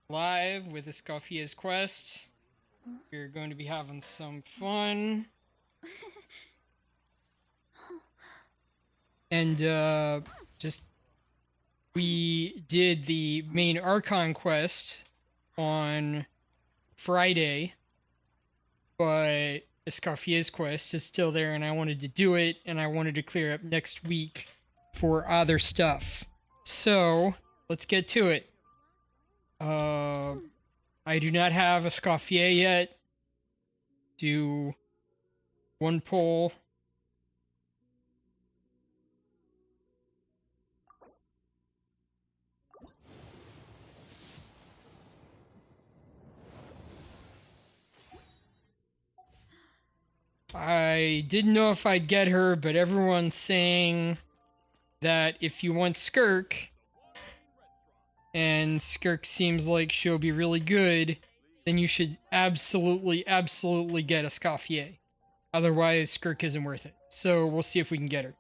live with Escoffier's quest. We're going to be having some fun. And just we did the main Archon quest on Friday, but Escoffier's quest is still there, and I wanted to do it, and I wanted to clear up next week for other stuff. So let's get to it. I do not have Escoffier yet. Do one pull. I didn't know if I'd get her, but everyone's saying that if you want Skirk, and Skirk seems like she'll be really good, then you should absolutely get Escoffier. Otherwise, Skirk isn't worth it. So we'll see if we can get her.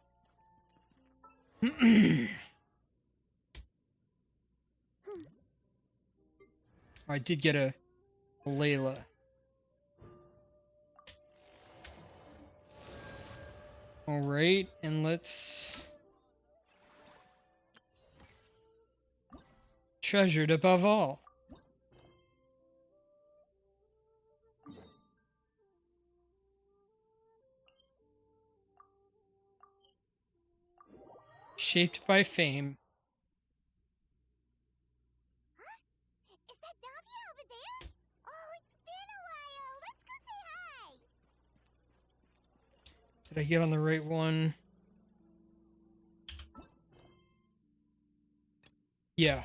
I did get a Layla. Alright, and let's... Treasured above all. Shaped by fame. Is that Navia over there? Oh, it's been a while. Let's go say hi. Did I get on the right one? Yeah.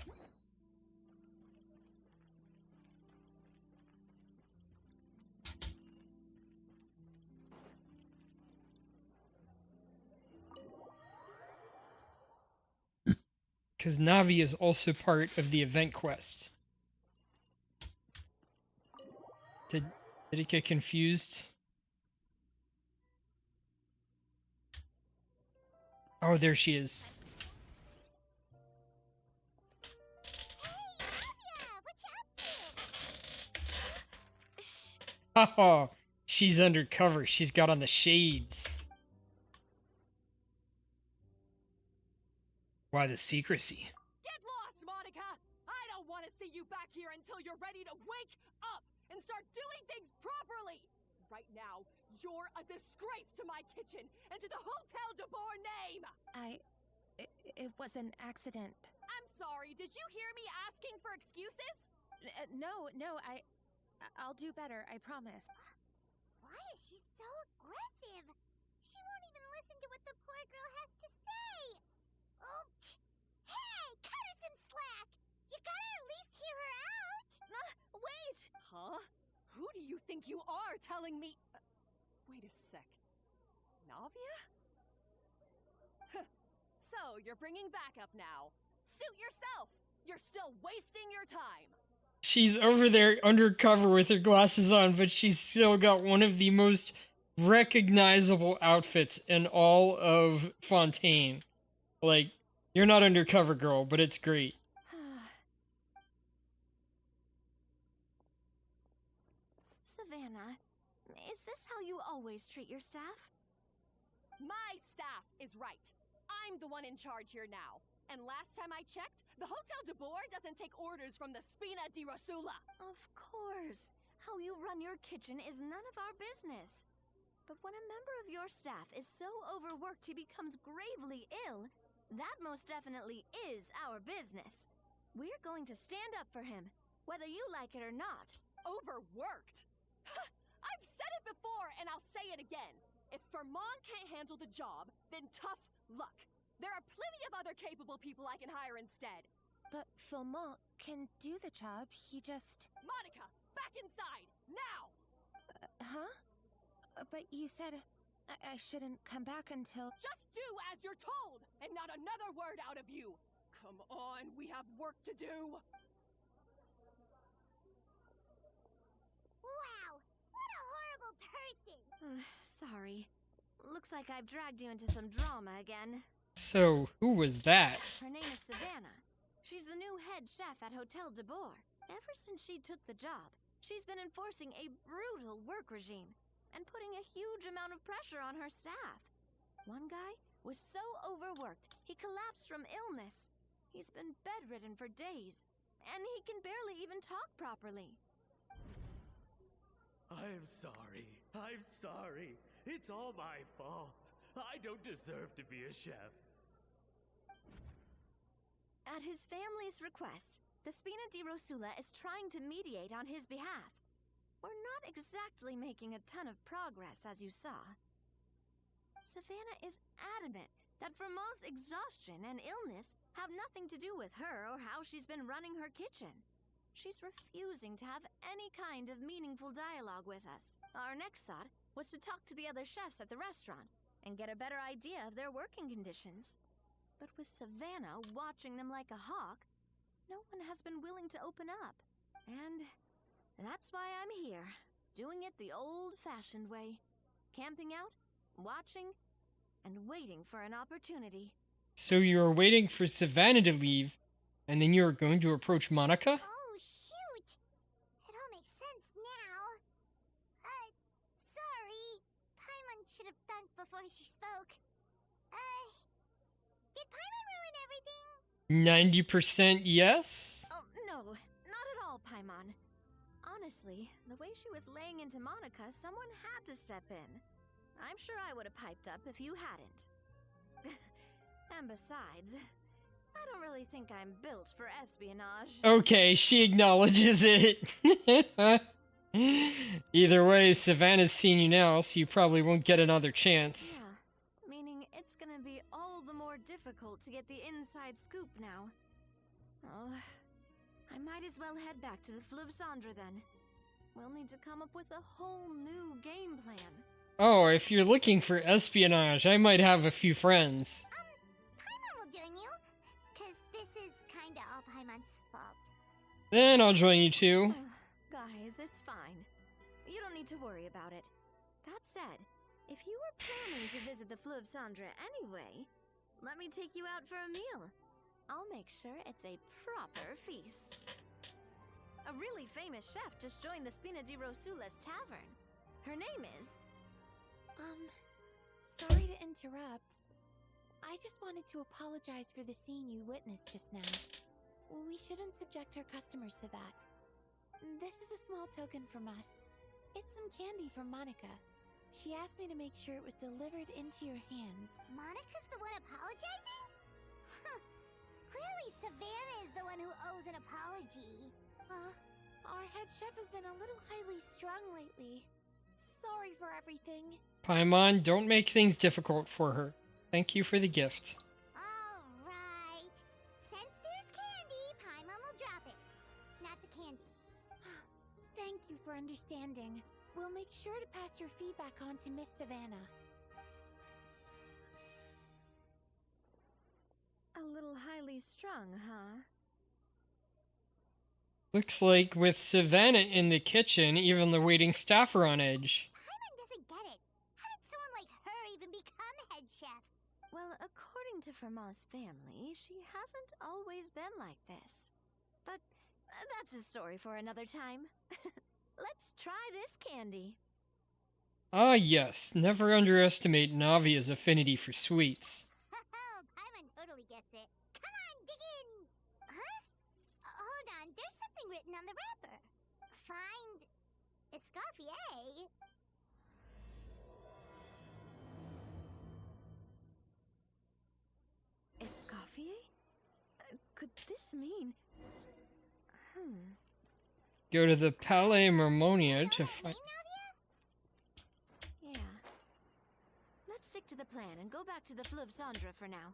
Because Navi is also part of the event quest. Did it get confused? Oh, there she is. Hey, Navia, what you up to? Oh, she's undercover. She's got on the shades. Why the secrecy? Get lost, Monica! I don't want to see you back here until you're ready to wake up and start doing things properly! Right now, you're a disgrace to my kitchen and to the Hotel de Boer name! It was an accident. I'm sorry, did you hear me asking for excuses? No, I'll do better, I promise. Why is she so aggressive? She won't even listen to what the poor girl has to say. Oh, hey, cut her some slack. You gotta at least hear her out. Wait! Huh? Who do you think you are telling me? Wait a sec. Navia? So, you're bringing backup now. Suit yourself! You're still wasting your time! She's over there undercover with her glasses on, but she's still got one of the most recognizable outfits in all of Fontaine. Like, you're not undercover, girl, but it's great. Savannah, is this how you always treat your staff? My staff is right. I'm the one in charge here now. And last time I checked, the Hotel de Boer doesn't take orders from the Spina di Rosula. Of course. How you run your kitchen is none of our business. But when a member of your staff is so overworked he becomes gravely ill, that most definitely is our business. We're going to stand up for him, whether you like it or not. Overworked? I've said it before and I'll say it again. If Vermont can't handle the job, then tough luck. There are plenty of other capable people I can hire instead. But Philmont can do the job, he just... Monica, back inside, now! Huh? But you said I shouldn't come back until... Just do as you're told, and not another word out of you! Come on, we have work to do! Wow, what a horrible person. Sorry. Looks like I've dragged you into some drama again. So, who was that? Her name is Savannah. She's the new head chef at Hotel de Boer. Ever since she took the job, she's been enforcing a brutal work regime and putting a huge amount of pressure on her staff. One guy was so overworked, he collapsed from illness. He's been bedridden for days, and he can barely even talk properly. I'm sorry. I'm sorry. It's all my fault. I don't deserve to be a chef. At his family's request, the Spina di Rosula is trying to mediate on his behalf. We're not exactly making a ton of progress, as you saw. Savannah is adamant that Vermont's exhaustion and illness have nothing to do with her or how she's been running her kitchen. She's refusing to have any kind of meaningful dialogue with us. Our next thought was to talk to the other chefs at the restaurant and get a better idea of their working conditions. But with Savannah watching them like a hawk, no one has been willing to open up. And that's why I'm here, doing it the old-fashioned way. Camping out, watching, and waiting for an opportunity. So you were waiting for Savannah to leave, and then you were going to approach Monica? Oh, shoot! It all makes sense now. Sorry. Paimon should have thunked before she spoke. Did Paimon ruin everything? 90% yes? Oh, no, not at all, Paimon. Honestly, the way she was laying into Monica, someone had to step in. I'm sure I would have piped up if you hadn't. And besides, I don't really think I'm built for espionage. Okay, she acknowledges it. Either way, Savannah's seen you now, so you probably won't get another chance. Yeah, meaning it's gonna be all the more difficult to get the inside scoop now. Oh, I might as well head back to the Fleuve Cendre then. We'll need to come up with a whole new game plan. Oh, if you're looking for espionage, I might have a few friends. Paimon will join you. Cause this is kinda all Paimon's fault. Then I'll join you too. Guys, it's fine. You don't need to worry about it. That said, if you were planning to visit the Fleuve Cendre anyway, let me take you out for a meal. I'll make sure it's a proper feast. A really famous chef just joined the Spina di Rosula's tavern. Her name is... Sorry to interrupt. I just wanted to apologize for the scene you witnessed just now. We shouldn't subject our customers to that. This is a small token from us. It's some candy from Monica. She asked me to make sure it was delivered into your hands. Monica's the one apologizing? Huh. Clearly Savannah is the one who owes an apology. Our head chef has been a little highly strung lately. Sorry for everything. Paimon, don't make things difficult for her. Thank you for the gift. Alright. Since there's candy, Paimon will drop it. Not the candy. Thank you for understanding. We'll make sure to pass your feedback on to Miss Savannah. a little highly strung, huh? Looks like with Savannah in the kitchen, even the waiting staff are on edge. Paimon doesn't get it. How did someone like her even become head chef? Well, according to Fermat's family, she hasn't always been like this. But that's a story for another time. Let's try this candy. Ah yes, never underestimate Navia's affinity for sweets. Oh, Paimon totally gets it. Come on, dig in! Huh? Hold on, there's something written on the wrapper. Find Escoffier. Escoffier? Could this mean... Go to the Palais Marmonia to find... Yeah. Let's stick to the plan and go back to the Fleuve Cendre for now.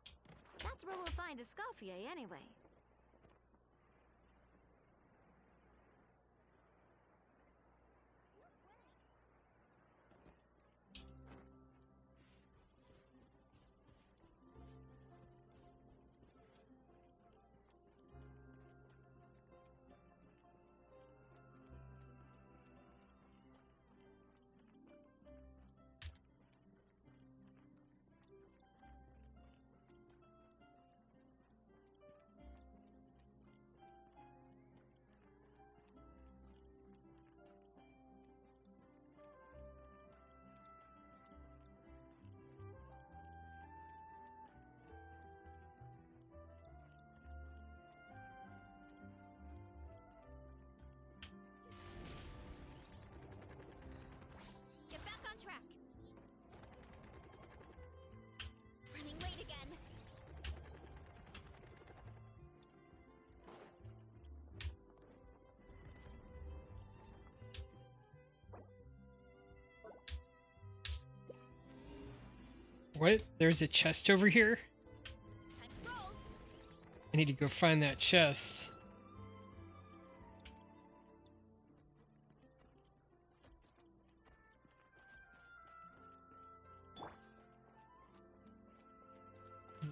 That's where we'll find Escoffier anyway. What? There's a chest over here? Time to roll. I need to go find that chest.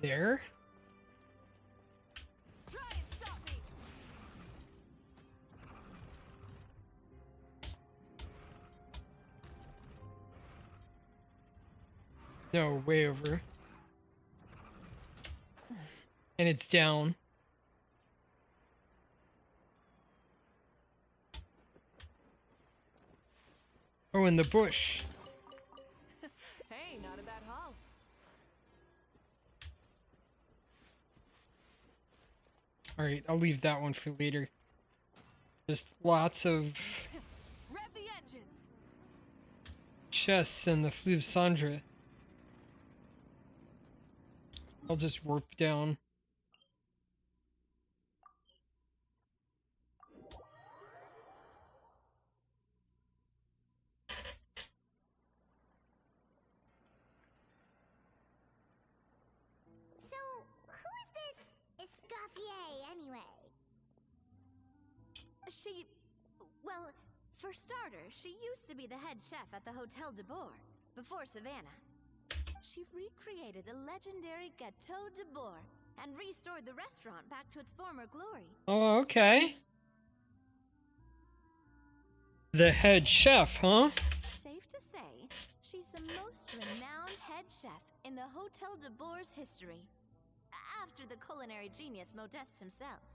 There? Try and stop me. No, way over. And it's down. Oh, in the bush. Hey, not a bad haul. Alright, I'll leave that one for later. Just lots of Rev the engines. chests in the Fleuve Cendré. I'll just warp down. So, who is this Escoffier anyway? She. Well, for starters, she used to be the head chef at the Hotel de Bourg, before Savannah. She recreated the legendary Gâteau de Bourg and restored the restaurant back to its former glory. Oh, okay. The head chef, huh? Safe to say, she's the most renowned head chef in the Hotel de Bourg's history. After the culinary genius Modeste himself.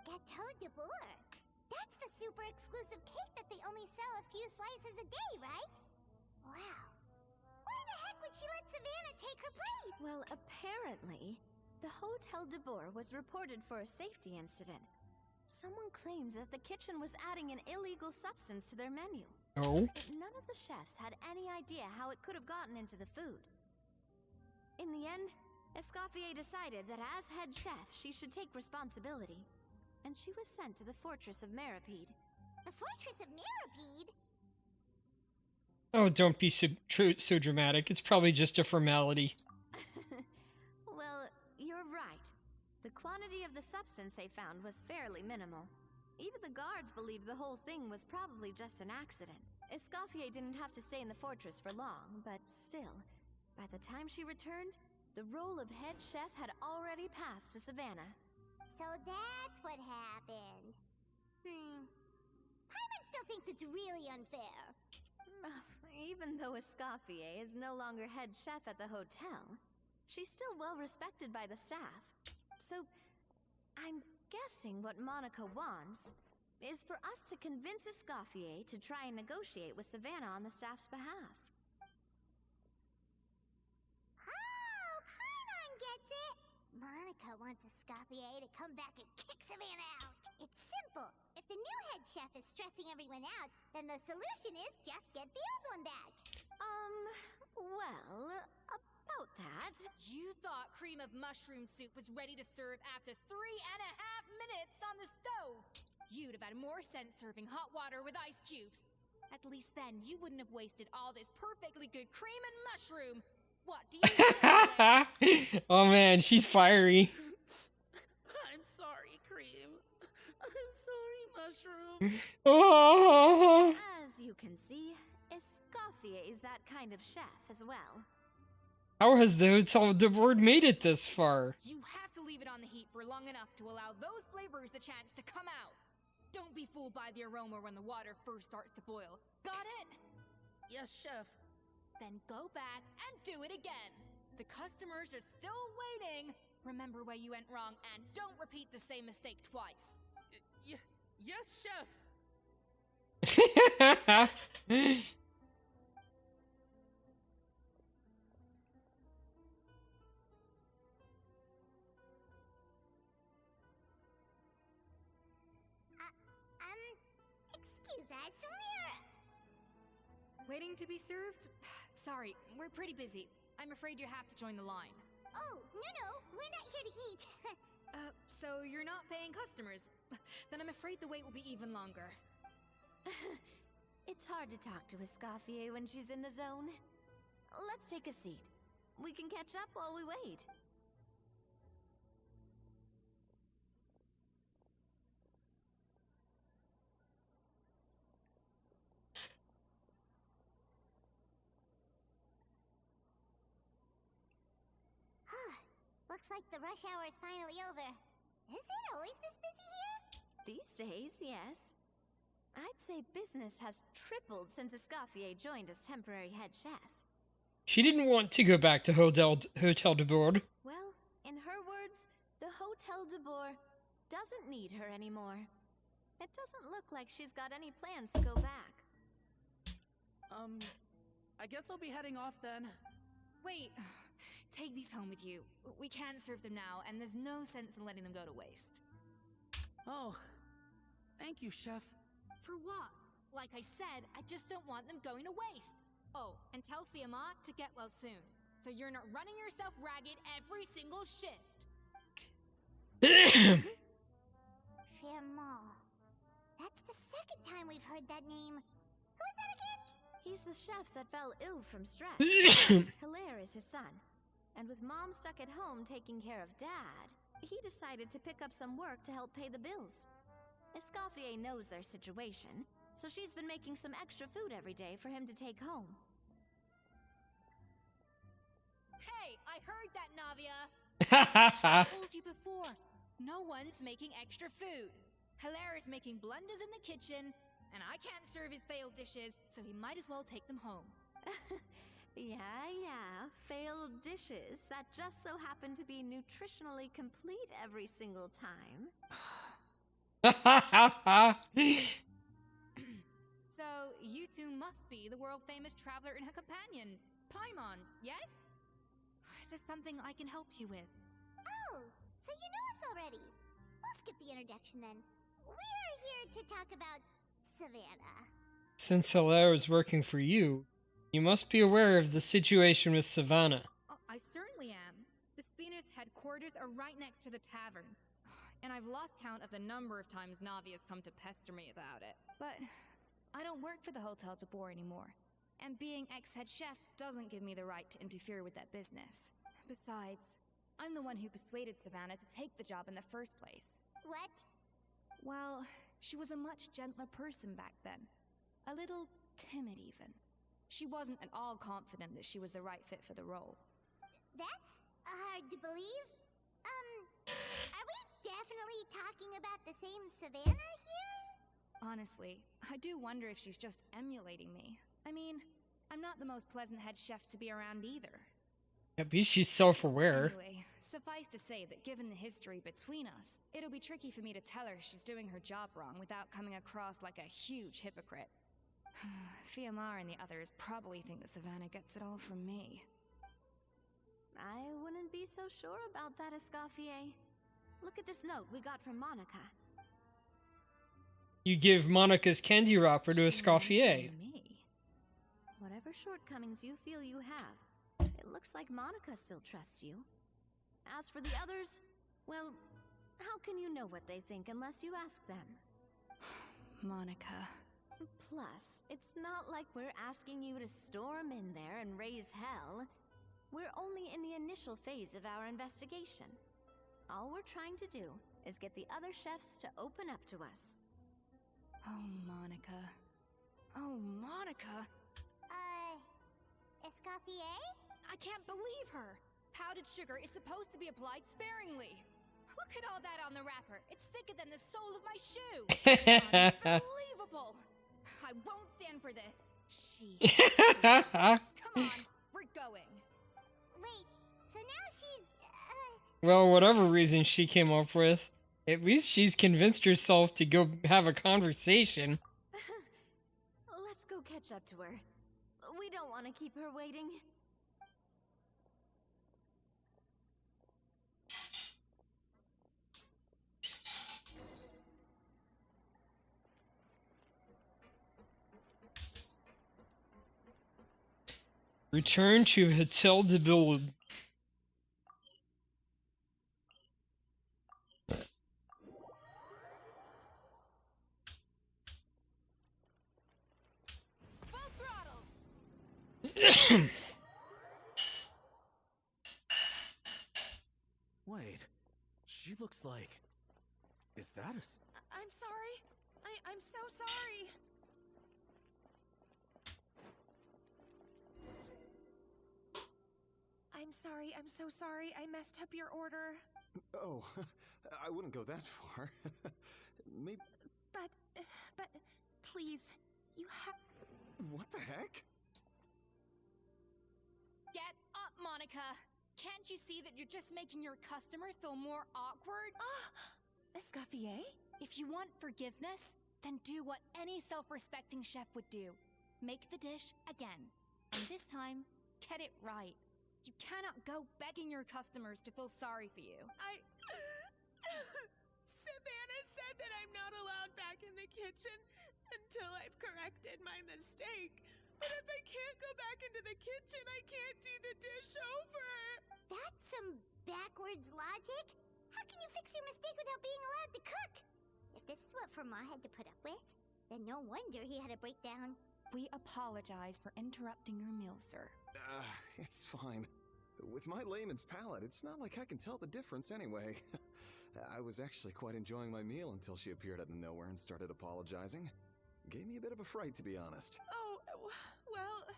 Gâteau de Bourg. That's the super exclusive cake that they only sell a few slices a day, right? Wow. Why the heck would she let Savannah take her plate? Well, apparently, the Hotel de Bourg was reported for a safety incident. Someone claims that the kitchen was adding an illegal substance to their menu. Oh. But none of the chefs had any idea how it could have gotten into the food. In the end, Escoffier decided that as head chef, she should take responsibility. And she was sent to the fortress of Meripede. The Fortress of Meripede? Oh, don't be so dramatic. It's probably just a formality. Well, you're right. The quantity of the substance they found was fairly minimal. Even the guards believed the whole thing was probably just an accident. Escoffier didn't have to stay in the fortress for long, but still, by the time she returned, the role of head chef had already passed to Savannah. So that's what happened. Paimon still thinks it's really unfair. Even though Escoffier is no longer head chef at the hotel, she's still well respected by the staff. So, I'm guessing what Monica wants is for us to convince Escoffier to try and negotiate with Savannah on the staff's behalf. Oh, Paimon gets it! Monica wants Escoffier to come back and kick Savannah out. It's simple. If the new head chef is stressing everyone out, then the solution is just get the old one back. Well, about that. You thought cream of mushroom soup was ready to serve after 3.5 minutes on the stove. You'd have had more sense serving hot water with ice cubes. At least then you wouldn't have wasted all this perfectly good cream and mushroom. What do you say? Oh man, she's fiery. I'm sorry, Cream. I'm sorry, Mushroom. Oh. As you can see, Escoffier is that kind of chef as well. How has the Hotel de Bourg made it this far? You have to leave it on the heat for long enough to allow those flavors the chance to come out. Don't be fooled by the aroma when the water first starts to boil. Got it? Yes, Chef. Then go back and do it again. The customers are still waiting. Remember where you went wrong and don't repeat the same mistake twice. Yes, Chef. Excuse us, Waiting to be served? Sorry, we're pretty busy. I'm afraid you have to join the line. Oh, no, we're not here to eat. So you're not paying customers. Then I'm afraid the wait will be even longer. It's hard to talk to Escoffier when she's in the zone. Let's take a seat. We can catch up while we wait. Looks like the rush hour is finally over. Is it always this busy here? These days, yes. I'd say business has tripled since Escoffier joined as temporary head chef. She didn't want to go back to Hotel de Bourg. Well, in her words, the Hotel de Bourg doesn't need her anymore. It doesn't look like she's got any plans to go back. I guess I'll be heading off then. Wait, take these home with you. We can't serve them now, and there's no sense in letting them go to waste. Oh, thank you, Chef. For what? Like I said, I just don't want them going to waste. Oh, and tell Fiamma to get well soon, so you're not running yourself ragged every single shift. Firmo. That's the second time we've heard that name. Who is that again? He's the chef that fell ill from stress. Hilaire is his son. And with Mom stuck at home taking care of Dad, he decided to pick up some work to help pay the bills. Escoffier knows their situation, so she's been making some extra food every day for him to take home. Hey, I heard that, Navia! I told you before, no one's making extra food. Hilaire is making blunders in the kitchen, and I can't serve his failed dishes, so he might as well take them home. Yeah, failed dishes that just so happen to be nutritionally complete every single time. So, you two must be the world-famous traveler and her companion, Paimon, yes? Is there something I can help you with? Oh, so you know us already. We'll skip the introduction then. We're here to talk about Savannah. Since Hilaire is working for you, you must be aware of the situation with Savannah. Oh, I certainly am. The Spina's headquarters are right next to the tavern. And I've lost count of the number of times Navia's come to pester me about it. But I don't work for the Hotel de Bourg anymore. And being ex-head chef doesn't give me the right to interfere with that business. Besides, I'm the one who persuaded Savannah to take the job in the first place. What? Well, she was a much gentler person back then. A little timid, even. She wasn't at all confident that she was the right fit for the role. That's hard to believe. Are we definitely talking about the same Savannah here? Honestly, I do wonder if she's just emulating me. I mean, I'm not the most pleasant head chef to be around either. At least she's self-aware. Anyway, suffice to say that given the history between us, it'll be tricky for me to tell her she's doing her job wrong without coming across like a huge hypocrite. Fiamma and the others probably think that Savannah gets it all from me. I wouldn't be so sure about that, Escoffier. Look at this note we got from Monica. You give Monica's candy wrapper to She Escoffier. mentioned me. Whatever shortcomings you feel you have, it looks like Monica still trusts you. As for the others, well, how can you know what they think unless you ask them? Monica. Plus, it's not like we're asking you to storm in there and raise hell. We're only in the initial phase of our investigation. All we're trying to do is get the other chefs to open up to us. Oh, Monica. Oh, Monica. Escoffier? I can't believe her. Powdered sugar is supposed to be applied sparingly. Look at all that on the wrapper. It's thicker than the sole of my shoe. Unbelievable. I won't stand for this. Come on, we're going. Wait, so now she's, Well, whatever reason she came up with, at least she's convinced herself to go have a conversation. Let's go catch up to her. We don't want to keep her waiting. Return to Hotel de Bourg. Full throttle. looks like. Is that a... I'm sorry. I'm so sorry. I'm sorry. I'm so sorry. I messed up your order. Oh, I wouldn't go that far. Maybe... But, please, you have... What the heck? Get up, Monica! Can't you see that you're just making your customer feel more awkward? Escoffier? If you want forgiveness, then do what any self-respecting chef would do. Make the dish again. And this time, get it right. You cannot go begging your customers to feel sorry for you. Savannah said that I'm not allowed back in the kitchen until I've corrected my mistake. But if I can't go back into the kitchen, I can't do the dish over. That's some backwards logic. How can you fix your mistake without being allowed to cook? If this is what Fermat had to put up with, then no wonder he had a breakdown. We apologize for interrupting your meal, sir. It's fine. With my layman's palate, it's not like I can tell the difference anyway. I was actually quite enjoying my meal until she appeared out of nowhere and started apologizing. Gave me a bit of a fright, to be honest. Oh, well,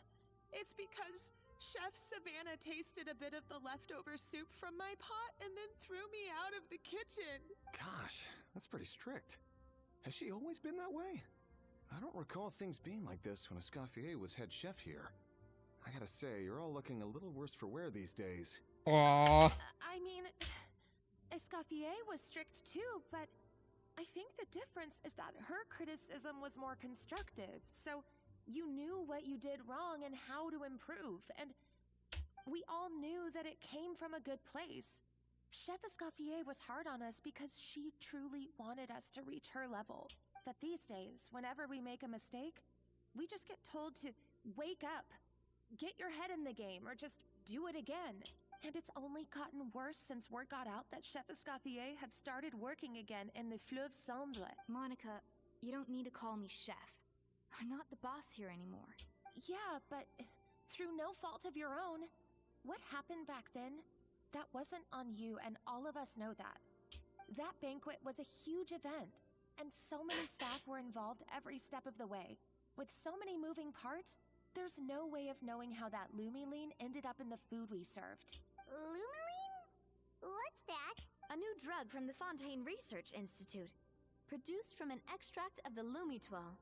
it's because Chef Savannah tasted a bit of the leftover soup from my pot and then threw me out of the kitchen. Gosh, that's pretty strict. Has she always been that way? I don't recall things being like this when Escoffier was head chef here. I gotta say, you're all looking a little worse for wear these days. Aww. I mean, Escoffier was strict too, but I think the difference is that her criticism was more constructive, so you knew what you did wrong and how to improve, and we all knew that it came from a good place. Chef Escoffier was hard on us because she truly wanted us to reach her level. But these days, whenever we make a mistake, we just get told to wake up, get your head in the game, or just do it again. And it's only gotten worse since word got out that Chef Escoffier had started working again in the Fleuve Cendre. Monica, you don't need to call me chef. I'm not the boss here anymore. Yeah, but through no fault of your own. What happened back then? That wasn't on you, and all of us know that. That banquet was a huge event, and so many staff were involved every step of the way. With so many moving parts, there's no way of knowing how that Lumiline ended up in the food we served. Lumiline? What's that? A new drug from the Fontaine Research Institute, produced from an extract of the Lumitoile.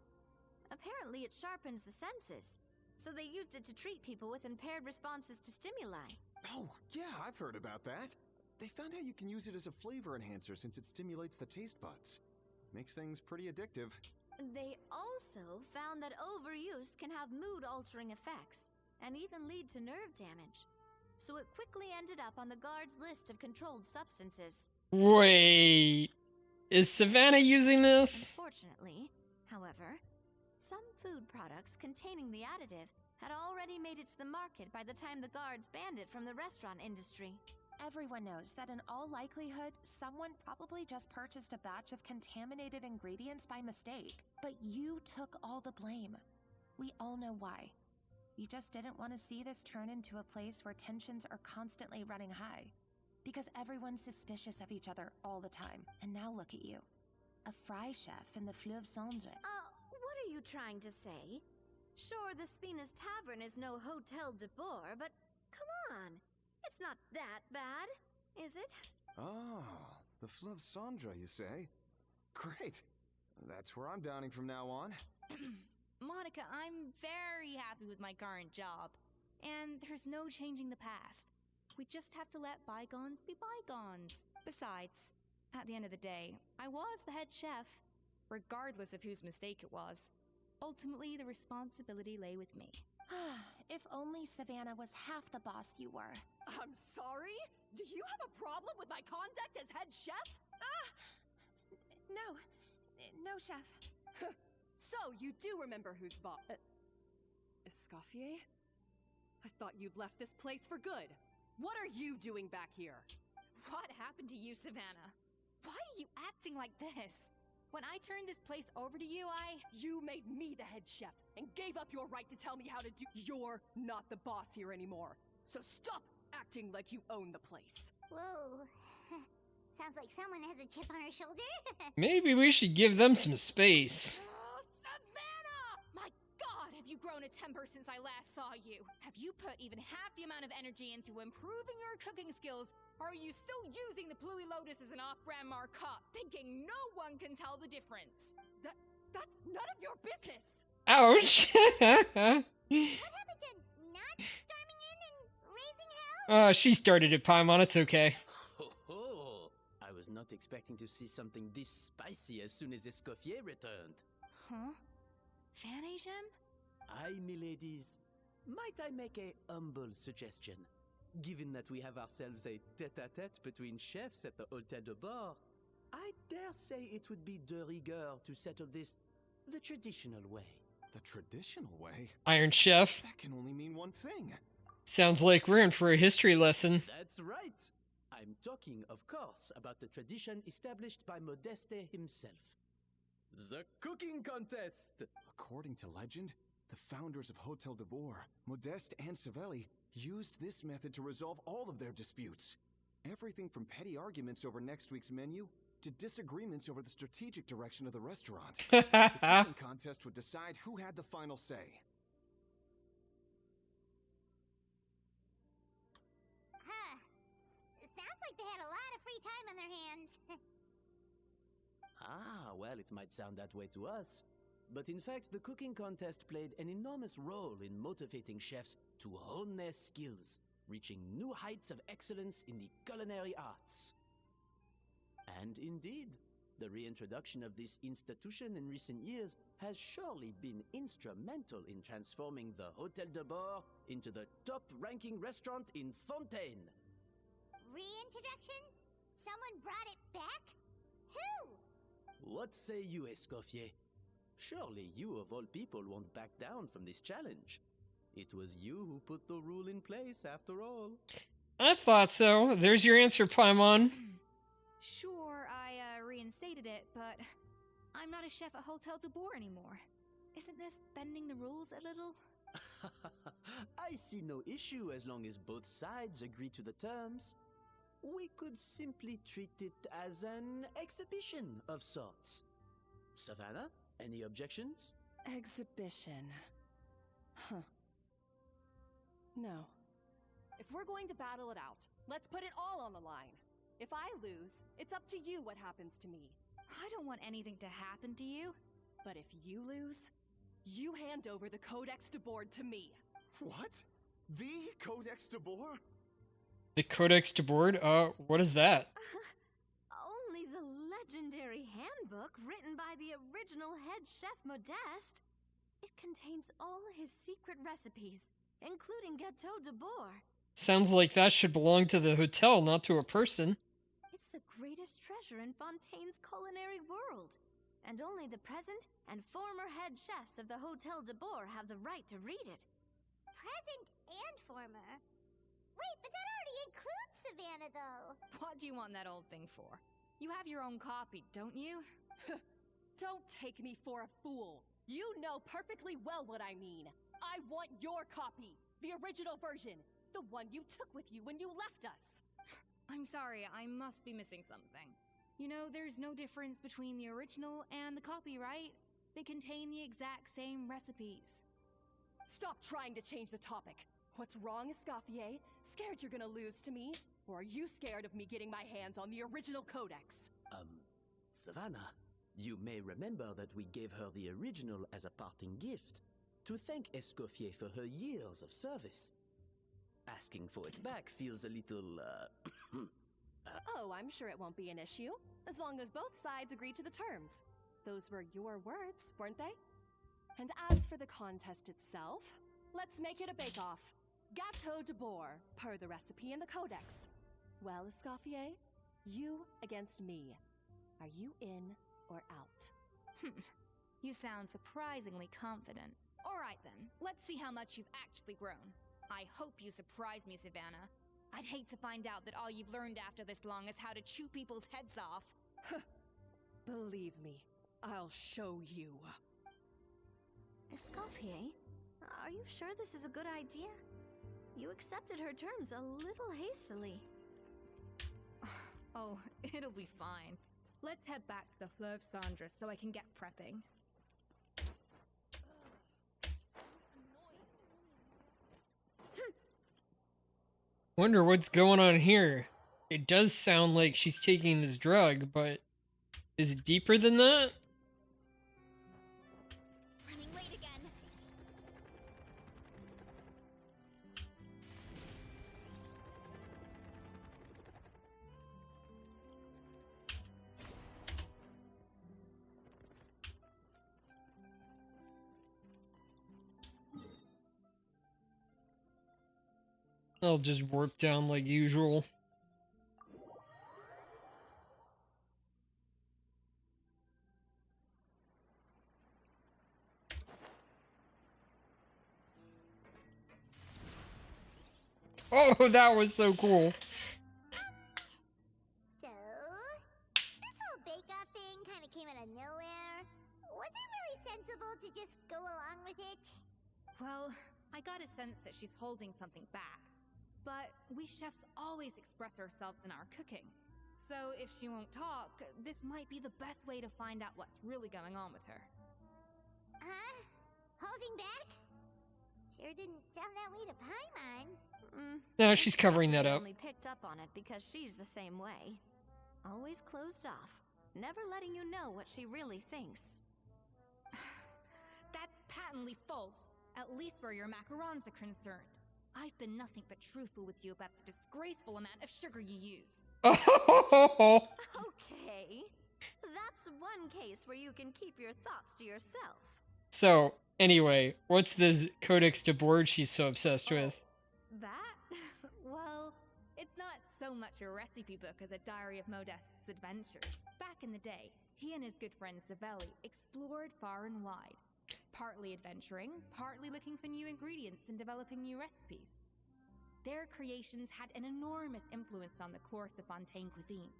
Apparently it sharpens the senses, so they used it to treat people with impaired responses to stimuli. Oh, yeah, I've heard about that. They found out you can use it as a flavor enhancer since it stimulates the taste buds. Makes things pretty addictive. They also found that overuse can have mood-altering effects, and even lead to nerve damage. So it quickly ended up on the guard's list of controlled substances. Wait. Is Savannah using this? Unfortunately, however, some food products containing the additive had already made it to the market by the time the guards banned it from the restaurant industry. Everyone knows that in all likelihood, someone probably just purchased a batch of contaminated ingredients by mistake. But you took all the blame. We all know why. You just didn't want to see this turn into a place where tensions are constantly running high. Because everyone's suspicious of each other all the time. And now look at you. A fry chef in the Fleuve Cendre. What are you trying to say? Sure, the Spina's Tavern is no Hotel de Boer, but come on. It's not that bad, is it? Oh, the Fleuve Cendre, you say? Great. That's where I'm dining from now on. Monica, I'm very happy with my current job. And there's no changing the past. We just have to let bygones be bygones. Besides, at the end of the day, I was the head chef, regardless of whose mistake it was. Ultimately, the responsibility lay with me. If only Savannah was half the boss you were. I'm sorry? Do you have a problem with my conduct as head chef? No, chef. So, you do remember who's boss. Escoffier? I thought you'd left this place for good. What are you doing back here? What happened to you, Savannah? Why are you acting like this? When I turned this place over to you, You made me the head chef and gave up your right to tell me how to do. You're not the boss here anymore. So stop acting like you own the place. Whoa. Sounds like someone has a chip on her shoulder. Maybe we should give them some space. Oh, Savannah! My God, have you grown a temper since I last saw you? Have you put even half the amount of energy into improving your cooking skills? Or are you still using the Pluie Lotus as an off-brand markup, thinking no one can tell the difference? That's none of your business! Ouch! What happened to not storming in and raising hell? She started it, Paimon. It's okay. Ho ho! I was not expecting to see something this spicy as soon as Escoffier returned. Huh? Fan Asian? Aye, miladies. Might I make a humble suggestion? Given that we have ourselves a tete-a-tete between chefs at the Hôtel de Bord, I dare say it would be de rigueur to settle this the traditional way. The traditional way? Iron Chef. That can only mean one thing. Sounds like we're in for a history lesson. That's right. I'm talking, of course, about the tradition established by Modeste himself. The cooking contest! According to legend, the founders of Hotel de Boer, Modeste and Savelli, used this method to resolve all of their disputes. Everything from petty arguments over next week's menu to disagreements over the strategic direction of the restaurant. The cooking contest would decide who had the final say. Huh. It sounds like they had a lot of free time on their hands. Ah, well, it might sound that way to us. But in fact, the cooking contest played an enormous role in motivating chefs to hone their skills, reaching new heights of excellence in the culinary arts. And indeed, the reintroduction of this institution in recent years has surely been instrumental in transforming the Hôtel de Bord into the top-ranking restaurant in Fontaine. Reintroduction? Someone brought it back? Who? What say you, Escoffier? Surely you of all people won't back down from this challenge. It was you who put the rule in place, after all. I thought so. There's your answer, Paimon. Sure, I reinstated it, but I'm not a chef at Hotel de Boer anymore. Isn't this bending the rules a little? I see no issue as long as both sides agree to the terms. We could simply treat it as an exhibition of sorts. Savannah, any objections? Exhibition. Huh. No. If we're going to battle it out, let's put it all on the line. If I lose, it's up to you what happens to me. I don't want anything to happen to you. But if you lose, you hand over the Codex de Board to me. What? The Codex de Boer? The Codex de Board? What is that? Only the legendary handbook written by the original head chef Modeste. It contains all his secret recipes, including Gâteau de Boer. Sounds like that should belong to the hotel, not to a person. It's the greatest treasure in Fontaine's culinary world, and only the present and former head chefs of the Hotel de Boer have the right to read it. Present and former. Wait, but that already includes Savannah, though. What do you want that old thing for? You have your own copy, don't you? Don't take me for a fool. You know perfectly well what I mean. I want your copy, the original version, the one you took with you when you left us. I'm sorry, I must be missing something. You know, there's no difference between the original and the copy, right? They contain the exact same recipes. Stop trying to change the topic. What's wrong, Escoffier? Scared you're gonna lose to me? Or are you scared of me getting my hands on the original codex? Savannah, you may remember that we gave her the original as a parting gift, to thank Escoffier for her years of service. Asking for it back feels a little, Oh, I'm sure it won't be an issue, as long as both sides agree to the terms. Those were your words, weren't they? And as for the contest itself, let's make it a bake-off. Gâteau de Boer, per the recipe in the codex. Well, Escoffier, you against me. Are you in or out? You sound surprisingly confident. All right then, let's see how much you've actually grown. I hope you surprise me, Savannah. I'd hate to find out that all you've learned after this long is how to chew people's heads off. Believe me, I'll show you. Escoffier, are you sure this is a good idea? You accepted her terms a little hastily. Oh, it'll be fine. Let's head back to the Fleuve Cendres so I can get prepping. Wonder what's going on here. It does sound like she's taking this drug, but is it deeper than that? Running late again. I'll just warp down like usual. Oh, that was so cool. So, this whole bake-off thing kind of came out of nowhere. Was it really sensible to just go along with it? Well, I got a sense that she's holding something back. But we chefs always express ourselves in our cooking. So if she won't talk, this might be the best way to find out what's really going on with her. Huh? Holding back? Sure didn't sound that way to Paimon. No, she's covering that up. Only picked up on it because she's the same way. Always closed off, never letting you know what she really thinks. That's patently false, at least where your macarons are concerned. I've been nothing but truthful with you about the disgraceful amount of sugar you use. Okay, that's one case where you can keep your thoughts to yourself. So, anyway, what's this Codex de Board she's so obsessed with? That? Well, it's not so much a recipe book as a diary of Modeste's adventures. Back in the day, he and his good friend Savelli explored far and wide. Partly adventuring, partly looking for new ingredients and developing new recipes. Their creations had an enormous influence on the course of Fontaine cuisine,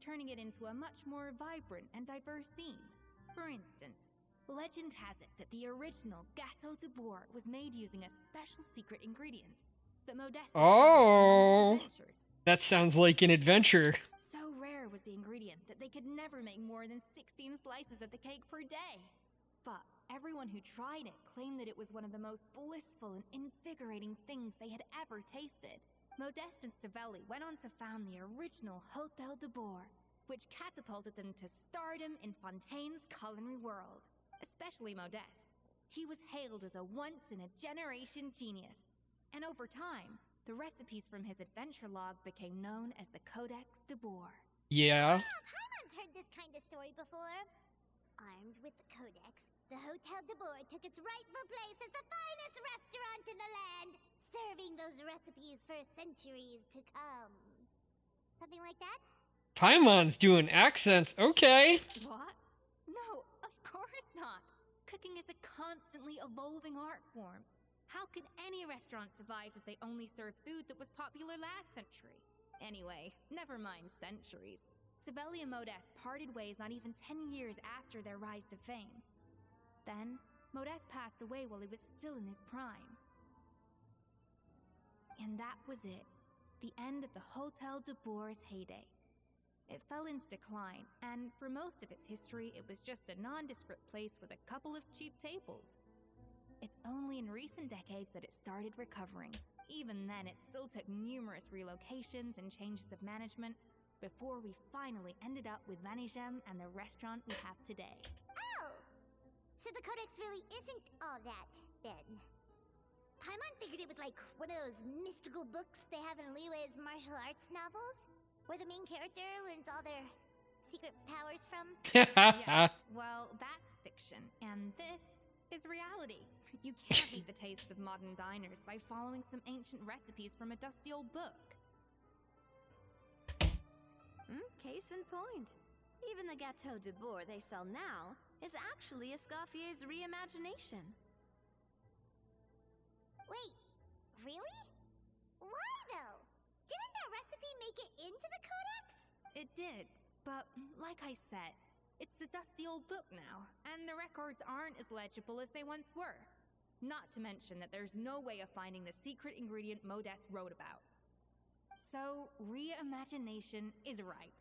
turning it into a much more vibrant and diverse scene. For instance, legend has it that the original Gâteau de Bourg was made using a special secret ingredient that Modeste Oh, that sounds like an adventure. So rare was the ingredient that they could never make more than 16 slices of the cake per day. But everyone who tried it claimed that it was one of the most blissful and invigorating things they had ever tasted. Modeste and Savelli went on to found the original Hôtel de Bourg, which catapulted them to stardom in Fontaine's culinary world. Especially Modeste. He was hailed as a once-in-a-generation genius. And over time, the recipes from his adventure log became known as the Codex de Bourg. Yeah. Paimon's heard this kind of story before. Armed with the Codex, the Hôtel de Bourg took its rightful place as the finest restaurant in the land, serving those recipes for centuries to come. Something like that? Paimon's doing accents. Okay. What? No, of course not. Cooking is a constantly evolving art form. How could any restaurant survive if they only served food that was popular last century? Anyway, never mind centuries. Savelli and Modeste parted ways not even 10 years after their rise to fame. Then, Modeste passed away while he was still in his prime. And that was it. The end of the Hôtel de Bourg's heyday. It fell into decline, and for most of its history, it was just a nondescript place with a couple of cheap tables. It's only in recent decades that it started recovering. Even then, it still took numerous relocations and changes of management before we finally ended up with Vanigem and the restaurant we have today. Oh! So the Codex really isn't all that, then. Paimon figured it was like one of those mystical books they have in Liyue's martial arts novels, where the main character learns all their secret powers from. Yes, well, that's fiction, and this is reality. You can't beat the tastes of modern diners by following some ancient recipes from a dusty old book. Case in point. Even the Gâteau de Bourg they sell now is actually Escoffier's reimagination. Wait, really? Why though? Didn't that recipe make it into the Codex? It did, but like I said, it's the dusty old book now, and the records aren't as legible as they once were. Not to mention that there's no way of finding the secret ingredient Modeste wrote about. So, reimagination is right.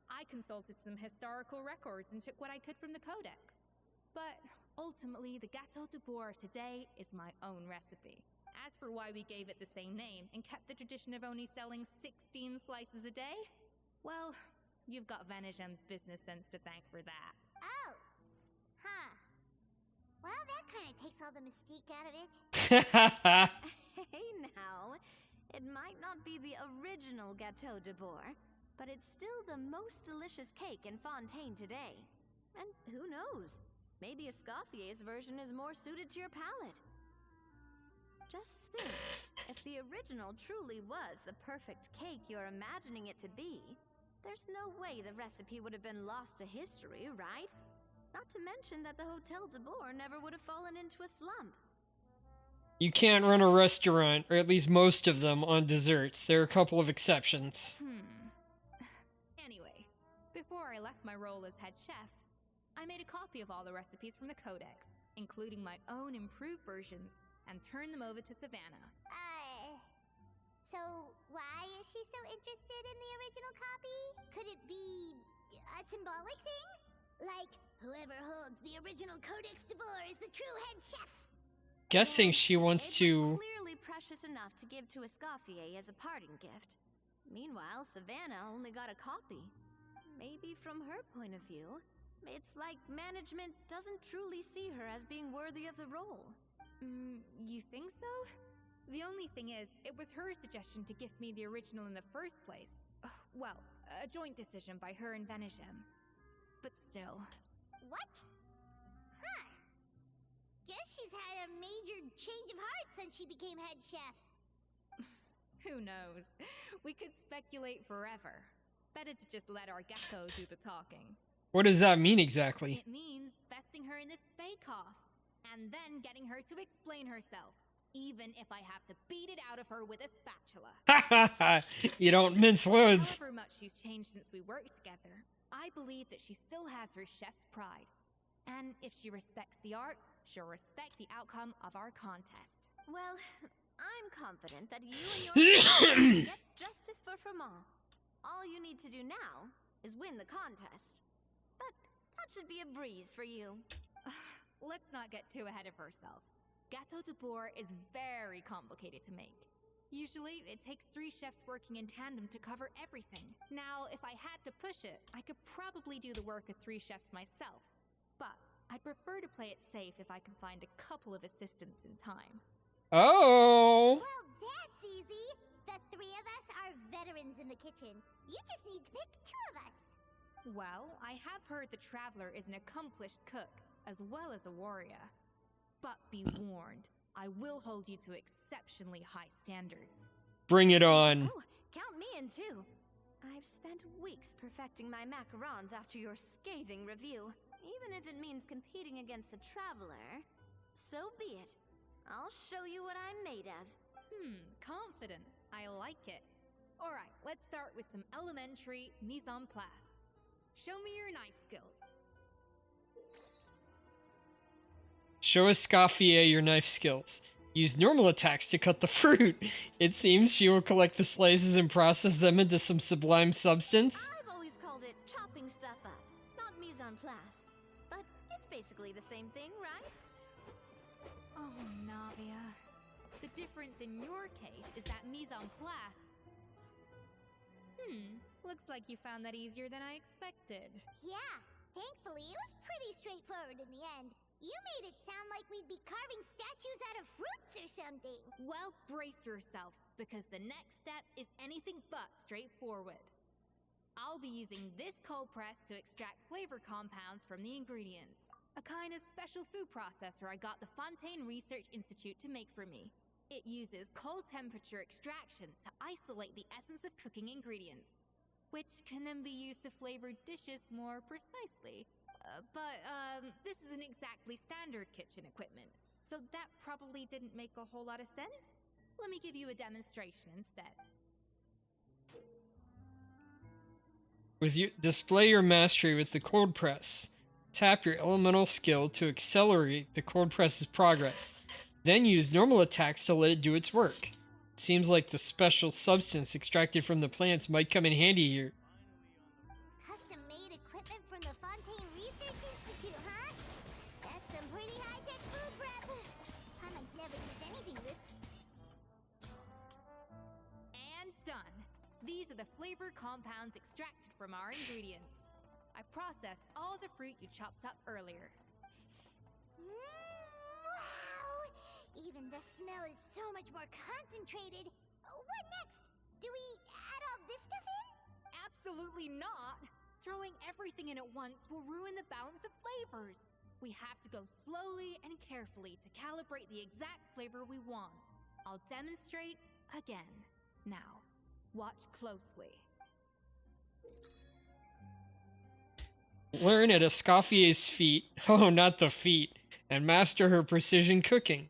I consulted some historical records and took what I could from the codex. But ultimately, the Gâteau de Bourg of today is my own recipe. As for why we gave it the same name and kept the tradition of only selling 16 slices a day, well, you've got Vanishem's business sense to thank for that. Oh. Huh. Well, that kind of takes all the mystique out of it. Hey now, it might not be the original Gâteau de Bourg, but it's still the most delicious cake in Fontaine today. And who knows, maybe Escoffier's version is more suited to your palate. Just think, if the original truly was the perfect cake you're imagining it to be, there's no way the recipe would have been lost to history, right? Not to mention that the Hotel de Bourg never would have fallen into a slump. You can't run a restaurant, or at least most of them, on desserts. There are a couple of exceptions. Anyway, before I left my role as head chef, I made a copy of all the recipes from the codex, including my own improved versions, and turned them over to Savannah. So why is she so interested in the original copy? Could it be a symbolic thing? Like, whoever holds the original Codex de Bourg is the true head chef? Guessing she wants It to... was clearly precious enough to give to Escoffier as a parting gift. Meanwhile, Savannah only got a copy. Maybe from her point of view, it's like management doesn't truly see her as being worthy of the role. You think so? The only thing is, it was her suggestion to gift me the original in the first place. Well, a joint decision by her and Vanisham. But still. What? Huh. Guess she's had a major change of heart since she became head chef. Who knows? We could speculate forever. Better to just let our gecko do the talking. What does that mean exactly? It means besting her in this bake-off, and then getting her to explain herself, even if I have to beat it out of her with a spatula. Ha ha ha! You don't mince words. However much she's changed since we worked together, I believe that she still has her chef's pride. And if she respects the art, she'll respect the outcome of our contest. Well, I'm confident that you and your get justice for Froment. All you need to do now is win the contest. But that should be a breeze for you. Let's not get too ahead of ourselves. Gâteau de Bourg is very complicated to make. Usually, it takes 3 chefs working in tandem to cover everything. Now, if I had to push it, I could probably do the work of 3 chefs myself. But I'd prefer to play it safe if I can find a couple of assistants in time. Oh! Well, that's easy. The 3 of us are veterans in the kitchen. You just need to pick 2 of us. Well, I have heard the Traveler is an accomplished cook, as well as a warrior. But be warned, I will hold you to exceptionally high standards. Bring it on. Oh, count me in too. I've spent weeks perfecting my macarons after your scathing review. Even if it means competing against the Traveler, so be it. I'll show you what I'm made of. Confident. I like it. Alright, let's start with some elementary mise en place. Show me your knife skills. Show Escoffier your knife skills. Use normal attacks to cut the fruit. It seems she will collect the slices and process them into some sublime substance. I've always called it chopping stuff up, not mise en place. But it's basically the same thing, right? Oh, Navia. The difference in your case is that mise en place. Looks like you found that easier than I expected. Yeah, thankfully it was pretty straightforward in the end. You made it sound like we'd be carving statues out of fruits or something. Well, brace yourself, because the next step is anything but straightforward. I'll be using this cold press to extract flavor compounds from the ingredients. A kind of special food processor I got the Fontaine Research Institute to make for me. It uses cold temperature extraction to isolate the essence of cooking ingredients, which can then be used to flavor dishes more precisely. But this isn't exactly standard kitchen equipment, so that probably didn't make a whole lot of sense. Let me give you a demonstration instead. Display your mastery with the cold press. Tap your elemental skill to accelerate the cold press's progress. Then use normal attacks to let it do its work. Seems like the special substance extracted from the plants might come in handy here. Custom-made equipment from the Fontaine Research Institute, huh? That's some pretty high-tech food prep. Paimons never used anything with. And done. These are the flavor compounds extracted from our ingredients. I processed all the fruit you chopped up earlier. Wow! Even the smell is so much more concentrated. What next? Do we add all this stuff in? Absolutely not! Throwing everything in at once will ruin the balance of flavors. We have to go slowly and carefully to calibrate the exact flavor we want. I'll demonstrate again. Now, watch closely. Learn at Escoffier's feet, oh, not the feet, and master her precision cooking.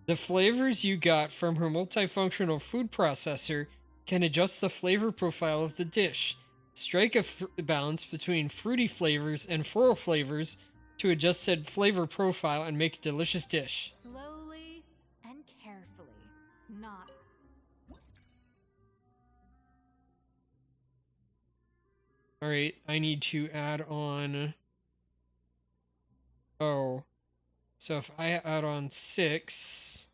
The flavors you got from her multifunctional food processor can adjust the flavor profile of the dish. Strike a balance between fruity flavors and floral flavors to adjust said flavor profile and make a delicious dish. Slowly and carefully. Not. Alright, I need to add on... Oh. So if I add on 6...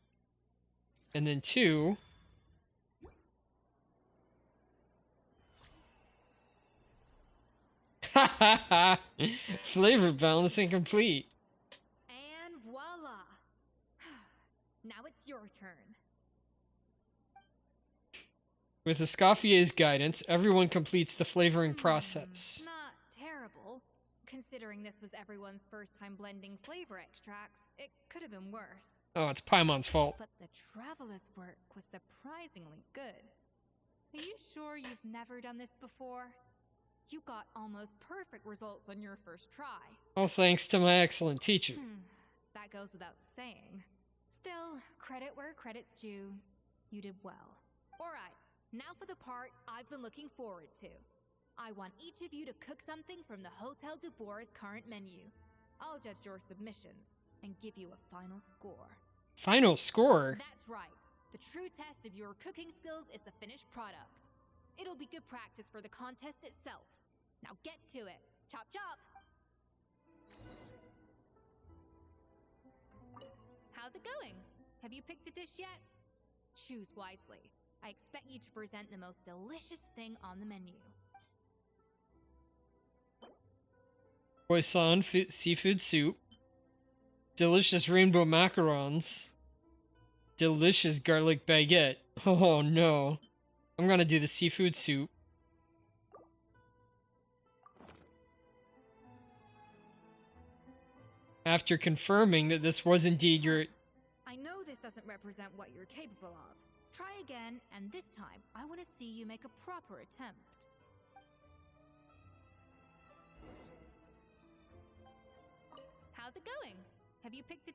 and then 2... Ha ha ha! Flavor balancing complete. And voila! Now it's your turn. With Escoffier's guidance, everyone completes the flavoring process. Not terrible. Considering this was everyone's first time blending flavor extracts, it could have been worse. Oh, it's Paimon's fault. But the Traveler's work was surprisingly good. Are you sure you've never done this before? You got almost perfect results on your first try. All thanks to my excellent teacher. That goes without saying. Still, credit where credit's due. You did well. Alright, now for the part I've been looking forward to. I want each of you to cook something from the Hotel du Bois' current menu. I'll judge your submissions and give you a final score. Final score? That's right. The true test of your cooking skills is the finished product. It'll be good practice for the contest itself. Now get to it. Chop chop! How's it going? Have you picked a dish yet? Choose wisely. I expect you to present the most delicious thing on the menu. Poisson seafood soup. Delicious rainbow macarons. Delicious garlic baguette. Oh no. I'm gonna do the seafood soup. After confirming that this was indeed your... I know this doesn't represent what you're capable of. Try again, and this time, I want to see you make a proper attempt. How's it going? Have you picked it?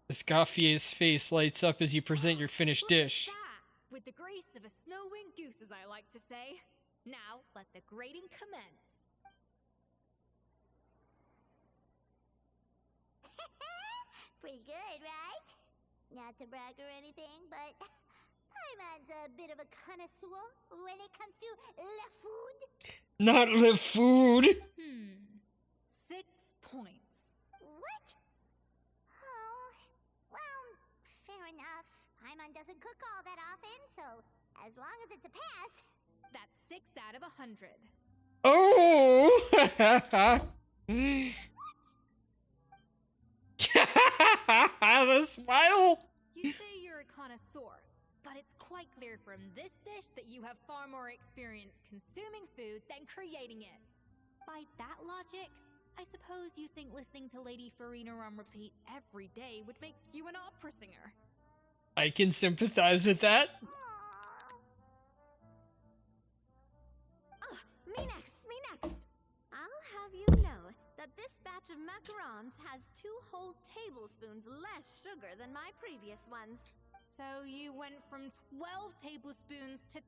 Escoffier's face lights up as you present your finished dish. Look at that! With the grace of a snow-winged goose, as I like to say. Now, let the grating commence. Pretty good, right? Not to brag or anything, but Paimon's a bit of a connoisseur when it comes to le food. Not le food! 6 points. What? Oh, well, fair enough. Paimon doesn't cook all that often, so as long as it's a pass. That's 6 out of 100. Oh! The smile! You say you're a connoisseur, but it's quite clear from this dish that you have far more experience consuming food than creating it. By that logic, I suppose you think listening to Lady Farina on repeat every day would make you an opera singer. I can sympathize with that. Me next, me next. I'll have you know that this batch of macarons has 2 whole tablespoons less sugar than my previous ones. So you went from 12 tablespoons to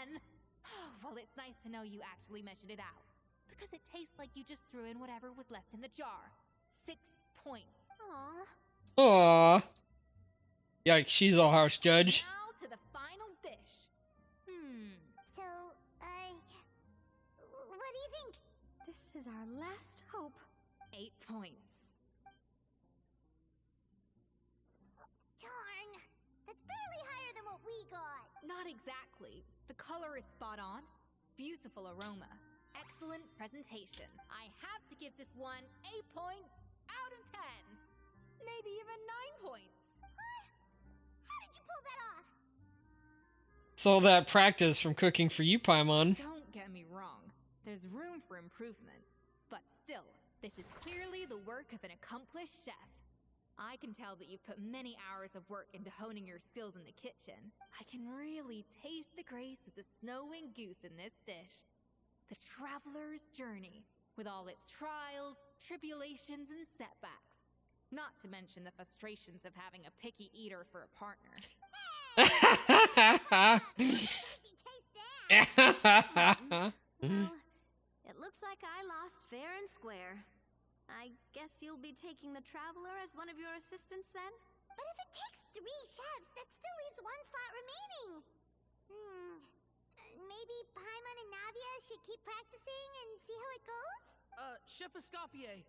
10? Well, it's nice to know you actually measured it out. Because it tastes like you just threw in whatever was left in the jar. 6 points. Aw. Aww. Yikes, she's a harsh judge. Now to the final dish. So, what do you think? This is our last hope. 8 points. Darn, that's barely higher than what we got. Not exactly. The color is spot on. Beautiful aroma. Excellent presentation. I have to give this one 8 points out of 10. Maybe even 9 points. What? How did you pull that off? It's all that practice from cooking for you, Paimon. Don't get me wrong. There's room for improvement. But still, this is clearly the work of an accomplished chef. I can tell that you've put many hours of work into honing your skills in the kitchen. I can really taste the grace of the snow-winged goose in this dish. The traveler's journey, with all its trials, tribulations, and setbacks. Not to mention the frustrations of having a picky eater for a partner. Did you taste that? Well, it looks like I lost fair and square. I guess you'll be taking the traveler as one of your assistants then? But if it takes 3 chefs, that still leaves 1 slot remaining. Maybe Paimon and Navia should keep practicing and see how it goes? Chef Escoffier,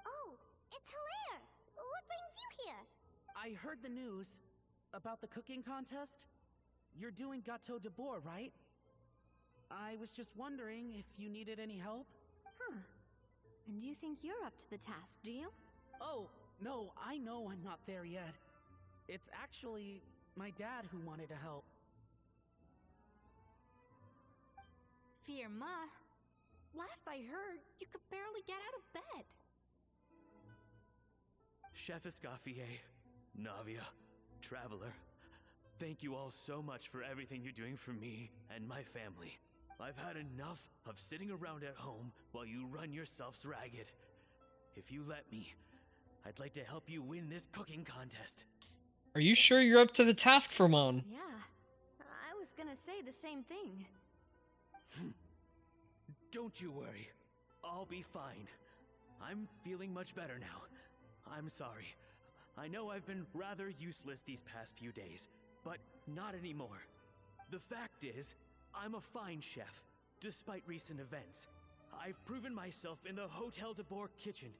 Oh, it's Hilaire. What brings you here? I heard the news about the cooking contest. You're doing Gâteau de Bois, right? I was just wondering if you needed any help. Huh. And you think you're up to the task, do you? Oh, no, I know I'm not there yet. It's actually my dad who wanted to help. Firma, last I heard, you could barely get out of bed. Chef Escoffier, Navia, Traveler, thank you all so much for everything you're doing for me and my family. I've had enough of sitting around at home while you run yourselves ragged. If you let me, I'd like to help you win this cooking contest. Are you sure you're up to the task, Firmon? Yeah. I was gonna say the same thing. Don't you worry. I'll be fine. I'm feeling much better now. I'm sorry. I know I've been rather useless these past few days, but not anymore. The fact is, I'm a fine chef, despite recent events. I've proven myself in the Hotel de Bois kitchen,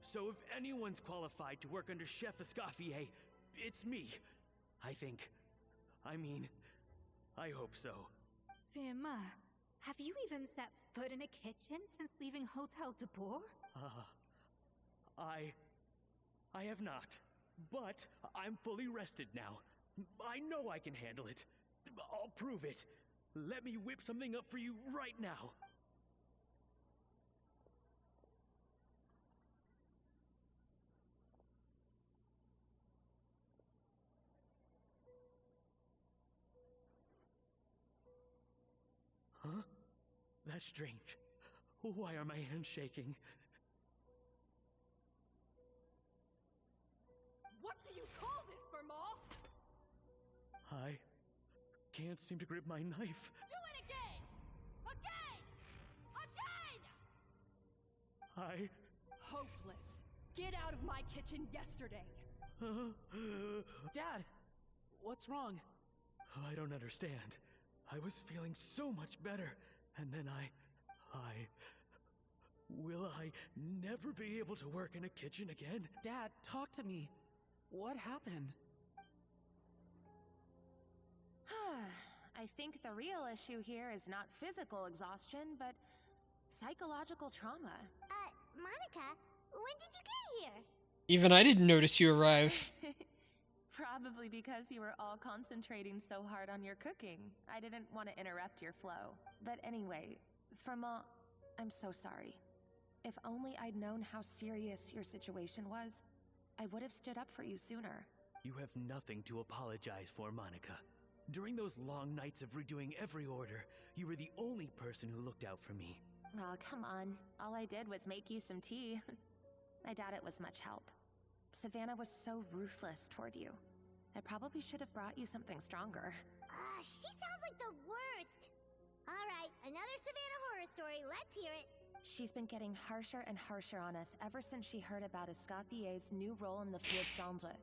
so if anyone's qualified to work under Chef Escoffier, it's me. I think. I mean, I hope so. Firma, have you even set foot in a kitchen since leaving Hotel de Bois? I have not, but I'm fully rested now. I know I can handle it. I'll prove it. Let me whip something up for you right now. Huh? That's strange. Why are my hands shaking? What do you call this, Firma? I can't seem to grip my knife. Do it again! Again! Again! Hopeless. Get out of my kitchen yesterday. Dad, what's wrong? I don't understand. I was feeling so much better, and then will I never be able to work in a kitchen again? Dad, talk to me. What happened? I think the real issue here is not physical exhaustion, but psychological trauma. Monica, when did you get here? Even I didn't notice you arrive. Probably because you were all concentrating so hard on your cooking. I didn't want to interrupt your flow. But anyway, Firma, I'm so sorry. If only I'd known how serious your situation was, I would have stood up for you sooner. You have nothing to apologize for, Monica. During those long nights of redoing every order, you were the only person who looked out for me. Oh, come on. All I did was make you some tea. I doubt it was much help. Savannah was so ruthless toward you. I probably should have brought you something stronger. She sounds like the worst. All right, another Savannah horror story. Let's hear it. She's been getting harsher and harsher on us ever since she heard about Escoffier's new role in the Field Cendre.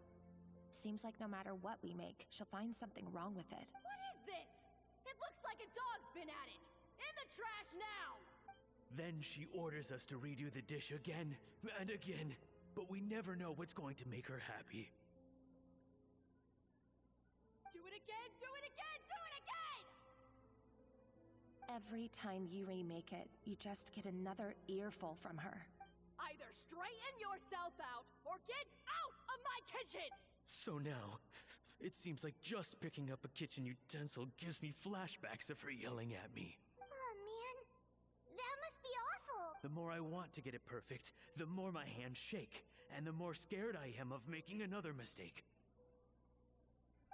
Seems like no matter what we make, she'll find something wrong with it. What is this? It looks like a dog's been at it! In the trash now! Then she orders us to redo the dish again and again, but we never know what's going to make her happy. Do it again! Do it again! Do it again! Every time you remake it, you just get another earful from her. Either straighten yourself out or get out of my kitchen! So now, it seems like just picking up a kitchen utensil gives me flashbacks of her yelling at me. Oh, man. That must be awful. The more I want to get it perfect, the more my hands shake, and the more scared I am of making another mistake.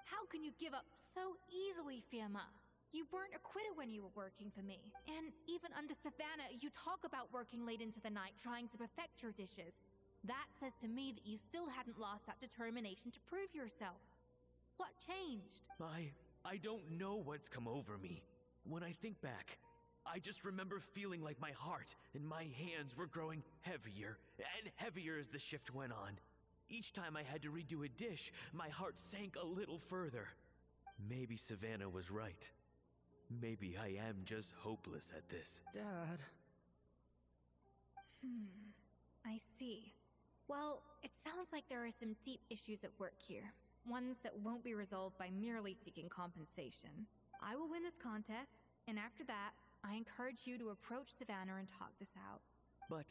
How can you give up so easily, Firma? You weren't a quitter when you were working for me. And even under Savannah, you talk about working late into the night trying to perfect your dishes. That says to me that you still hadn't lost that determination to prove yourself. What changed? I don't know what's come over me. When I think back, I just remember feeling like my heart and my hands were growing heavier and heavier as the shift went on. Each time I had to redo a dish, my heart sank a little further. Maybe Savannah was right. Maybe I am just hopeless at this. Dad. I see. Well, it sounds like there are some deep issues at work here. Ones that won't be resolved by merely seeking compensation. I will win this contest, and after that, I encourage you to approach Savannah and talk this out. But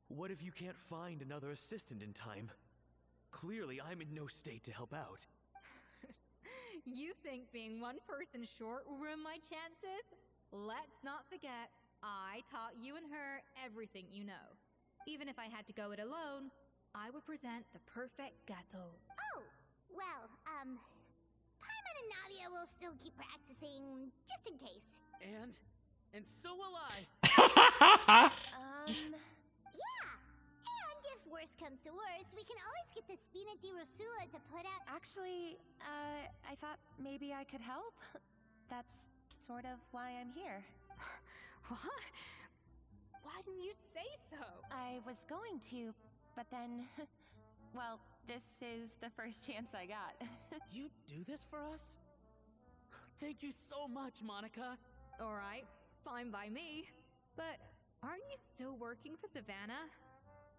what if you can't find another assistant in time? Clearly, I'm in no state to help out. You think being one person short will ruin my chances? Let's not forget, I taught you and her everything you know. Even if I had to go it alone, I would present the perfect gâteau. Oh, well, Paimon and Nadia will still keep practicing, just in case. And so will I. Yeah, and if worse comes to worse, we can always get the Spina di Rosula to put out... Actually, I thought maybe I could help. That's sort of why I'm here. What? Why didn't you say so? I was going to, but then... well, this is the first chance I got. You do this for us? Thank you so much, Monica. Alright, fine by me. But aren't you still working for Savannah?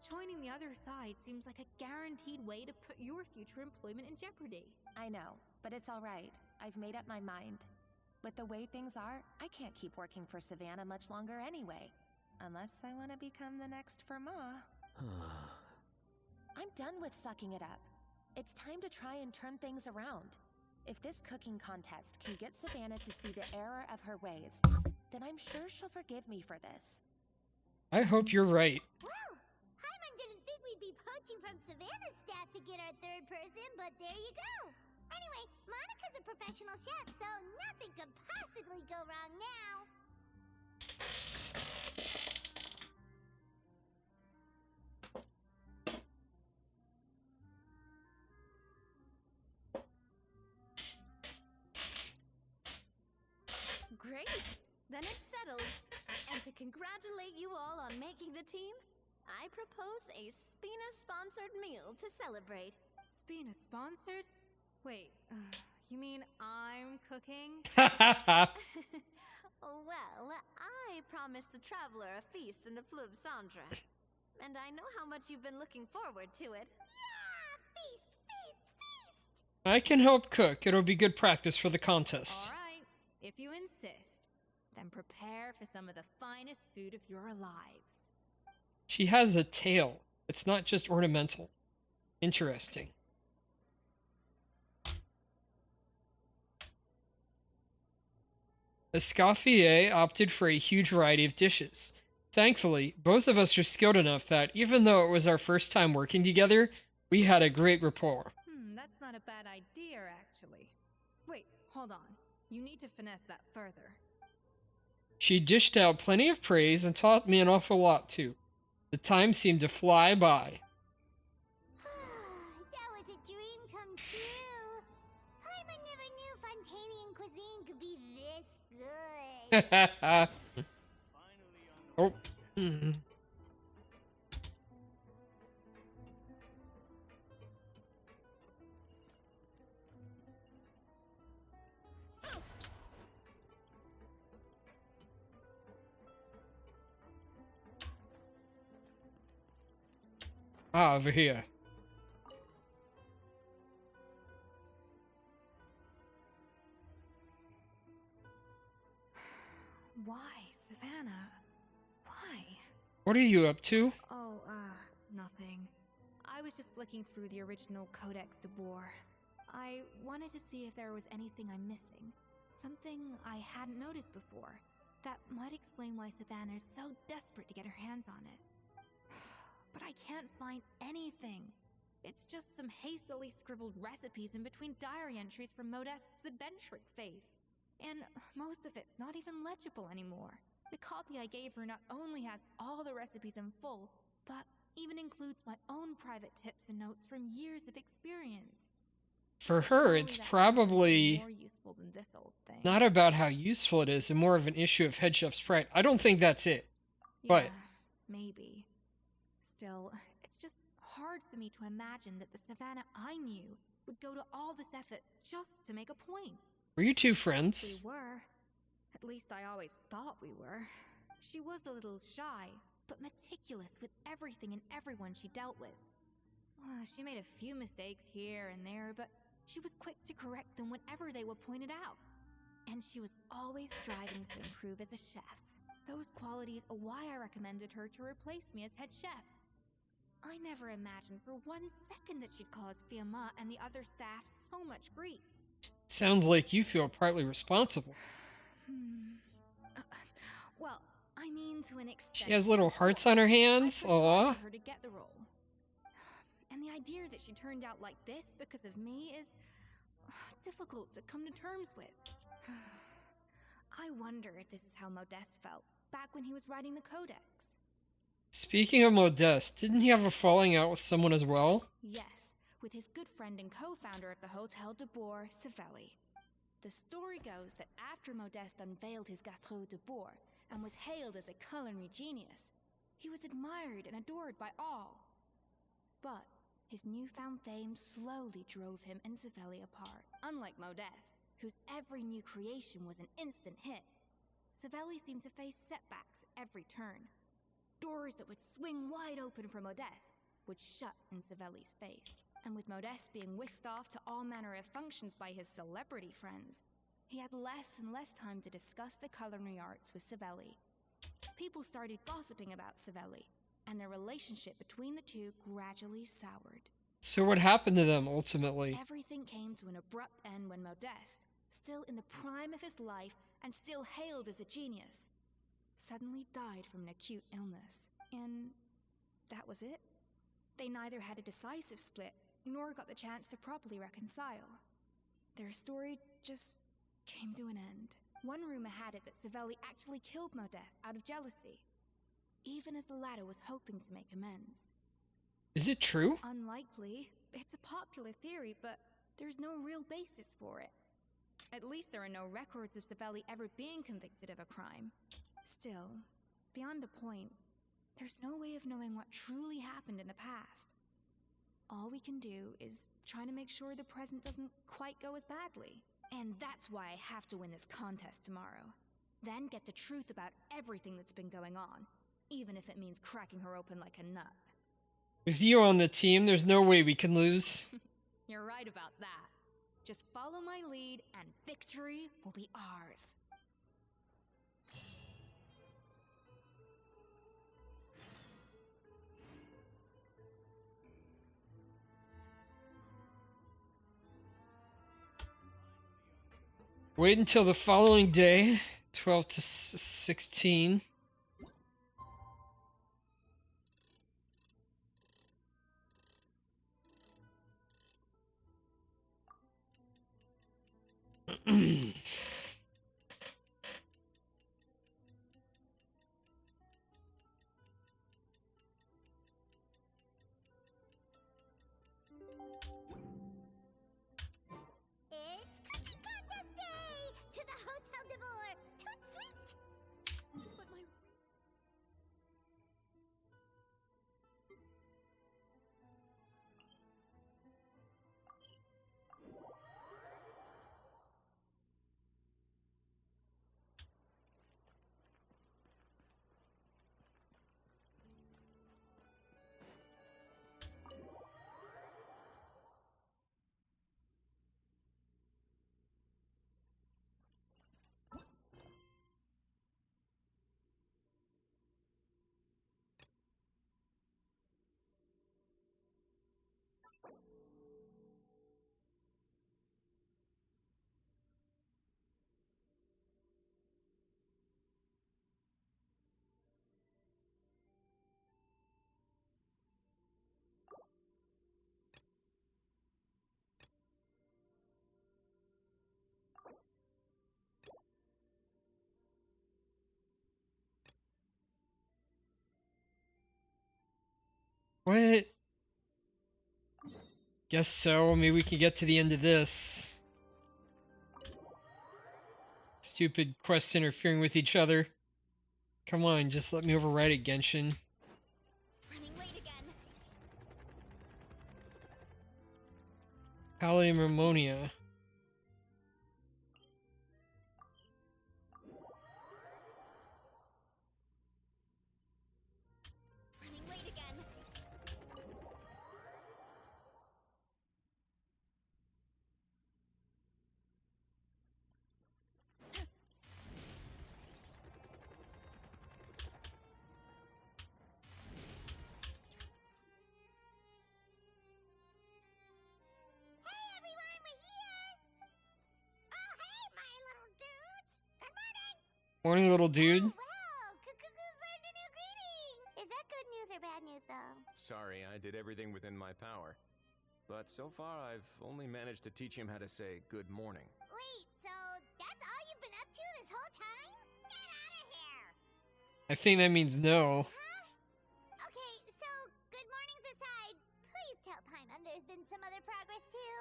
Joining the other side seems like a guaranteed way to put your future employment in jeopardy. I know, but it's alright. I've made up my mind. With the way things are, I can't keep working for Savannah much longer anyway. Unless I want to become the next Firma. I'm done with sucking it up. It's time to try and turn things around. If this cooking contest can get Savannah to see the error of her ways, then I'm sure she'll forgive me for this. I hope you're right. Well, Paimon didn't think we'd be poaching from Savannah's staff to get our third person, but there you go. Anyway, Monica's a professional chef, so nothing could possibly go wrong now. Great! Then it's settled. And to congratulate you all on making the team, I propose a Spina-sponsored meal to celebrate. Spina sponsored? Wait, you mean I'm cooking? Well, I promised the traveler a feast in the Fleuve Cendre. And I know how much you've been looking forward to it. Yeah! Feast, feast, feast! I can help cook. It'll be good practice for the contest. Alright, if you insist, then prepare for some of the finest food of your lives. She has a tail. It's not just ornamental. Interesting. Escoffier opted for a huge variety of dishes. Thankfully, both of us are skilled enough that even though it was our first time working together, we had a great rapport. That's not a bad idea, actually. Wait, hold on. You need to finesse that further. She dished out plenty of praise and taught me an awful lot, too. The time seemed to fly by. That was a dream come true. Paimon never knew Fontanian cuisine could be this good. Oh. Ah, over here. Why, Savannah? Why? What are you up to? Oh, nothing. I was just flicking through the original Codex de Boer. I wanted to see if there was anything I'm missing. Something I hadn't noticed before. That might explain why Savannah's so desperate to get her hands on it. But I can't find anything. It's just some hastily scribbled recipes in between diary entries from Modest's adventuring phase. And most of it's not even legible anymore. The copy I gave her not only has all the recipes in full, but even includes my own private tips and notes from years of experience. For her, it's probably more useful than this old thing. not about how useful it is, and more of an issue of head chef's pride. I don't think that's it. But yeah, maybe. Still, it's just hard for me to imagine that the Savannah I knew would go to all this effort just to make a point. were you two friends? We were. At least I always thought we were. She was a little shy, but meticulous with everything and everyone she dealt with. She made a few mistakes here and there, but she was quick to correct them whenever they were pointed out. And she was always striving to improve as a chef. Those qualities are why I recommended her to replace me as head chef. I never imagined for 1 second that she'd cause Fiamma and the other staff so much grief. Sounds like you feel partly responsible. Well, I mean to an extent. She has little hearts on her hands. I pushed hard Aw. for her to get the role. And the idea that she turned out like this because of me is difficult to come to terms with. I wonder if this is how Modeste felt back when he was writing the Codex. Speaking of Modeste, didn't he have a falling out with someone as well? Yes, with his good friend and co-founder of the Hotel de Boer, Savelli. The story goes that after Modeste unveiled his Gâteau de Boer and was hailed as a culinary genius, he was admired and adored by all. But his newfound fame slowly drove him and Savelli apart. Unlike Modeste, whose every new creation was an instant hit, Savelli seemed to face setbacks at every turn. Doors that would swing wide open for Modeste would shut in Savelli's face. And with Modeste being whisked off to all manner of functions by his celebrity friends, he had less and less time to discuss the culinary arts with Savelli. People started gossiping about Savelli, and their relationship between the two gradually soured. So what happened to them ultimately? Everything came to an abrupt end when Modeste, still in the prime of his life and still hailed as a genius, suddenly died from an acute illness. And that was it. They neither had a decisive split, nor got the chance to properly reconcile. Their story just came to an end. One rumor had it that Savelli actually killed Modeste out of jealousy, even as the latter was hoping to make amends. Is it true? Unlikely. It's a popular theory, but there's no real basis for it. At least there are no records of Savelli ever being convicted of a crime. Still, beyond a point, there's no way of knowing what truly happened in the past. All we can do is try to make sure the present doesn't quite go as badly. And that's why I have to win this contest tomorrow. Then get the truth about everything that's been going on, even if it means cracking her open like a nut. With you on the team, there's no way we can lose. You're right about that. Just follow my lead and victory will be ours. Wait until the following day, 12 to 16. It's Cooking Contest Day! To the Hotel de Boer! Toot sweet! But my... What? Guess so. Maybe we can get to the end of this. Stupid quests interfering with each other. Come on, just let me override it, Genshin. Running late again. Pallium ammonia. Running late again. Hey everyone, we're here! Oh hey, my little dudes! Good morning! Morning, little dude. Oh, wow! Cuckoo's learned a new greeting! Is that good news or bad news, though? Sorry, I did everything within my power. But so far, I've only managed to teach him how to say good morning. Wait, so that's all you've been up to this whole time? Get out of here! I think that means no. Huh? Okay, so good mornings aside, please tell Paimon there's been some other progress too.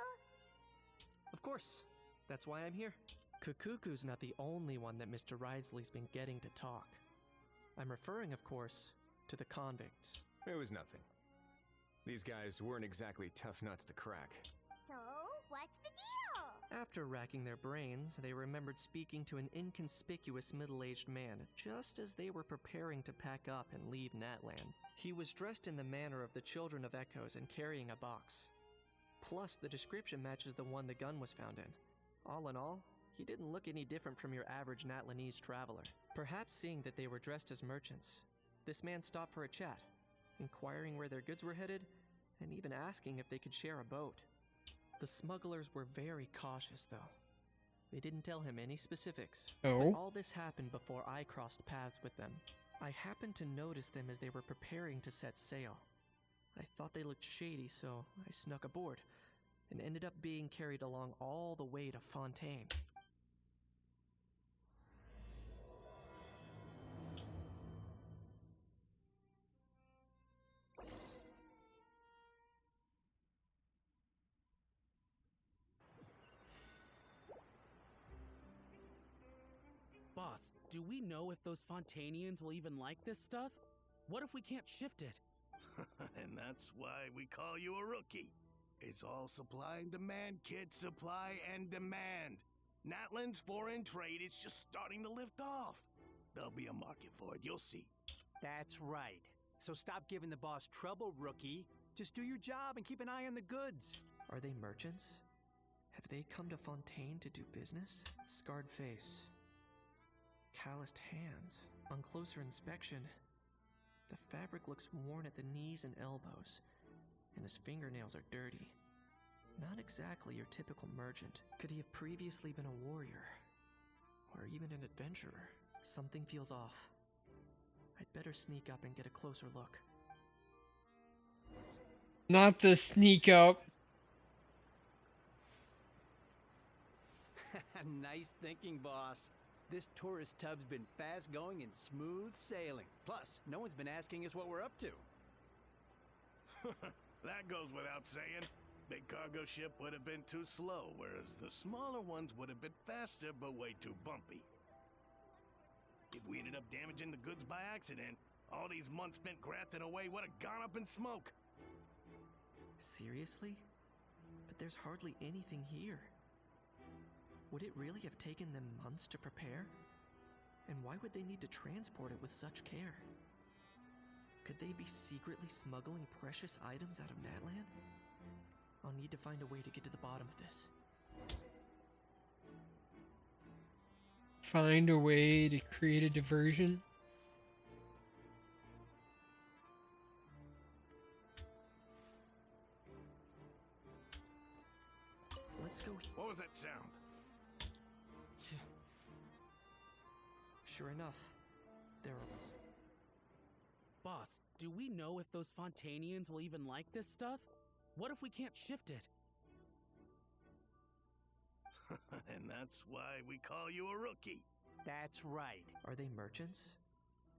Of course. That's why I'm here. Kukuku's not the only one that Mr. Risley's been getting to talk. I'm referring, of course, to the convicts. It was nothing. These guys weren't exactly tough nuts to crack. So, what's the deal? After racking their brains, they remembered speaking to an inconspicuous middle-aged man just as they were preparing to pack up and leave Natland. He was dressed in the manner of the Children of Echoes and carrying a box. Plus, the description matches the one the gun was found in. All in all, he didn't look any different from your average Natlanese traveler. Perhaps seeing that they were dressed as merchants, this man stopped for a chat, inquiring where their goods were headed, and even asking if they could share a boat. The smugglers were very cautious, though. They didn't tell him any specifics. Oh? But all this happened before I crossed paths with them. I happened to notice them as they were preparing to set sail. I thought they looked shady, so I snuck aboard, and ended up being carried along all the way to Fontaine. Boss, do we know if those Fontanians will even like this stuff? What if we can't shift it? And that's why we call you a rookie. It's all supply and demand, kid. Supply and demand. Natland's foreign trade is just starting to lift off. There'll be a market for it, you'll see. That's right. So stop giving the boss trouble, rookie. Just do your job and keep an eye on the goods. Are they merchants? Have they come to Fontaine to do business? Scarred face. Calloused hands. On closer inspection, the fabric looks worn at the knees and elbows, and his fingernails are dirty. Not exactly your typical merchant. Could he have previously been a warrior? Or even an adventurer? Something feels off. I'd better sneak up and get a closer look. Not the sneak up. Nice thinking, boss. This tourist tub's been fast going and smooth sailing. Plus, no one's been asking us what we're up to. That goes without saying. Big cargo ship would have been too slow, whereas the smaller ones would have been faster but way too bumpy. If we ended up damaging the goods by accident, all these months spent grafting away would have gone up in smoke. Seriously? But there's hardly anything here. Would it really have taken them months to prepare? And why would they need to transport it with such care? Could they be secretly smuggling precious items out of Natland? I'll need to find a way to get to the bottom of this. Find a way to create a diversion. Let's go. What was that sound? Sure enough, there are... Boss, do we know if those Fontanians will even like this stuff? What if we can't shift it? And that's why we call you a rookie. That's right. Are they merchants?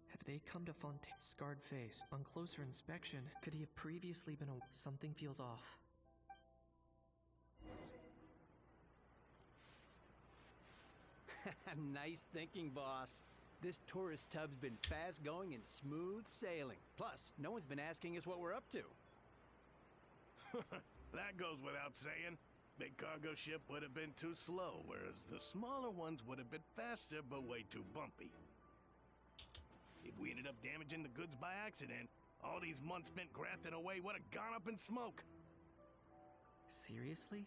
Have they come to Fontaine? Scarred face. On closer inspection, could he have previously been a... Something feels off. Nice thinking, boss. This tourist tub's been fast going and smooth sailing. Plus, no one's been asking us what we're up to. That goes without saying. Big cargo ship would have been too slow, whereas the smaller ones would have been faster but way too bumpy. If we ended up damaging the goods by accident, all these months spent grafting away would have gone up in smoke. Seriously?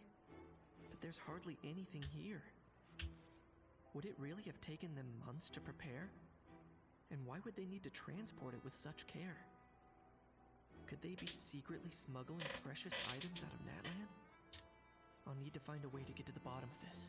But there's hardly anything here. Would it really have taken them months to prepare? And why would they need to transport it with such care? Could they be secretly smuggling precious items out of Natlan? I'll need to find a way to get to the bottom of this.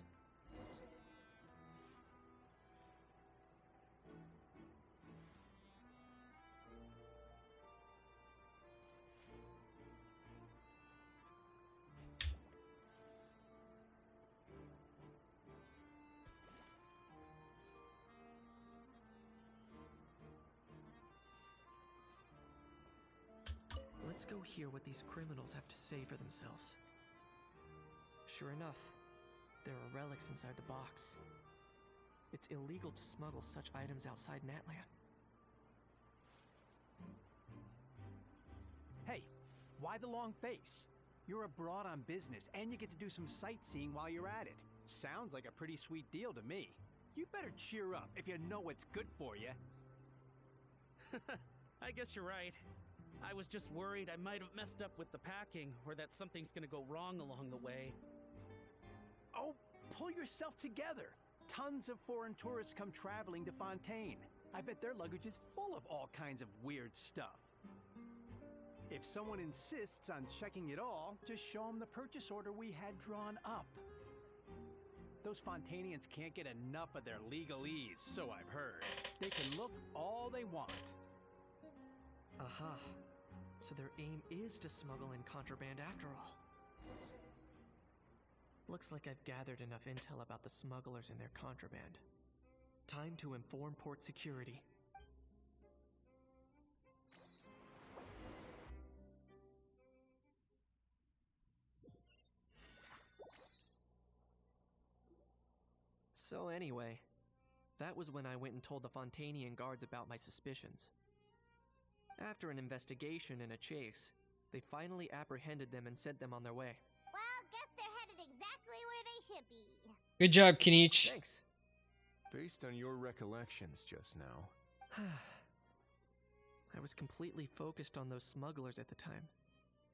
Let's go hear what these criminals have to say for themselves. Sure enough, there are relics inside the box. It's illegal to smuggle such items outside Natlan. Hey, why the long face? You're abroad on business, and you get to do some sightseeing while you're at it. Sounds like a pretty sweet deal to me. You better cheer up if you know what's good for you. I guess you're right. I was just worried I might have messed up with the packing, or that something's gonna go wrong along the way. Oh, pull yourself together. Tons of foreign tourists come traveling to Fontaine. I bet their luggage is full of all kinds of weird stuff. If someone insists on checking it all, just show them the purchase order we had drawn up. Those Fontanians can't get enough of their legalese, so I've heard. They can look all they want. Aha. So their aim is to smuggle in contraband after all. Looks like I've gathered enough intel about the smugglers and their contraband. Time to inform port security. So anyway, that was when I went and told the Fontanian guards about my suspicions. After an investigation and a chase, they finally apprehended them and sent them on their way. Well, guess they're headed exactly where they should be. Good job, Kinich. Thanks. Based on your recollections just now. I was completely focused on those smugglers at the time,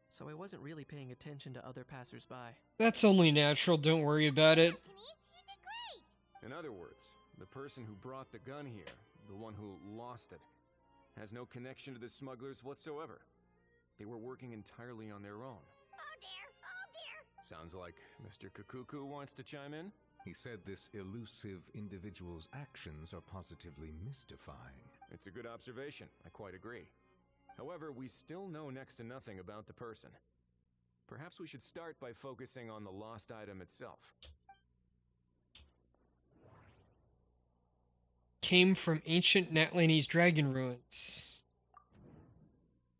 so I wasn't really paying attention to other passersby. That's only natural, don't worry about it. Kinich, you did great. In other words, the person who brought the gun here, the one who lost it, has no connection to the smugglers whatsoever. They were working entirely on their own. Oh dear, oh dear. Sounds like Mr. Kukuku wants to chime in? He said this elusive individual's actions are positively mystifying. It's a good observation. I quite agree. However, we still know next to nothing about the person. Perhaps we should start by focusing on the lost item itself. Came from ancient Natlanese dragon ruins.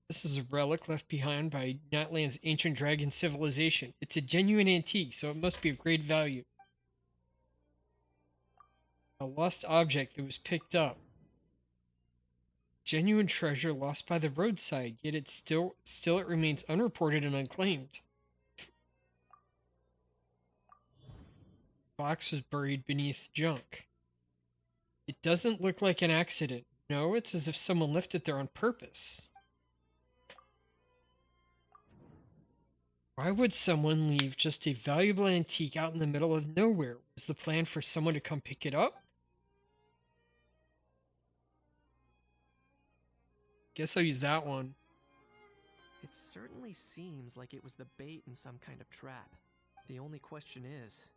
This is a relic left behind by Natlan's ancient dragon civilization. It's a genuine antique, so it must be of great value. A lost object that was picked up. Genuine treasure lost by the roadside, yet it still it remains unreported and unclaimed. Box was buried beneath junk. It doesn't look like an accident. No, it's as if someone left it there on purpose. Why would someone leave just a valuable antique out in the middle of nowhere? Was the plan for someone to come pick it up? Guess I'll use that one. It certainly seems like it was the bait in some kind of trap. The only question is,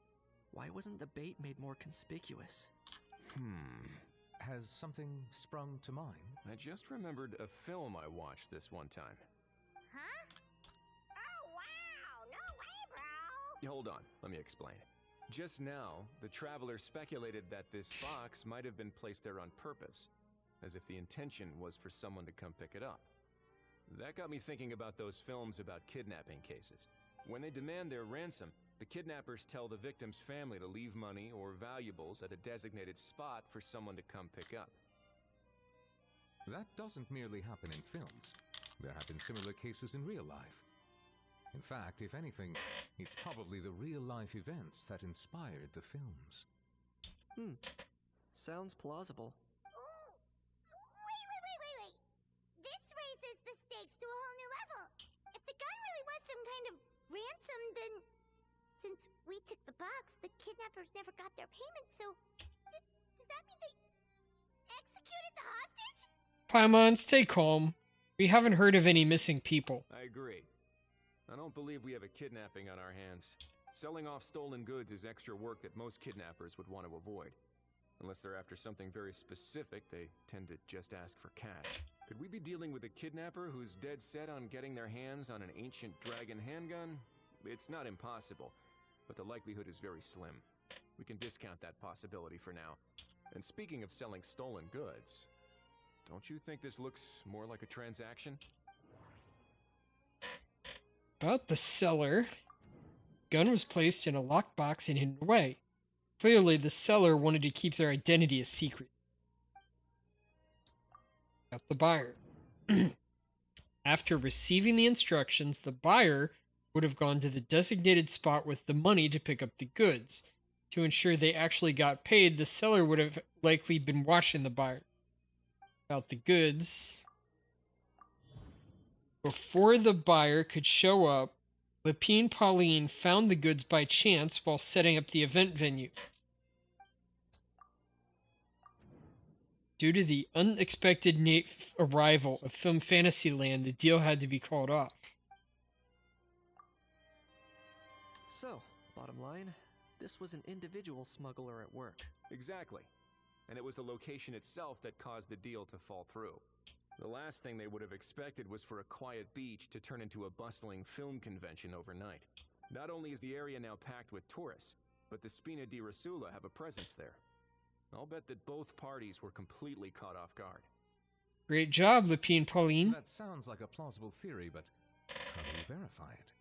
why wasn't the bait made more conspicuous? Has something sprung to mind? I just remembered a film I watched this one time. Huh? Oh, wow! No way, bro! Hold on, let me explain. Just now, the traveler speculated that this box might have been placed there on purpose, as if the intention was for someone to come pick it up. That got me thinking about those films about kidnapping cases. When they demand their ransom, the kidnappers tell the victim's family to leave money or valuables at a designated spot for someone to come pick up. That doesn't merely happen in films. There have been similar cases in real life. In fact, if anything, it's probably the real-life events that inspired the films. Sounds plausible. Wait. This raises the stakes to a whole new level. If the gun really was some kind of ransom, then since we took the box, the kidnappers never got their payment, so does that mean they executed the hostage? Paimon, stay calm. We haven't heard of any missing people. I agree. I don't believe we have a kidnapping on our hands. Selling off stolen goods is extra work that most kidnappers would want to avoid. Unless they're after something very specific, they tend to just ask for cash. Could we be dealing with a kidnapper who's dead set on getting their hands on an ancient dragon handgun? It's not impossible, but the likelihood is very slim. We can discount that possibility for now. And speaking of selling stolen goods, don't you think this looks more like a transaction? About the seller. Gun was placed in a locked box and hidden away. Clearly, the seller wanted to keep their identity a secret. About the buyer. After receiving the instructions, the buyer would have gone to the designated spot with the money to pick up the goods. To ensure they actually got paid, the seller would have likely been watching the buyer. About the goods. Before the buyer could show up, Lepine Pauline found the goods by chance while setting up the event venue. Due to the unexpected arrival of Film Fantasyland, the deal had to be called off. So, bottom line, this was an individual smuggler at work. Exactly. And it was the location itself that caused the deal to fall through. The last thing they would have expected was for a quiet beach to turn into a bustling film convention overnight. Not only is the area now packed with tourists, but the Spina di Rosula have a presence there. I'll bet that both parties were completely caught off guard. Great job, Lepine Pauline. That sounds like a plausible theory, but how do you verify it?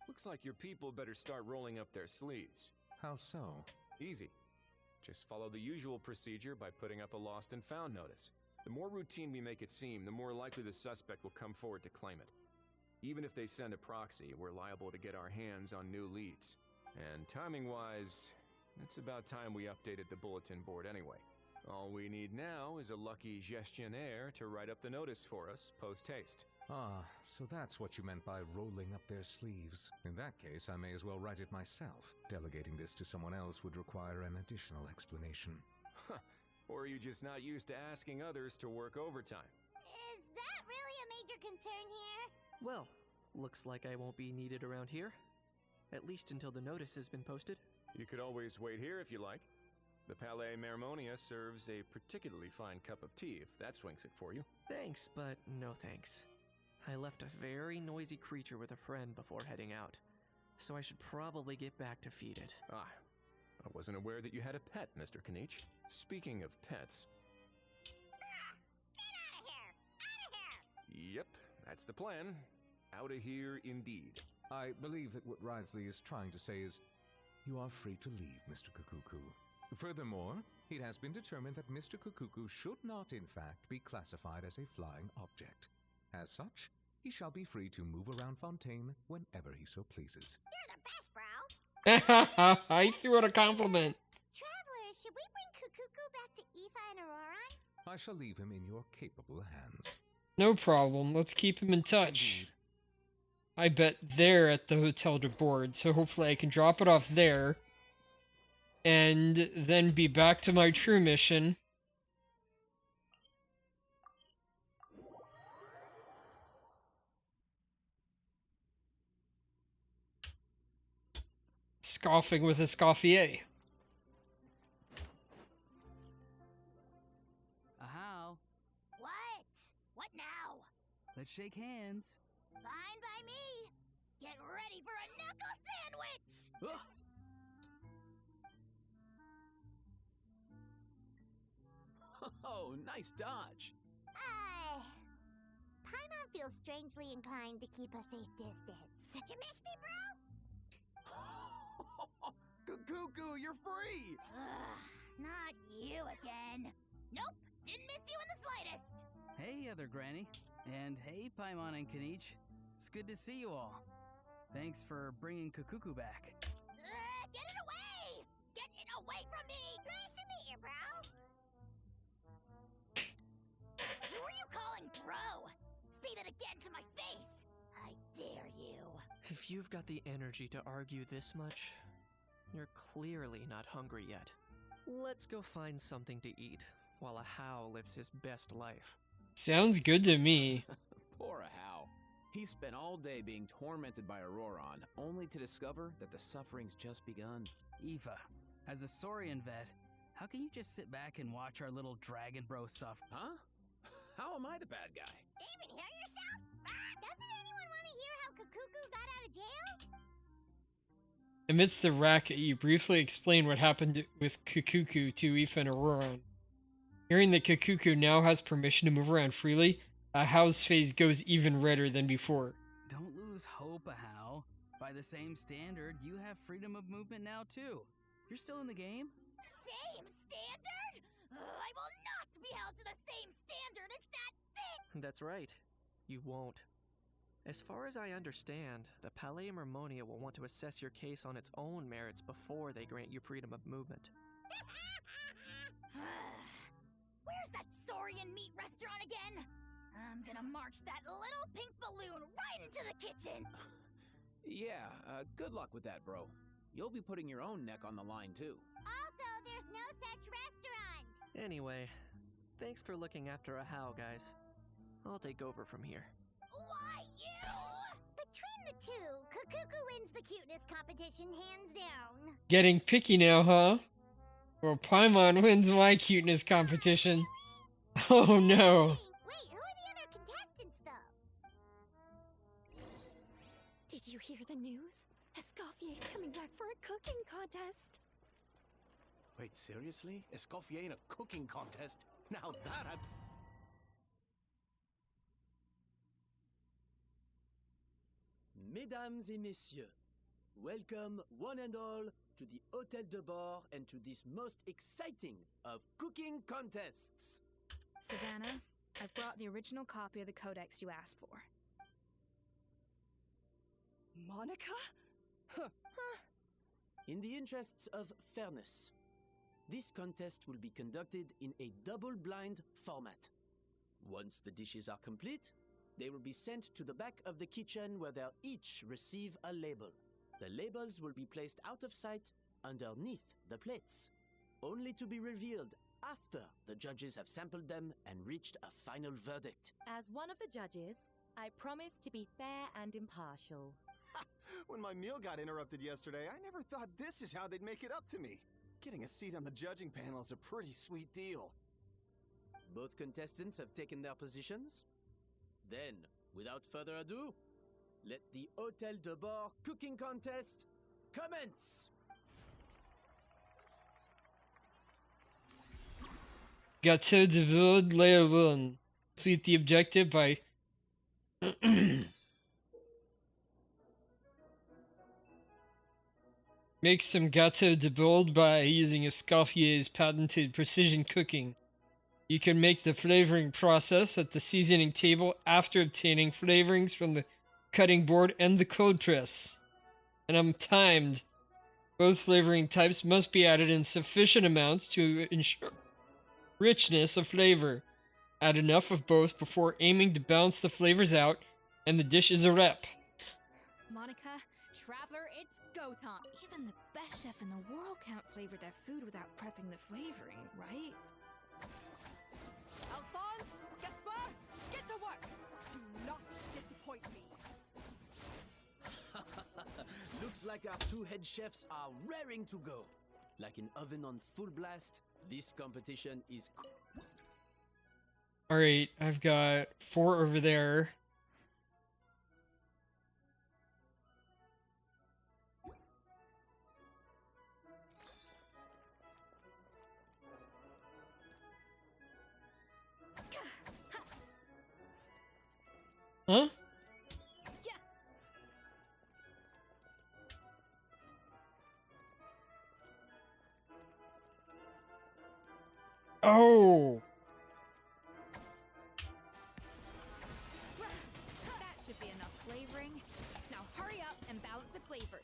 Looks like your people better start rolling up their sleeves. How so? Easy. Just follow the usual procedure by putting up a lost and found notice. The more routine we make it seem, the more likely the suspect will come forward to claim it. Even if they send a proxy, we're liable to get our hands on new leads. And timing-wise, it's about time we updated the bulletin board anyway. All we need now is a lucky gestionnaire to write up the notice for us post-haste. Ah, so that's what you meant by rolling up their sleeves. In that case, I may as well write it myself. Delegating this to someone else would require an additional explanation. Or are you just not used to asking others to work overtime? Is that really a major concern here? Well, looks like I won't be needed around here. At least until the notice has been posted. You could always wait here if you like. The Palais Mermonia serves a particularly fine cup of tea, if that swings it for you. Thanks, but no thanks. I left a very noisy creature with a friend before heading out, so I should probably get back to feed it. Ah, I wasn't aware that you had a pet, Mr. Kanich. Speaking of pets... Get out of here! Out of here! Yep, that's the plan. Out of here indeed. I believe that what Wriothesley is trying to say is, you are free to leave, Mr. Kukuku. Furthermore, it has been determined that Mr. Kukuku should not, in fact, be classified as a flying object. As such, he shall be free to move around Fontaine whenever he so pleases. You're the best, bro! I threw out a compliment. Traveler, should we bring Kukuku back to Aoife and Auroron? I shall leave him in your capable hands. No problem. Let's keep him in touch. Indeed. I bet they're at the Hotel de Board, so hopefully I can drop it off there. And then be back to my true mission. scoffing with Escoffier. How? What now? Let's shake hands. Fine by me. Get ready for a knuckle sandwich! Oh, nice dodge. Paimon feels strangely inclined to keep a safe distance. Did you miss me, bro? Cuckoo, you're free! Not you again. Nope, didn't miss you in the slightest. Hey, other granny. And hey, Paimon and Kanich. It's good to see you all. Thanks for bringing Kukuku back. Get it away! Get it away from me! Nice to meet you, bro. Who are you calling bro? Say that again to my face! I dare you. If you've got the energy to argue this much, you're clearly not hungry yet. Let's go find something to eat while a How lives his best life. Sounds good to me. Poor How. He spent all day being tormented by Auroron, only to discover that the suffering's just begun. Eva, as a Saurian vet, how can you just sit back and watch our little dragon bro suffer? Huh? How am I the bad guy? Even hear yourself? Doesn't anyone want to hear how Kukuku got out of jail? Amidst the racket, you briefly explain what happened with Kukuku to Aoife and Auroron. Hearing that Kukuku now has permission to move around freely, How's face goes even redder than before. Don't lose hope, How. By the same standard, you have freedom of movement now, too. You're still in the game? Same standard? I will not be held to the same standard as that thing! That's right. You won't. As far as I understand, the Palais Mermonia will want to assess your case on its own merits before they grant you freedom of movement. Where's that Saurian meat restaurant again? I'm gonna march that little pink balloon right into the kitchen! Yeah, good luck with that, bro. You'll be putting your own neck on the line, too. Also, there's no such restaurant! Anyway, thanks for looking after a How, guys. I'll take over from here. Why you? Between the two, Kukuku wins the cuteness competition hands down. Getting picky now, huh? Well, Paimon wins my cuteness competition. Oh no. Wait, who are the other contestants, though? Did you hear the news? Escoffier's coming back for a cooking contest. Wait, seriously? Escoffier in a cooking contest? Now that I... Mesdames et messieurs, welcome one and all to the Hôtel de Bord and to this most exciting of cooking contests. Savannah, I've brought the original copy of the codex you asked for. Monica? In the interests of fairness, this contest will be conducted in a double-blind format. Once the dishes are complete, they will be sent to the back of the kitchen where they'll each receive a label. The labels will be placed out of sight underneath the plates, only to be revealed after the judges have sampled them and reached a final verdict. As one of the judges, I promise to be fair and impartial. When my meal got interrupted yesterday, I never thought this is how they'd make it up to me. Getting a seat on the judging panel is a pretty sweet deal. Both contestants have taken their positions. Then, without further ado, let the Hôtel de Bord cooking contest commence! Gâteau de Vaud Léon. Complete the objective by make some gâteau de Vaud by using Escoffier's patented precision cooking. You can make the flavoring process at the seasoning table after obtaining flavorings from the cutting board and the cold press. And I'm timed. Both flavoring types must be added in sufficient amounts to ensure richness of flavor. Add enough of both before aiming to balance the flavors out, and the dish is a wrap. Monica, Traveler, it's go time. Even the best chef in the world can't flavor their food without prepping the flavoring, right? Alphonse, Gaspar, get to work! Do not disappoint me! Looks like our two head chefs are raring to go. Like an oven on full blast, this competition is... Alright, I've got 4 over there. Huh? Oh! That should be enough flavoring. Now hurry up and balance the flavors.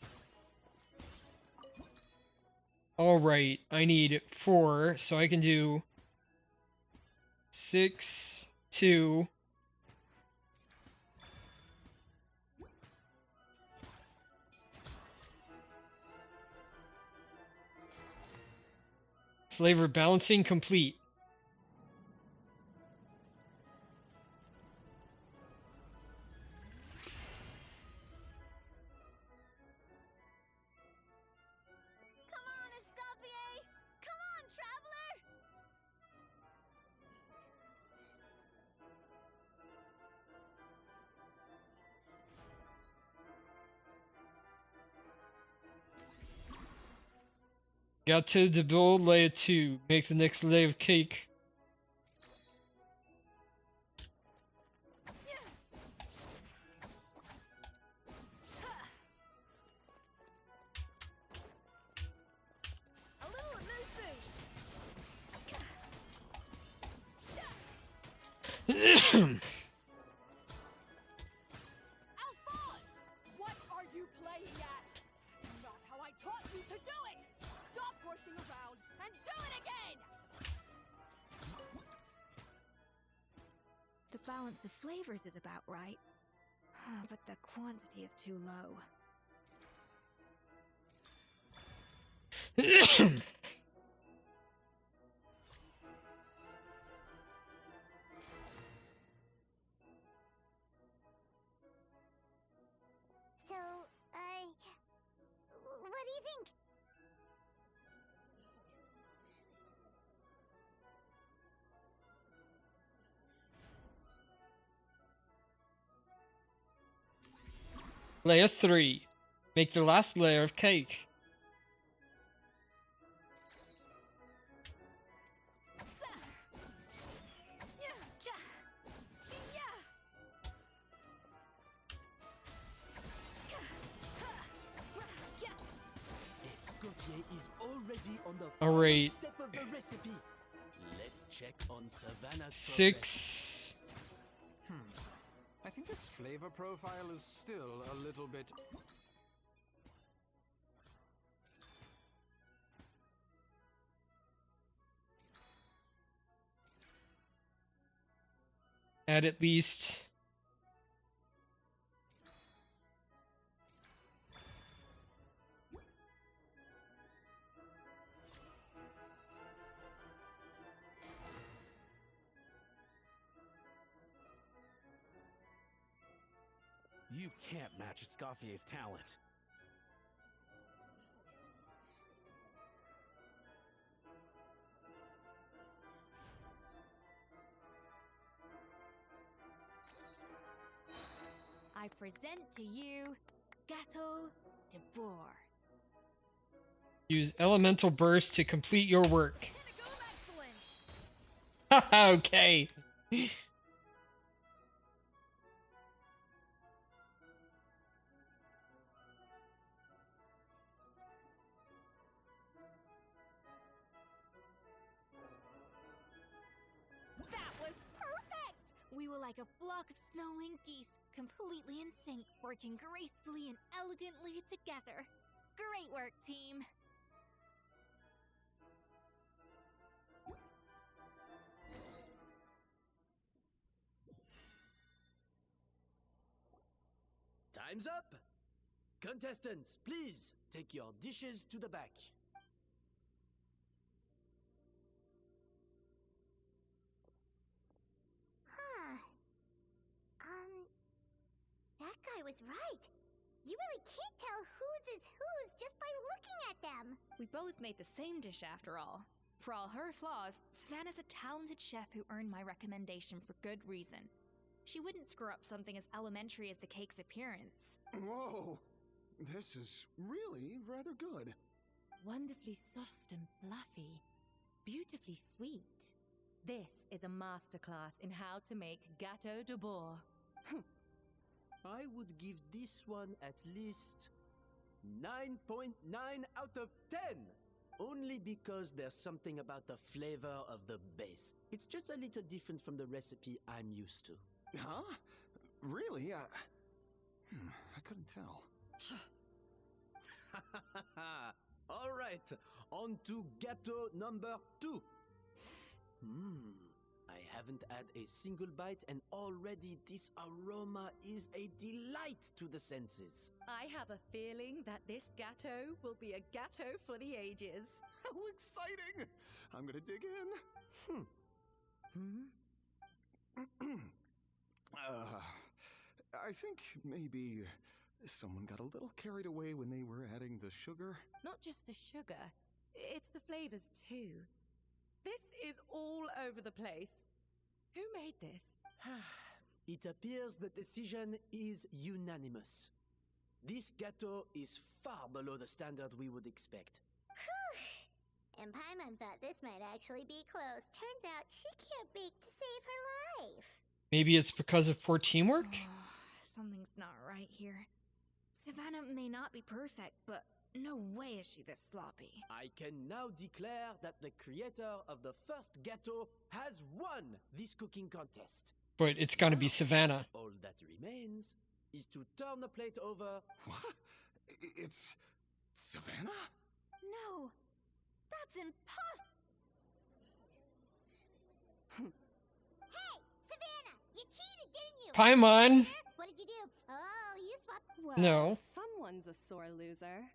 Alright, I need 4, so I can do 6, 2. Flavor balancing complete. Come on, Escoffier! Come on, traveler! Gâteau de bowl layer 2. Make the next layer of cake. A little amuse-bouche. Alphonse! What are you playing at? Not how I taught you to do it! Stop horsing around and do it again! The balance of flavors is about right, but the quantity is too low. So, what do you think? Layer 3. Make the last layer of cake. Escoffier is already on the All right. final step of the recipe. Let's check on Savannah's 6. I think this flavor profile is still a little bit... Add at least... You can't match Escoffier's talent. I present to you Gâteau de Bourg. Use elemental burst to complete your work. Okay. That was perfect! We were like a flock of snowing geese, completely in sync, working gracefully and elegantly together. Great work, team! Time's up! Contestants, please take your dishes to the back. Huh. That guy was right. You really can't tell whose is whose just by looking at them. We both made the same dish after all. For all her flaws, Savannah's a talented chef who earned my recommendation for good reason. She wouldn't screw up something as elementary as the cake's appearance. Whoa! This is really rather good. Wonderfully soft and fluffy. Beautifully sweet. This is a masterclass in how to make gâteau de bois. I would give this one at least 9.9 out of 10. Only because there's something about the flavor of the base. It's just a little different from the recipe I'm used to. Huh? Really? I couldn't tell. All right, on to gâteau number 2. I haven't had a single bite and already this aroma is a delight to the senses. I have a feeling that this gâteau will be a gâteau for the ages. How exciting! I'm gonna dig in. I think maybe someone got a little carried away when they were adding the sugar. Not just the sugar, it's the flavors too. This is all over the place. Who made this? It appears the decision is unanimous. This gâteau is far below the standard we would expect. Whew! And Paimon thought this might actually be close. Turns out she can't bake to save her life. Maybe it's because of poor teamwork? Something's not right here. Savannah may not be perfect, but no way is she this sloppy. I can now declare that the creator of the first gâteau has won this cooking contest. But it's gotta be Savannah. All that remains is to turn the plate over. What? It's Savannah? No, that's impossible. Hey, Savannah, you cheated, didn't you? Paimon! What did you do? Oh, you swapped. Well, No. Someone's a sore loser.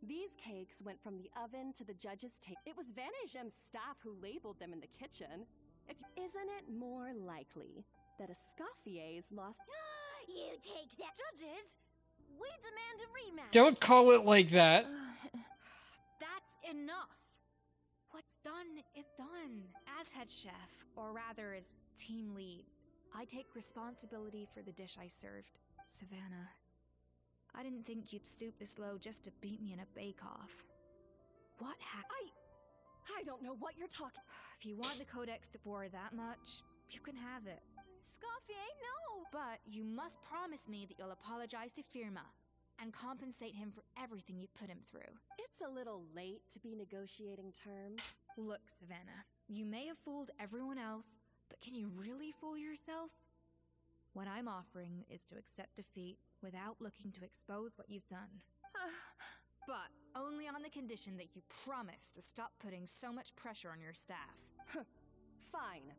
These cakes went from the oven to the judge's table. It was Van Gem's staff who labeled them in the kitchen. Isn't it more likely that Escoffier's lost? You take that. Judges, we demand a rematch. Don't call it like that. That's enough. What's done is done. As head chef, or rather as team lead, I take responsibility for the dish I served. Savannah, I didn't think you'd stoop this low just to beat me in a bake-off. What I don't know what you're talking. If you want the Codex de Boer that much, you can have it. Escoffier, no! But you must promise me that you'll apologize to Firma and compensate him for everything you put him through. It's a little late to be negotiating terms. Look, Savannah, you may have fooled everyone else, but can you really fool yourself? What I'm offering is to accept defeat without looking to expose what you've done. But only on the condition that you promise to stop putting so much pressure on your staff. Fine.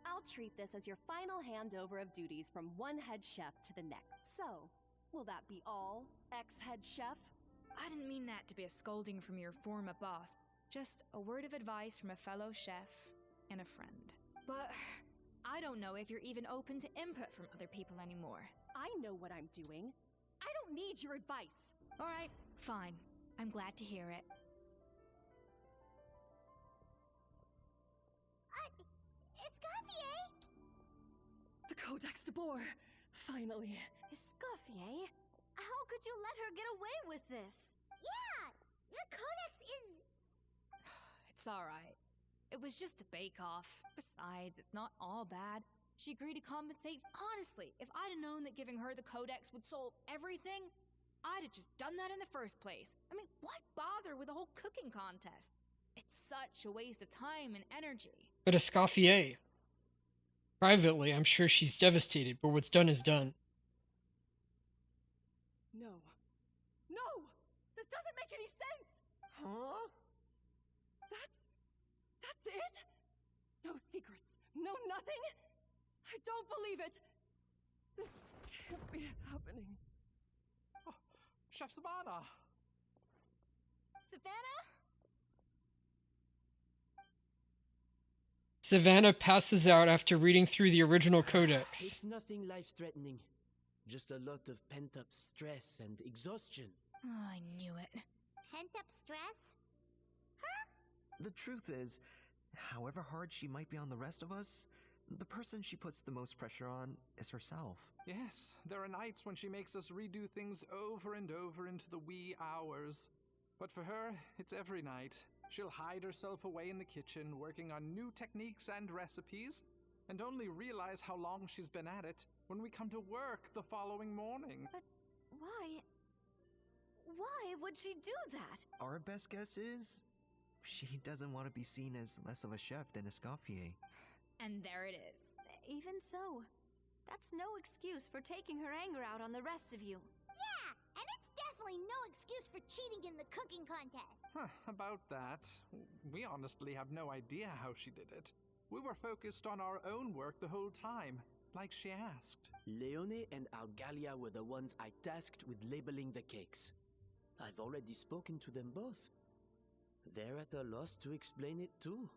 I'll treat this as your final handover of duties from one head chef to the next. So, will that be all, ex-head chef? I didn't mean that to be a scolding from your former boss. Just a word of advice from a fellow chef and a friend. But I don't know if you're even open to input from other people anymore. I know what I'm doing. I don't need your advice. All right, fine. I'm glad to hear it. Escoffier? The Codex de Boer. Finally. Escoffier? How could you let her get away with this? Yeah, the Codex is... It's all right. It was just a bake-off. Besides, it's not all bad. She agreed to compensate. Honestly, if I'd have known that giving her the Codex would solve everything, I'd have just done that in the first place. I mean, why bother with a whole cooking contest? It's such a waste of time and energy. But Escoffier. Privately, I'm sure she's devastated, but what's done is done. No. No! This doesn't make any sense! Huh? That's it? No secrets. No nothing? I don't believe it. This can't be happening. Oh, Chef Savannah! Savannah? Savannah passes out after reading through the original codex. It's nothing life-threatening. Just a lot of pent-up stress and exhaustion. Oh, I knew it. Pent up stress? The truth is, however hard she might be on the rest of us, the person she puts the most pressure on is herself. Yes, there are nights when she makes us redo things over and over into the wee hours. But for her, it's every night. She'll hide herself away in the kitchen, working on new techniques and recipes, and only realize how long she's been at it when we come to work the following morning. But why? Why would she do that? Our best guess is she doesn't want to be seen as less of a chef than Escoffier. And there it is. Even so, that's no excuse for taking her anger out on the rest of you. Yeah, and it's definitely no excuse for cheating in the cooking contest. About that, we honestly have no idea how she did it. We were focused on our own work the whole time, like she asked. Leone and Algalia were the ones I tasked with labeling the cakes. I've already spoken to them both. They're at a loss to explain it too.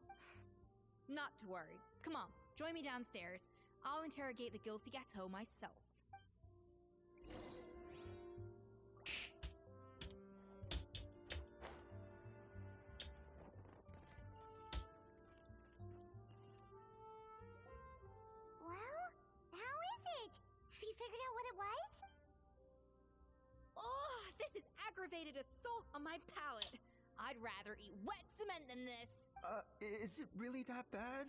Not to worry. Come on, join me downstairs. I'll interrogate the guilty gâteau myself. Well, how is it? Have you figured out what it was? Oh, this is aggravated assault on my palate. I'd rather eat wet cement than this. Is it really that bad?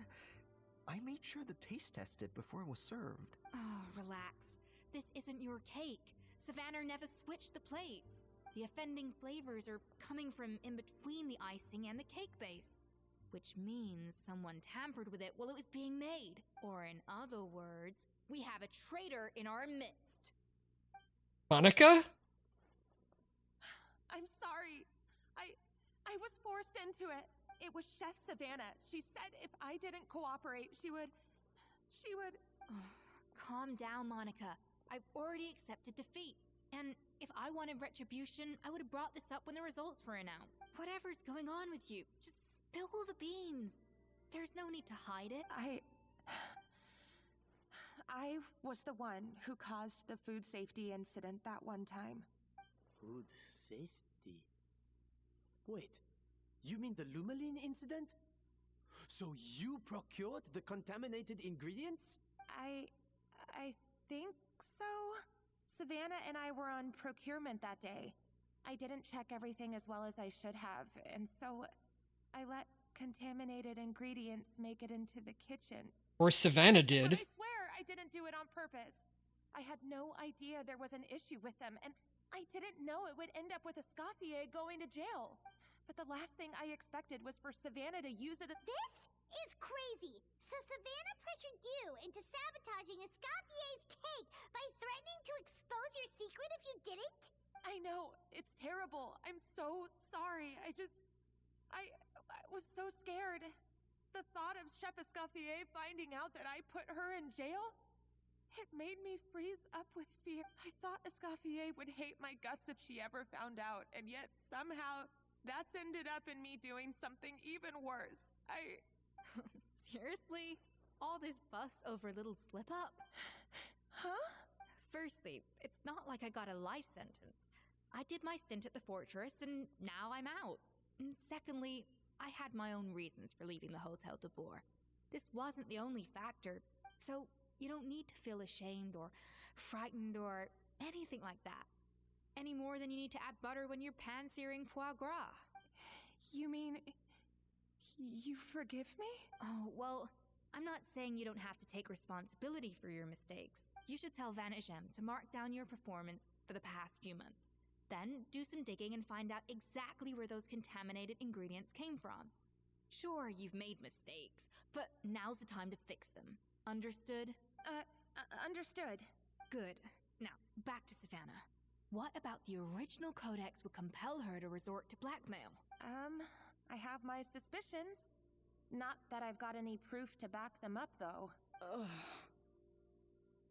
I made sure the taste tested before it was served. Oh, relax. This isn't your cake. Savannah never switched the plates. The offending flavors are coming from in between the icing and the cake base, which means someone tampered with it while it was being made. Or in other words, we have a traitor in our midst. Monica? I'm sorry. I was forced into it. It was Chef Savannah. She said if I didn't cooperate, she would... Calm down, Monica. I've already accepted defeat. And if I wanted retribution, I would have brought this up when the results were announced. Whatever's going on with you, just spill the beans. There's no need to hide it. I was the one who caused the food safety incident that one time. Food safety? Wait, you mean the Lumaline incident? So you procured the contaminated ingredients? I think so. Savannah and I were on procurement that day. I didn't check everything as well as I should have, and so I let contaminated ingredients make it into the kitchen. Or Savannah did. But I swear I didn't do it on purpose. I had no idea there was an issue with them, and I didn't know it would end up with Escoffier going to jail. But the last thing I expected was for Savannah to use it. This is crazy. So Savannah pressured you into sabotaging Escoffier's cake by threatening to expose your secret if you didn't? I know, it's terrible. I'm so sorry. I was so scared. The thought of Chef Escoffier finding out that I put her in jail, it made me freeze up with fear. I thought Escoffier would hate my guts if she ever found out, and yet somehow that's ended up in me doing something even worse. Seriously? All this fuss over a little slip-up? Huh? Firstly, it's not like I got a life sentence. I did my stint at the fortress, and now I'm out. And secondly, I had my own reasons for leaving the Hotel de Boer. This wasn't the only factor, so you don't need to feel ashamed or frightened or anything like that. Any more than you need to add butter when you're pan-searing foie gras. You mean... you forgive me? Oh, well, I'm not saying you don't have to take responsibility for your mistakes. You should tell Vanagem to mark down your performance for the past few months. Then do some digging and find out exactly where those contaminated ingredients came from. Sure, you've made mistakes, but now's the time to fix them. Understood? Understood. Good. Now, back to Savannah. What about the original codex would compel her to resort to blackmail? I have my suspicions. Not that I've got any proof to back them up, though.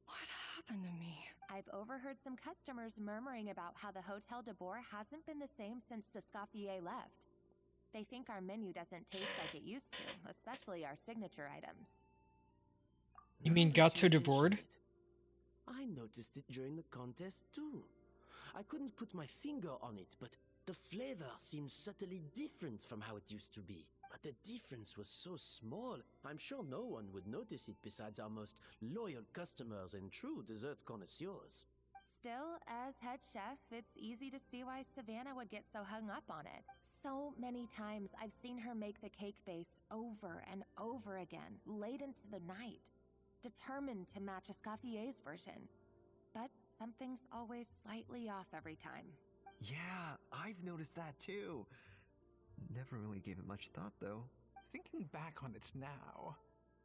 What happened to me? I've overheard some customers murmuring about how the Hotel de Boer hasn't been the same since Escoffier left. They think our menu doesn't taste like it used to, especially our signature items. You mean Gâteau de Board? I noticed it during the contest too. I couldn't put my finger on it, but the flavor seems subtly different from how it used to be. But the difference was so small, I'm sure no one would notice it besides our most loyal customers and true dessert connoisseurs. Still, as head chef, it's easy to see why Savannah would get so hung up on it. So many times I've seen her make the cake base over and over again, late into the night, determined to match Escoffier's version. But something's always slightly off every time. Yeah, I've noticed that too. Never really gave it much thought, though. Thinking back on it now,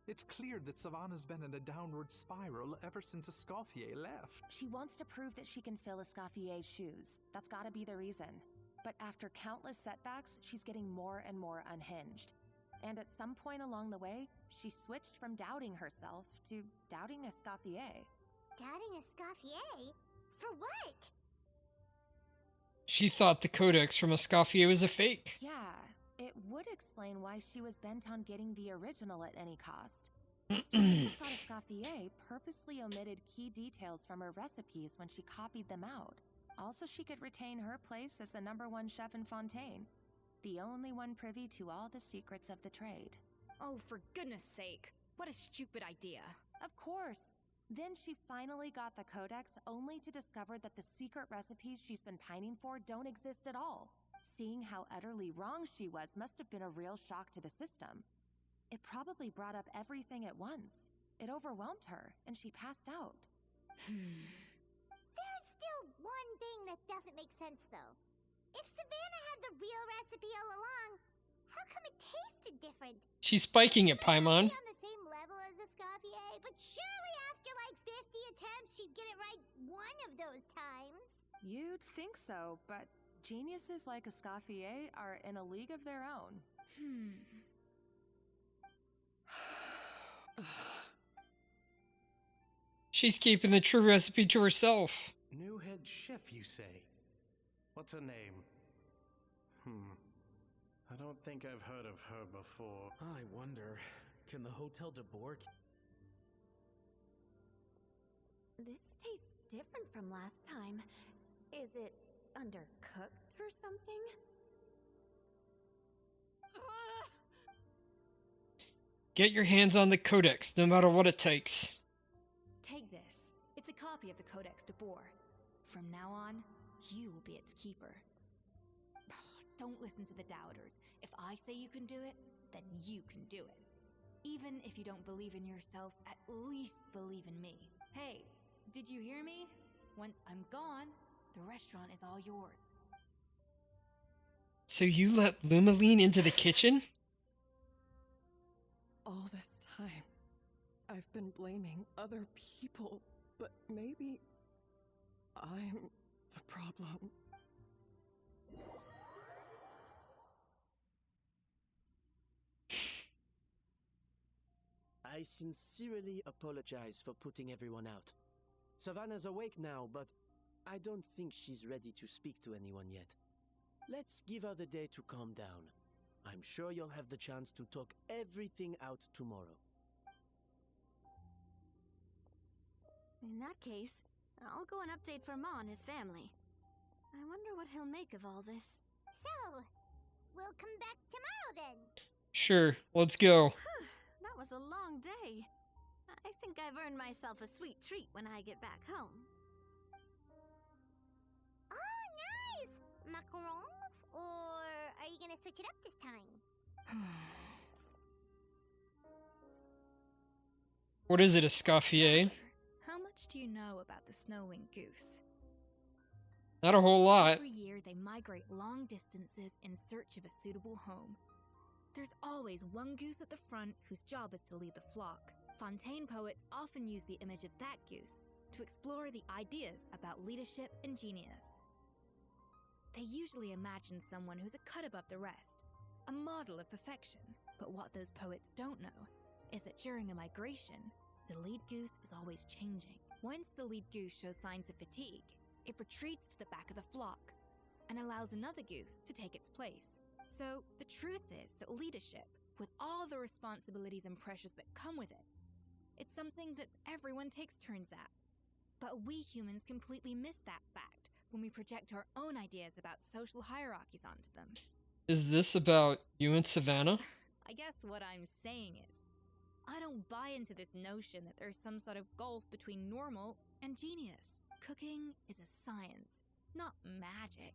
it's clear that Savannah's been in a downward spiral ever since Escoffier left. She wants to prove that she can fill Escoffier's shoes. That's gotta be the reason. But after countless setbacks, she's getting more and more unhinged. And at some point along the way, she switched from doubting herself to doubting Escoffier. Doubting Escoffier? For what? She thought the codex from Escoffier was a fake. Yeah, it would explain why she was bent on getting the original at any cost. She thought Escoffier purposely omitted key details from her recipes when she copied them out. Also, she could retain her place as the #1 chef in Fontaine, the only one privy to all the secrets of the trade. Oh, for goodness sake. What a stupid idea. Of course. Then she finally got the codex, only to discover that the secret recipes she's been pining for don't exist at all. Seeing how utterly wrong she was must have been a real shock to the system. It probably brought up everything at once. It overwhelmed her, and she passed out. There's still one thing that doesn't make sense, though. If Savannah had the real recipe all along, how come it tasted different? She's spiking it, Paimon. On the same level as Escoffier, but surely after like 50 attempts, she'd get it right one of those times. You'd think so, but geniuses like Escoffier are in a league of their own. She's keeping the true recipe to herself. New head chef, you say? What's her name? I don't think I've heard of her before. I wonder, can the Hotel de Bourg... This tastes different from last time. Is it undercooked or something? Get your hands on the codex, no matter what it takes. Take this. It's a copy of the Codex de Boer. From now on, you will be its keeper. Don't listen to the doubters. If I say you can do it, then you can do it. Even if you don't believe in yourself, at least believe in me. Hey, did you hear me? Once I'm gone, the restaurant is all yours. So you let Lumaline into the kitchen? All this time, I've been blaming other people, but maybe I'm the problem. I sincerely apologize for putting everyone out. Savannah's awake now, but I don't think she's ready to speak to anyone yet. Let's give her the day to calm down. I'm sure you'll have the chance to talk everything out tomorrow. In that case, I'll go and update Vermont and his family. I wonder what he'll make of all this. So, we'll come back tomorrow then. Sure, let's go. That was a long day. I think I've earned myself a sweet treat when I get back home. Oh, nice! Macarons? Or are you gonna switch it up this time? What is it, Escoffier? How much do you know about the snow-winged goose? Not a whole lot. Every year they migrate long distances in search of a suitable home. There's always one goose at the front whose job is to lead the flock. Fontaine poets often use the image of that goose to explore the ideas about leadership and genius. They usually imagine someone who's a cut above the rest, a model of perfection. But what those poets don't know is that during a migration, the lead goose is always changing. Once the lead goose shows signs of fatigue, it retreats to the back of the flock and allows another goose to take its place. So the truth is that leadership, with all the responsibilities and pressures that come with it, it's something that everyone takes turns at. But we humans completely miss that fact when we project our own ideas about social hierarchies onto them. Is this about you and Savannah? I guess what I'm saying is, I don't buy into this notion that there's some sort of gulf between normal and genius. Cooking is a science, not magic.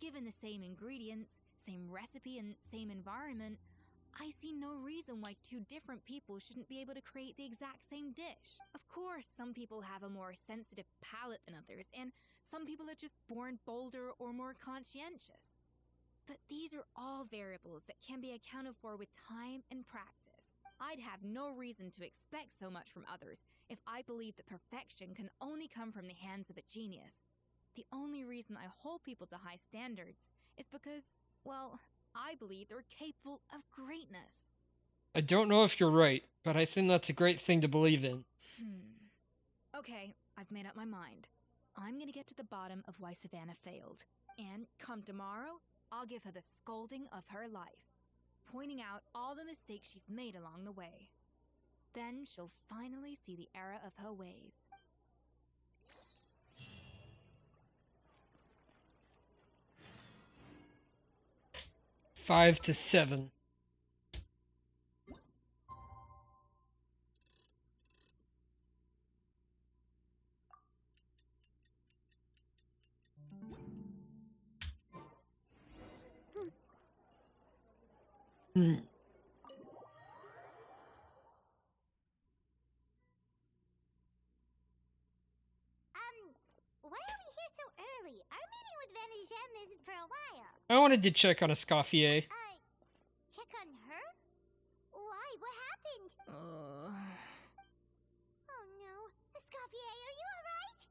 Given the same ingredients, same recipe, and same environment, I see no reason why two different people shouldn't be able to create the exact same dish. Of course, some people have a more sensitive palate than others, and some people are just born bolder or more conscientious. But these are all variables that can be accounted for with time and practice. I'd have no reason to expect so much from others if I believed that perfection can only come from the hands of a genius. The only reason I hold people to high standards is because, well, I believe they're capable of greatness. I don't know if you're right, but I think that's a great thing to believe in. Okay, I've made up my mind. I'm gonna get to the bottom of why Savannah failed. And come tomorrow, I'll give her the scolding of her life, pointing out all the mistakes she's made along the way. Then she'll finally see the error of her ways. 5 to 7. Why are we here so early? Our meeting with Vanigem isn't for a while. I wanted to check on Escoffier. Check on her? Why? What happened? Oh no. Escoffier, are you alright?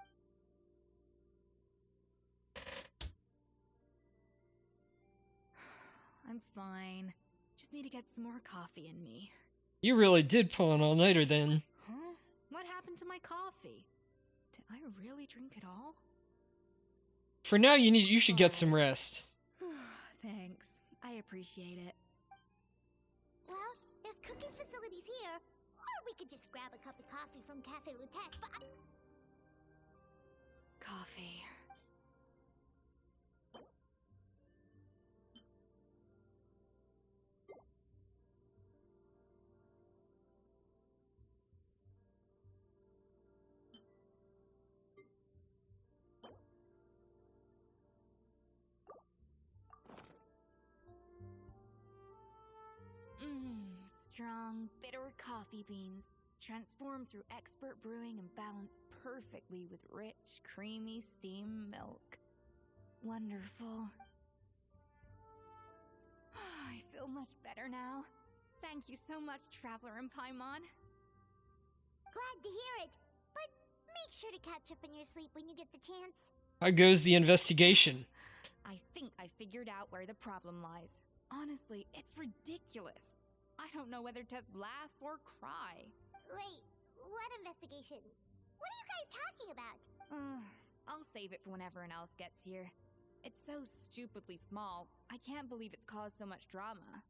I'm fine. Just need to get some more coffee in me. You really did pull an all-nighter then. Huh? What happened to my coffee? Did I really drink it all? For now, you should get some rest. Thanks. I appreciate it. Well, there's cooking facilities here. Or we could just grab a cup of coffee from Cafe Lutece, but Coffee. Strong, bitter coffee beans, transformed through expert brewing and balanced perfectly with rich, creamy steam milk. Wonderful. I feel much better now. Thank you so much, Traveler and Paimon. glad to hear it. But make sure to catch up on your sleep when you get the chance. How goes the investigation? I think I figured out where the problem lies. Honestly, it's ridiculous. I don't know whether to laugh or cry. Wait, what investigation? What are you guys talking about? I'll save it for when everyone else gets here. It's so stupidly small, I can't believe it's caused so much drama.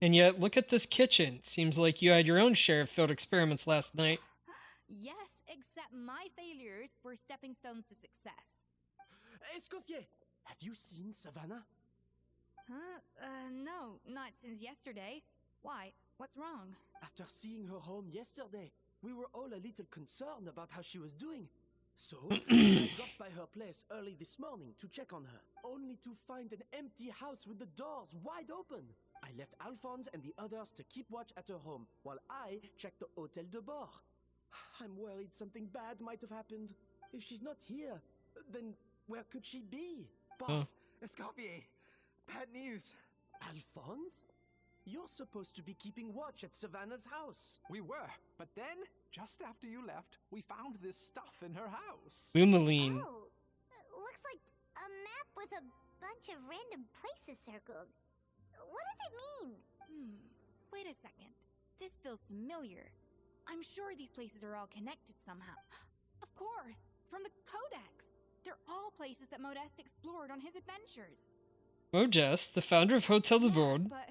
And yet, look at this kitchen. Seems like you had your own share of failed experiments last night. Yes, except my failures were stepping stones to success. Escoffier, have you seen Savannah? No, not since yesterday. Why? What's wrong? After seeing her home yesterday, we were all a little concerned about how she was doing. So, I dropped by her place early this morning to check on her, only to find an empty house with the doors wide open. I left Alphonse and the others to keep watch at her home, while I checked the Hotel de Bord. I'm worried something bad might have happened. If she's not here, then where could she be? Boss, Escoffier, bad news. Alphonse? You're supposed to be keeping watch at Savannah's house. We were, but then, just after you left, we found this stuff in her house. Lumaline. Oh, looks like a map with a bunch of random places circled. What does it mean? Wait a second. This feels familiar. I'm sure these places are all connected somehow. Of course, from the Codex. They're all places that Modeste explored on his adventures. Modeste, the founder of Hotel de Bord. But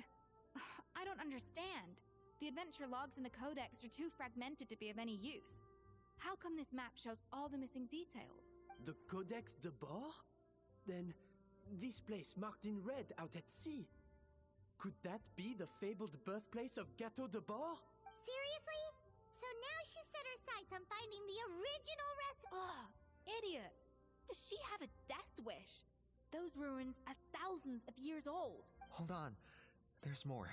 I don't understand. The adventure logs in the Codex are too fragmented to be of any use. How come this map shows all the missing details? The Codex de Bord? Then, this place marked in red out at sea. Could that be the fabled birthplace of Gateau de Bord? Seriously? So now she set her sights on finding the original recipe. Ugh, idiot! Does she have a death wish? Those ruins are thousands of years old. Hold on. There's more.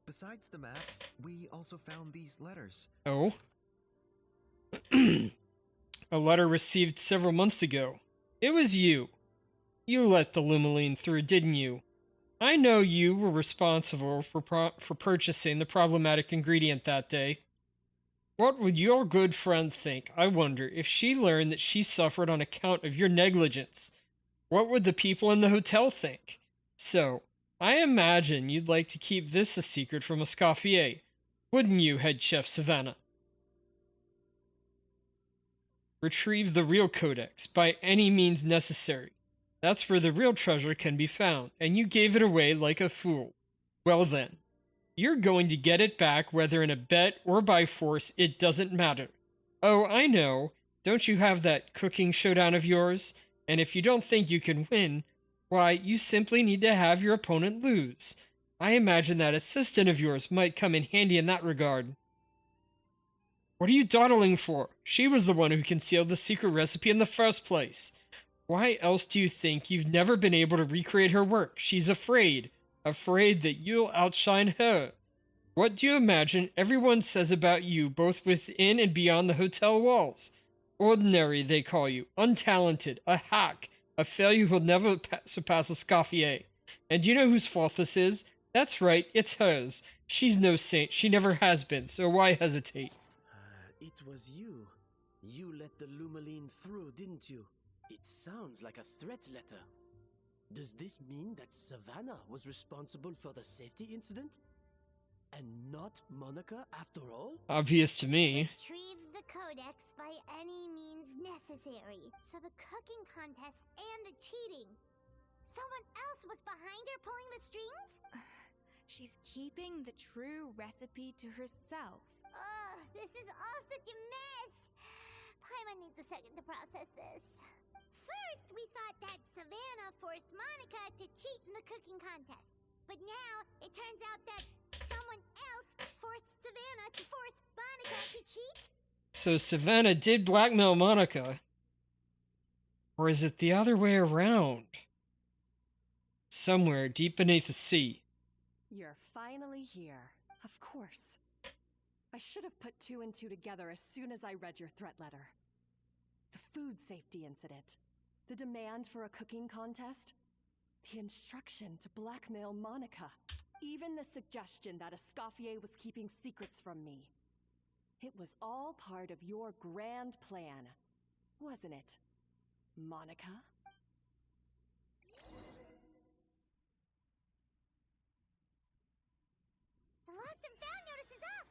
Besides the map, we also found these letters. Oh? A letter received several months ago. It was you. You let the Lumaline through, didn't you? I know you were responsible for purchasing the problematic ingredient that day. What would your good friend think, I wonder, if she learned that she suffered on account of your negligence? What would the people in the hotel think? So, I imagine you'd like to keep this a secret from Escoffier, wouldn't you, Head Chef Savannah? Retrieve the real codex by any means necessary. That's where the real treasure can be found, and you gave it away like a fool. Well then, you're going to get it back whether in a bet or by force, it doesn't matter. Oh, I know. Don't you have that cooking showdown of yours? And if you don't think you can win, why, you simply need to have your opponent lose. I imagine that assistant of yours might come in handy in that regard. What are you dawdling for? She was the one who concealed the secret recipe in the first place. Why else do you think you've never been able to recreate her work? She's afraid. Afraid that you'll outshine her. What do you imagine everyone says about you, both within and beyond the hotel walls? Ordinary, they call you. Untalented. A hack. A failure who'll never surpass Escoffier. And do you know whose fault this is? That's right, it's hers. She's no saint. She never has been, so why hesitate? It was you. You let the Lumaline through, didn't you? It sounds like a threat letter. Does this mean that Savannah was responsible for the safety incident? And not Monica after all? Obvious to me. Retrieve the codex by any means necessary. So the cooking contest and the cheating. Someone else was behind her pulling the strings? She's keeping the true recipe to herself. Ugh, this is all such a mess. Paimon needs a second to process this. First, we thought that Savannah forced Monica to cheat in the cooking contest. But now, it turns out that someone else forced Savannah to force Monica to cheat? So Savannah did blackmail Monica. Or is it the other way around? Somewhere deep beneath the sea. You're finally here. Of course. I should have put two and two together as soon as I read your threat letter. The food safety incident. The demand for a cooking contest. The instruction to blackmail Monica. Even the suggestion that Escoffier was keeping secrets from me. It was all part of your grand plan, wasn't it, Monica? The lost and found notice is up!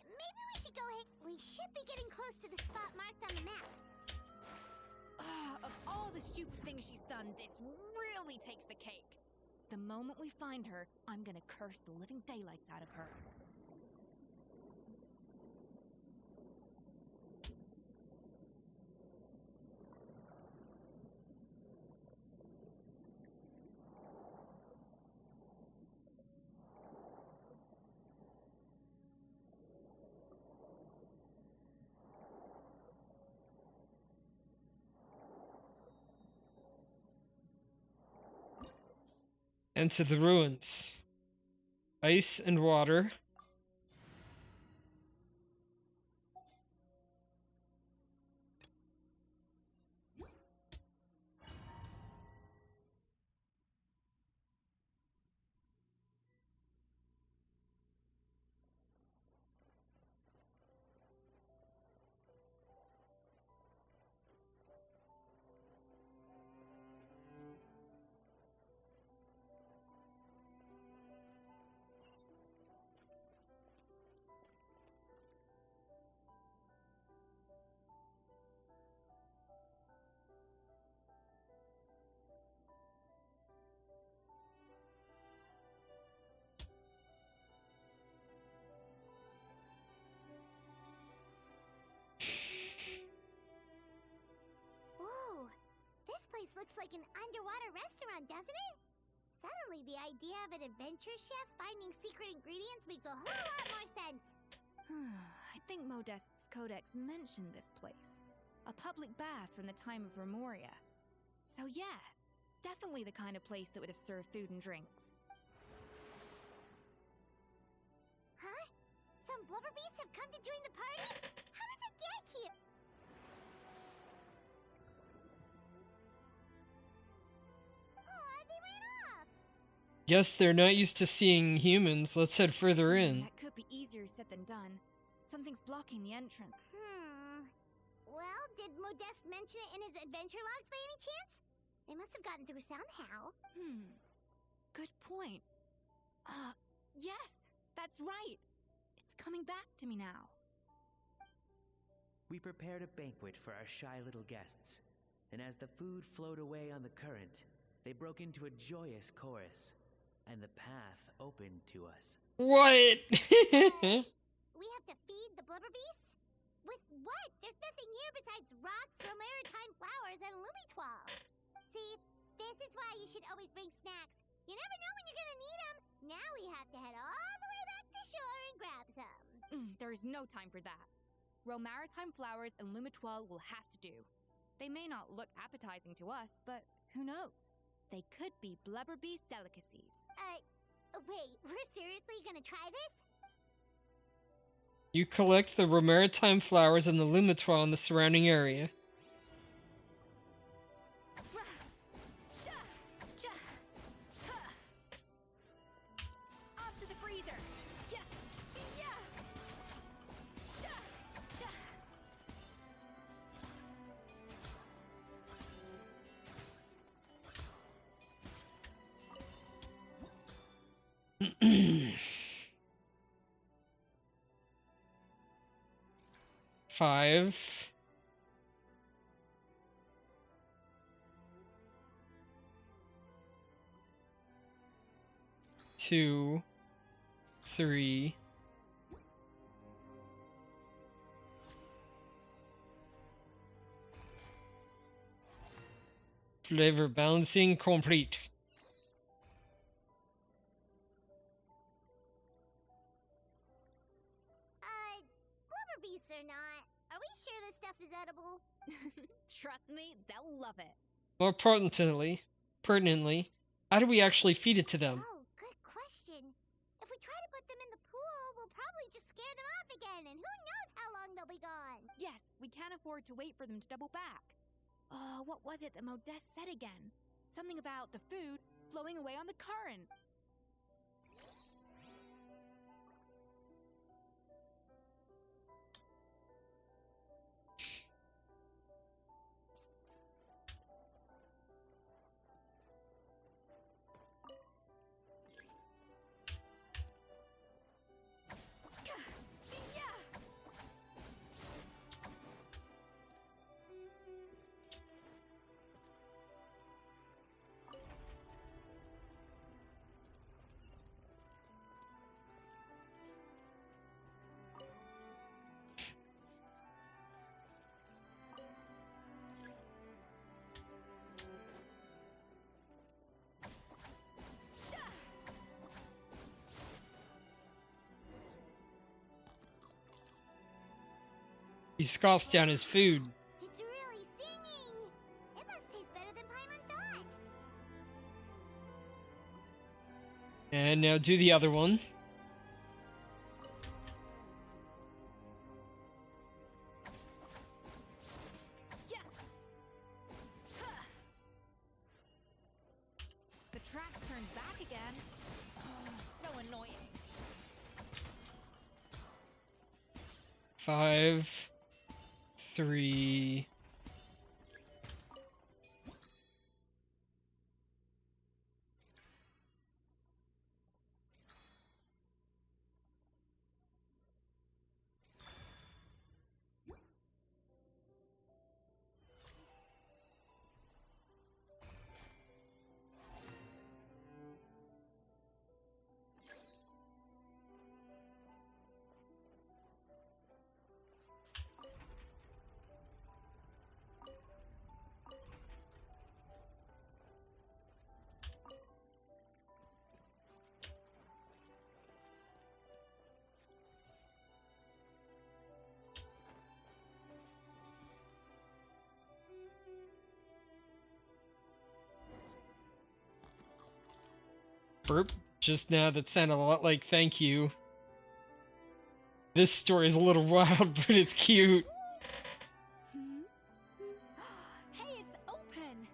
Maybe we should go ahead. We should be getting close to the spot marked on the map. Of all the stupid things she's done, this really takes the cake. The moment we find her, I'm gonna curse the living daylights out of her. Enter the ruins. Ice and water. place looks like an underwater restaurant, doesn't it? Suddenly, the idea of an adventure chef finding secret ingredients makes a whole lot more sense. I think Modest's codex mentioned this place. A public bath from the time of Remoria. So yeah, definitely the kind of place that would have served food and drinks. Huh? Some blubber beasts have come to join the party? How did they get here? Aw, they ran off! Guess they're not used to seeing humans. Let's head further in. That could be easier said than done. Something's blocking the entrance. Well, did Modeste mention it in his adventure logs by any chance? They must have gotten through somehow. Good point. Yes, that's right. It's coming back to me now. We prepared a banquet for our shy little guests, and as the food flowed away on the current, they broke into a joyous chorus, and the path opened to us. What? We have to feed the blubber beasts? With what? There's nothing here besides rocks, romaritime flowers, and lumitoil. See, this is why you should always bring snacks. You never know when you're gonna need them. Now we have to head all the way back to shore and grab some. There is no time for that. Romaritime flowers and lumitoil will have to do. They may not look appetizing to us, but who knows? They could be blubber beast delicacies. Wait, we're seriously gonna try this? You collect the romaritime flowers and the lumitoil in the surrounding area. Off to the freezer! Five. Two. Three. Flavor balancing complete. Blubber beasts or not, are we sure this stuff is edible? Trust me, they'll love it. More pertinently, how do we actually feed it to them? Oh, good question. If we try to put them in the pool, we'll probably just scare them off again, and who knows how long they'll be gone. Yes, we can't afford to wait for them to double back. Oh, what was it that Modeste said again? Something about the food flowing away on the current. He scoffs down his food. It's really singing. It must taste better than Paimon thought. And now do the other one. The tracks turned back again. Oh, so annoying. 5, 3. burp just now that sounded a lot like thank you. This story is a little wild, but it's cute. Hey, it's open!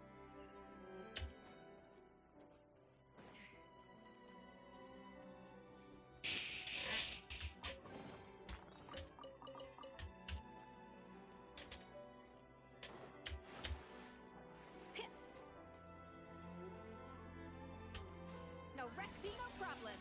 No recipe, no problem.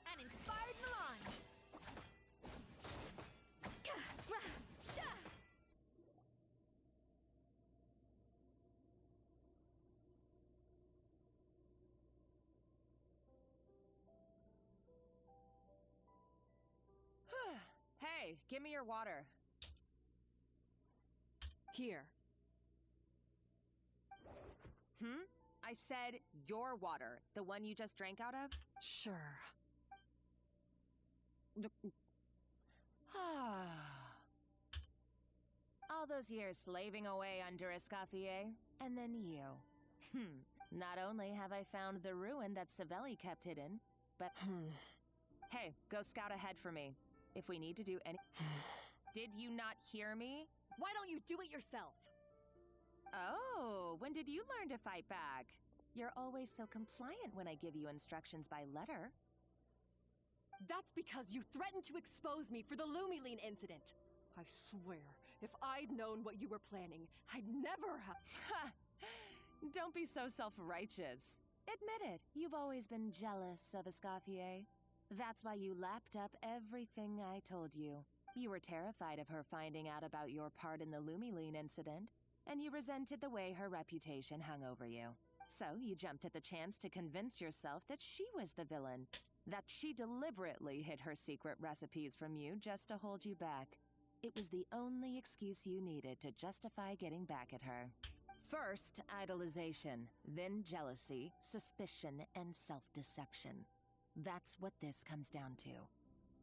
An inspired melange. Hey, give me your water. Here. I said your water, the one you just drank out of? Sure. All those years slaving away under Escoffier, and then you. Not only have I found the ruin that Savelli kept hidden, but... Hey, go scout ahead for me. If we need to do any... Did you not hear me? Why don't you do it yourself? Oh, when did you learn to fight back? You're always so compliant when I give you instructions by letter. That's because you threatened to expose me for the Lumiline incident. I swear, if I'd known what you were planning, I'd never have... Don't be so self-righteous. Admit it, you've always been jealous of Escoffier. That's why you lapped up everything I told you. You were terrified of her finding out about your part in the Lumiline incident, and you resented the way her reputation hung over you. So you jumped at the chance to convince yourself that she was the villain, that she deliberately hid her secret recipes from you just to hold you back. It was the only excuse you needed to justify getting back at her. First, idolization, then jealousy, suspicion, and self-deception. That's what this comes down to.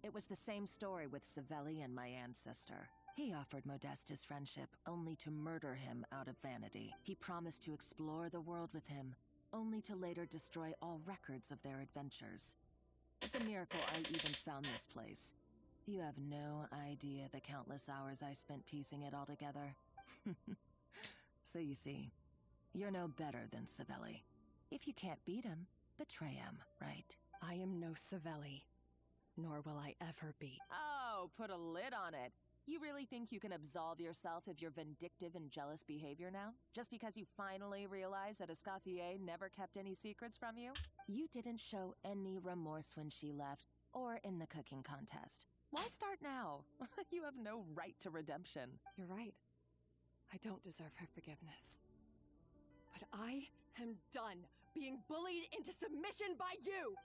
It was the same story with Savelli and my ancestor. He offered Modestus friendship only to murder him out of vanity. He promised to explore the world with him, only to later destroy all records of their adventures. It's a miracle I even found this place. You have no idea the countless hours I spent piecing it all together. So you see, you're no better than Savelli. If you can't beat him, betray him, right? I am no Savelli, nor will I ever be. Oh, put a lid on it. You really think you can absolve yourself of your vindictive and jealous behavior now? Just because you finally realized that Escoffier never kept any secrets from you? You didn't show any remorse when she left, or in the cooking contest. Why start now? You have no right to redemption. You're right. I don't deserve her forgiveness. But I am done being bullied into submission by you!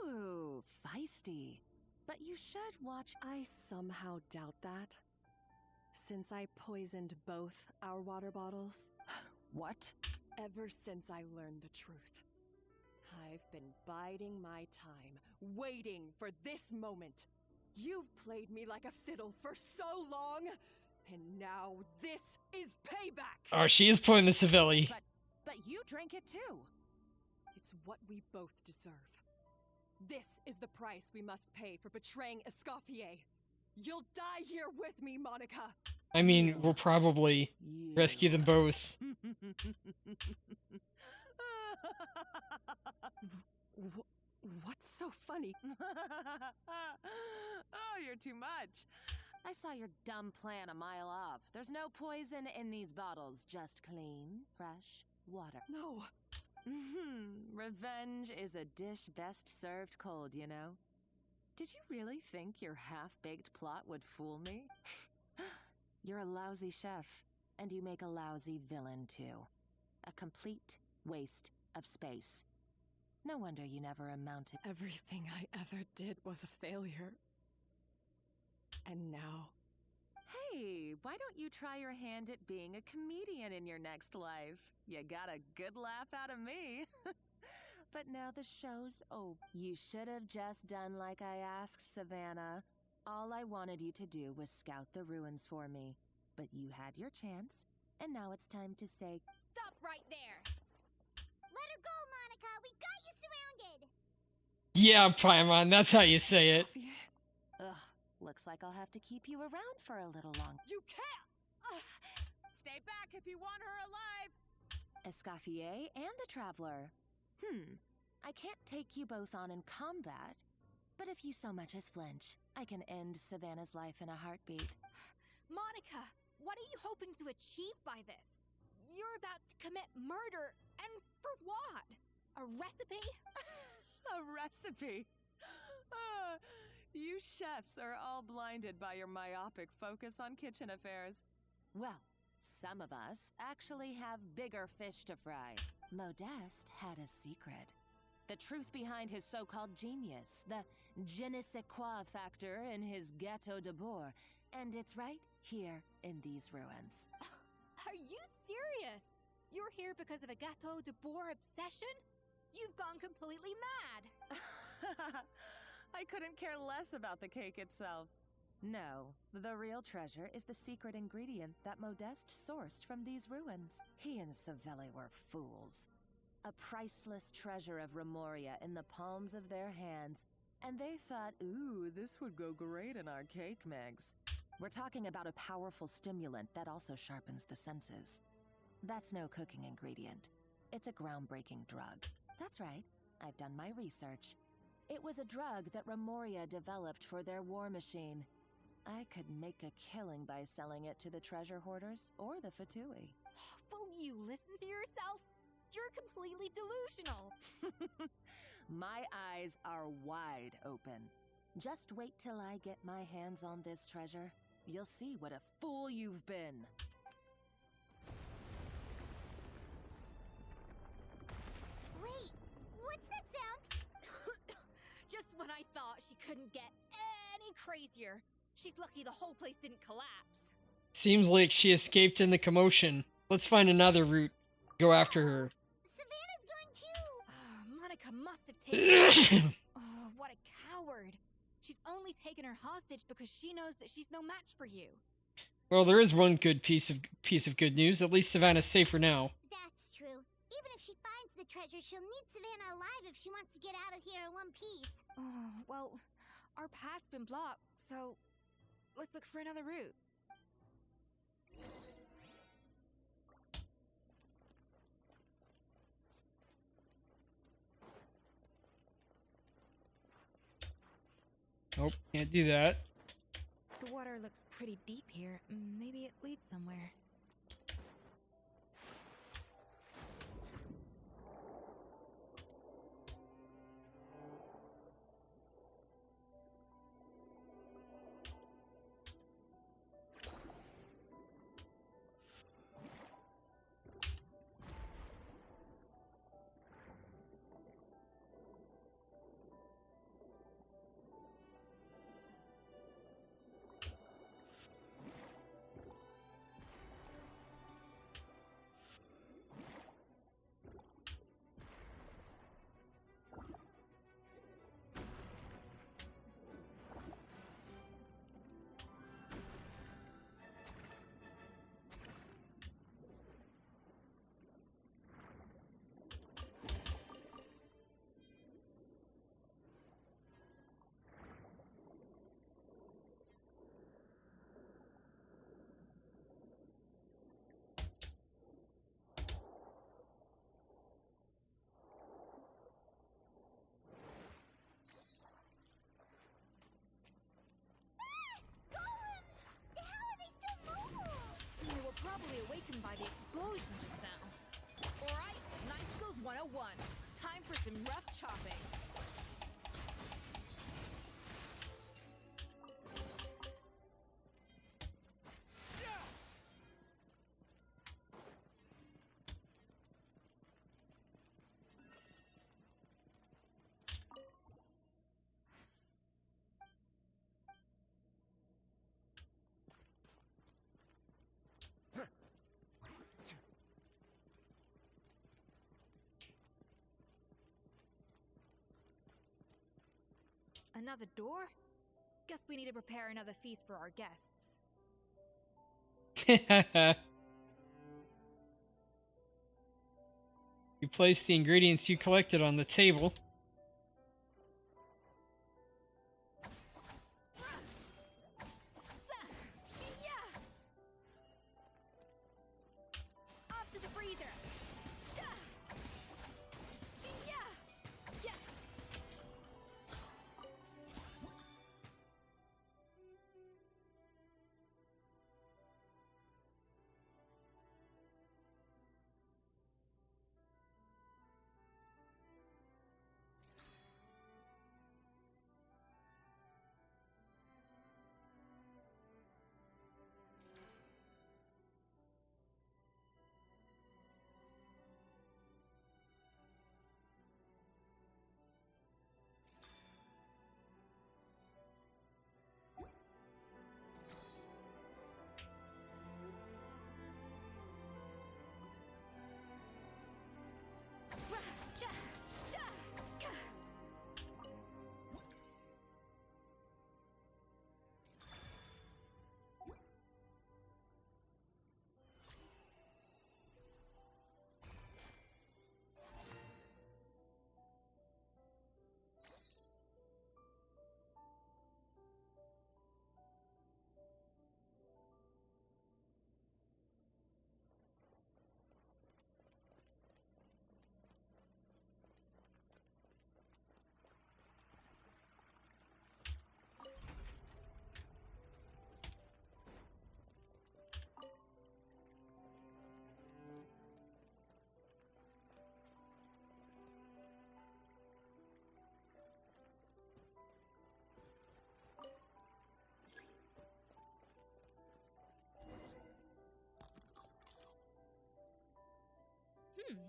Ooh, feisty. But you should watch... I somehow doubt that. Since I poisoned both our water bottles. What? Ever since I learned the truth. I've been biding my time, waiting for this moment. You've played me like a fiddle for so long, and now this is payback! Oh, she is pulling the Savelli. But you drank it too. It's what we both deserve. This is the price we must pay for betraying Escoffier. You'll die here with me, Monica! I mean, we'll probably rescue them both. What's so funny? Oh, you're too much. I saw your dumb plan a mile off. There's no poison in these bottles, just clean, fresh water. No. Revenge is a dish best served cold, you know? Did you really think your half-baked plot would fool me? You're a lousy chef, and you make a lousy villain, too. A complete waste of space. No wonder you never amounted. Everything I ever did was a failure. And now, Hey, why don't you try your hand at being a comedian in your next life? You got a good laugh out of me. But now the show's over. You should have just done like I asked, Savannah. All I wanted you to do was scout the ruins for me. But you had your chance, and now it's time to say, Stop right there! Let her go, Monica! We got you surrounded! Yeah, Paimon, that's how you say it. ugh, looks like I'll have to keep you around for a little longer. You can't! Stay back if you want her alive! Escoffier and the Traveler. I can't take you both on in combat, but if you so much as flinch, I can end Savannah's life in a heartbeat. Monica, what are you hoping to achieve by this? You're about to commit murder, and for what? A recipe? A recipe? You chefs are all blinded by your myopic focus on kitchen affairs. Well, some of us actually have bigger fish to fry. Modeste had a secret. The truth behind his so-called genius, the je ne sais quoi factor in his Gâteau de Bourg, and it's right here in these ruins. Are you serious? You're here because of a Gâteau de Bourg obsession? You've gone completely mad! I couldn't care less about the cake itself. No, the real treasure is the secret ingredient that Modeste sourced from these ruins. He and Savelli were fools. A priceless treasure of Remoria in the palms of their hands, and they thought, ooh, this would go great in our cake mix. We're talking about a powerful stimulant that also sharpens the senses. That's no cooking ingredient. It's a groundbreaking drug. That's right, I've done my research. It was a drug that Remoria developed for their war machine. I could make a killing by selling it to the treasure hoarders or the Fatui. Will you listen to yourself? You're completely delusional. My eyes are wide open. Just wait till I get my hands on this treasure. You'll see what a fool you've been. Wait, what's that sound? Just when I thought she couldn't get any crazier. She's lucky the whole place didn't collapse. Seems like she escaped in the commotion. Let's find another route. Go after her. Savannah's gone too! Monica must have taken her. Oh, what a coward. She's only taken her hostage because she knows that she's no match for you. Well, there is one good piece of good news. At least Savannah's safer now. That's true. Even if she finds the treasure, she'll need Savannah alive if she wants to get out of here in one piece. Oh, well, our path's been blocked, so let's look for another route. Nope, can't do that. The water looks pretty deep here. Maybe it leads somewhere. They were probably awakened by the explosion just now. Alright, Knife Skills 101. Time for some rough chopping. Another door? Guess we need to prepare another feast for our guests. You place the ingredients you collected on the table. Off to the freezer!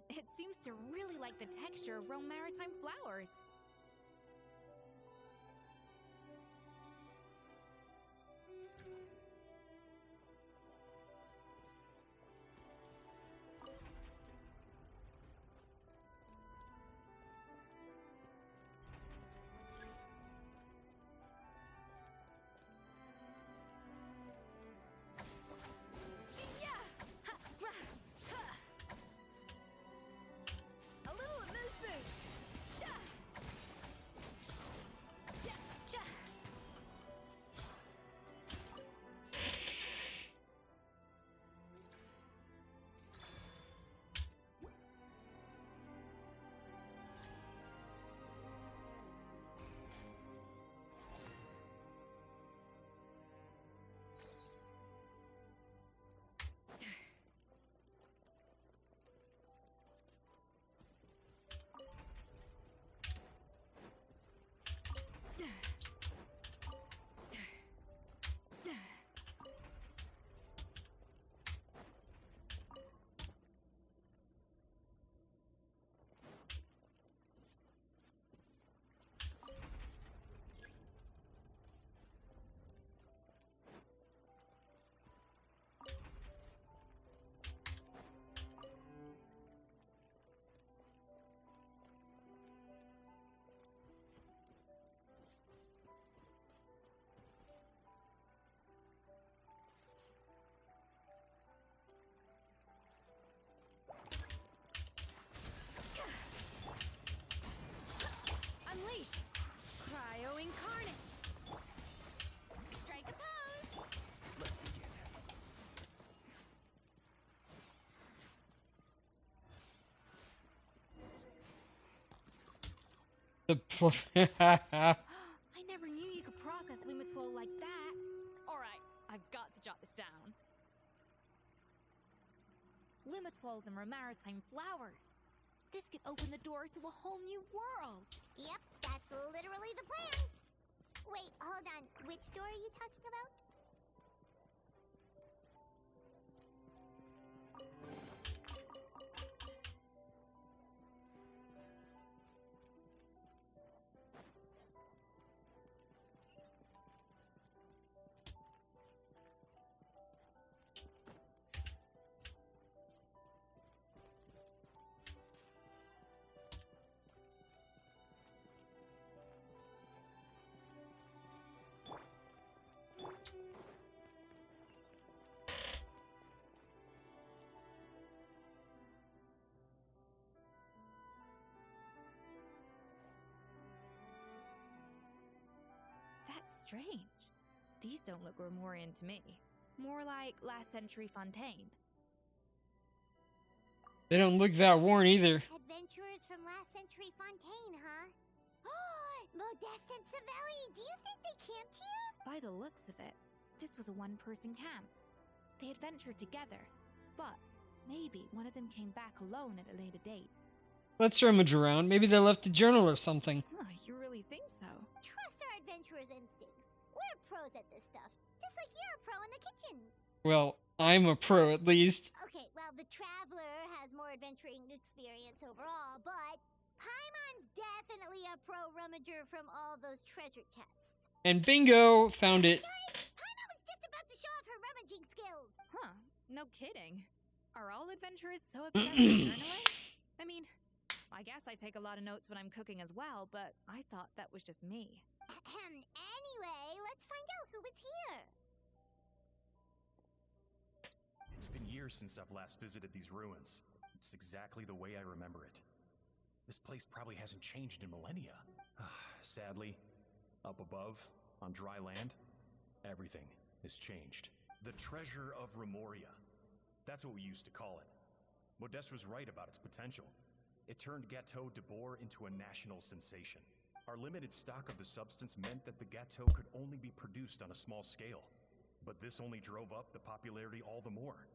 It seems to really like the texture of Rome Maritime flowers. A little amuse-bouche. Unleash! Cryo Incarnate! Strike a pose! Let's begin. I never knew you could process Lumitwol like that. Alright, I've got to jot this down. Lumitwols and Maritime flowers. This could open the door to a whole new world. Yep, that's literally the plan. Wait, hold on. Which door are you talking about? strange. These don't look Romorian to me. More like last century Fontaine. They don't look that worn either. Adventurers from last century Fontaine, huh? Oh, Modeste and Savelli, do you think they camped here? By the looks of it, this was a one-person camp. They adventured together, but maybe one of them came back alone at a later date. Let's rummage around. Maybe they left a journal or something. Oh, you really think so? Trust our adventurers' instincts. We're pros at this stuff, just like you're a pro in the kitchen. Well, I'm a pro at least. Okay, well, the Traveler has more adventuring experience overall, but Paimon's definitely a pro rummager from all those treasure chests. And bingo, found it. Paimon was just about to show off her rummaging skills. Huh, no kidding. Are all adventurers so obsessed with journaling? I mean, I guess I take a lot of notes when I'm cooking as well, but I thought that was just me. Anyway, let's find out who was here. It's been years since I've last visited these ruins. It's exactly the way I remember it. This place probably hasn't changed in millennia. Sadly, up above, on dry land, everything has changed. The treasure of Remoria. That's what we used to call it. Modeste was right about its potential. It turned Gâteau de Bourg into a national sensation. Our limited stock of the substance meant that the gâteau could only be produced on a small scale. But this only drove up the popularity all the more.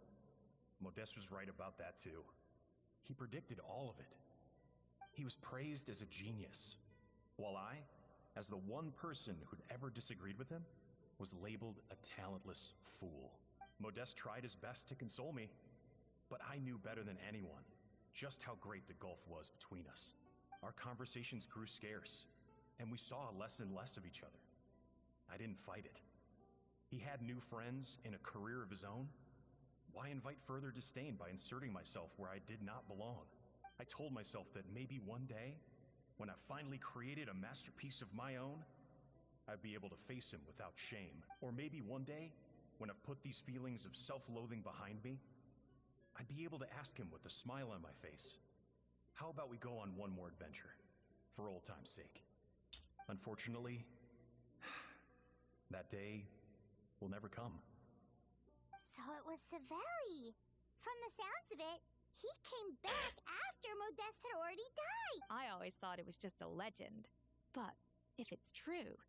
Modeste was right about that too. He predicted all of it. He was praised as a genius, while I, as the one person who'd ever disagreed with him, was labeled a talentless fool. Modeste tried his best to console me, but I knew better than anyone just how great the gulf was between us. Our conversations grew scarce, and we saw less and less of each other. I didn't fight it. He had new friends and a career of his own. Why invite further disdain by inserting myself where I did not belong? I told myself that maybe one day, when I finally created a masterpiece of my own, I'd be able to face him without shame. Or maybe one day, when I've put these feelings of self-loathing behind me, I'd be able to ask him with a smile on my face, how about we go on one more adventure, for old time's sake? Unfortunately, that day will never come. So it was Savelli. From the sounds of it, he came back after Modeste had already died. I always thought it was just a legend. But if it's true,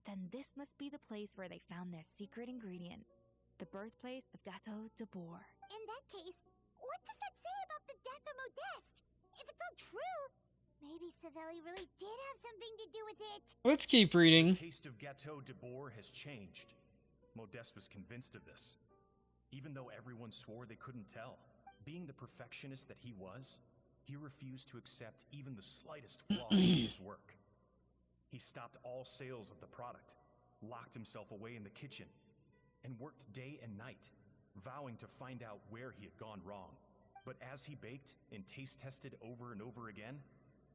then this must be the place where they found their secret ingredient, the birthplace of Gâteau de Bourg. In that case, what does that say about the death of Modeste? If it's all true, maybe Savelli really did have something to do with it. Let's keep reading. The taste of Gâteau de Bourg has changed. Modeste was convinced of this, even though everyone swore they couldn't tell. Being the perfectionist that he was, he refused to accept even the slightest flaw in his work. He stopped all sales of the product, locked himself away in the kitchen, and worked day and night, vowing to find out where he had gone wrong. But as he baked and taste tested over and over again,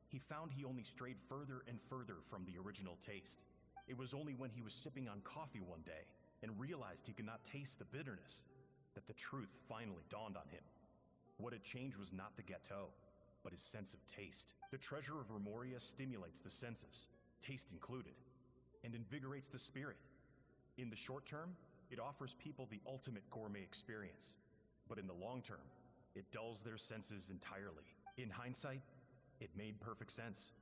he found he only strayed further and further from the original taste. It was only when he was sipping on coffee one day and realized he could not taste the bitterness that the truth finally dawned on him. What had changed was not the gâteau, but his sense of taste. The treasure of Remoria stimulates the senses, taste included, and invigorates the spirit. In the short term, it offers people the ultimate gourmet experience, but in the long term, it dulls their senses entirely. In hindsight, it made perfect sense.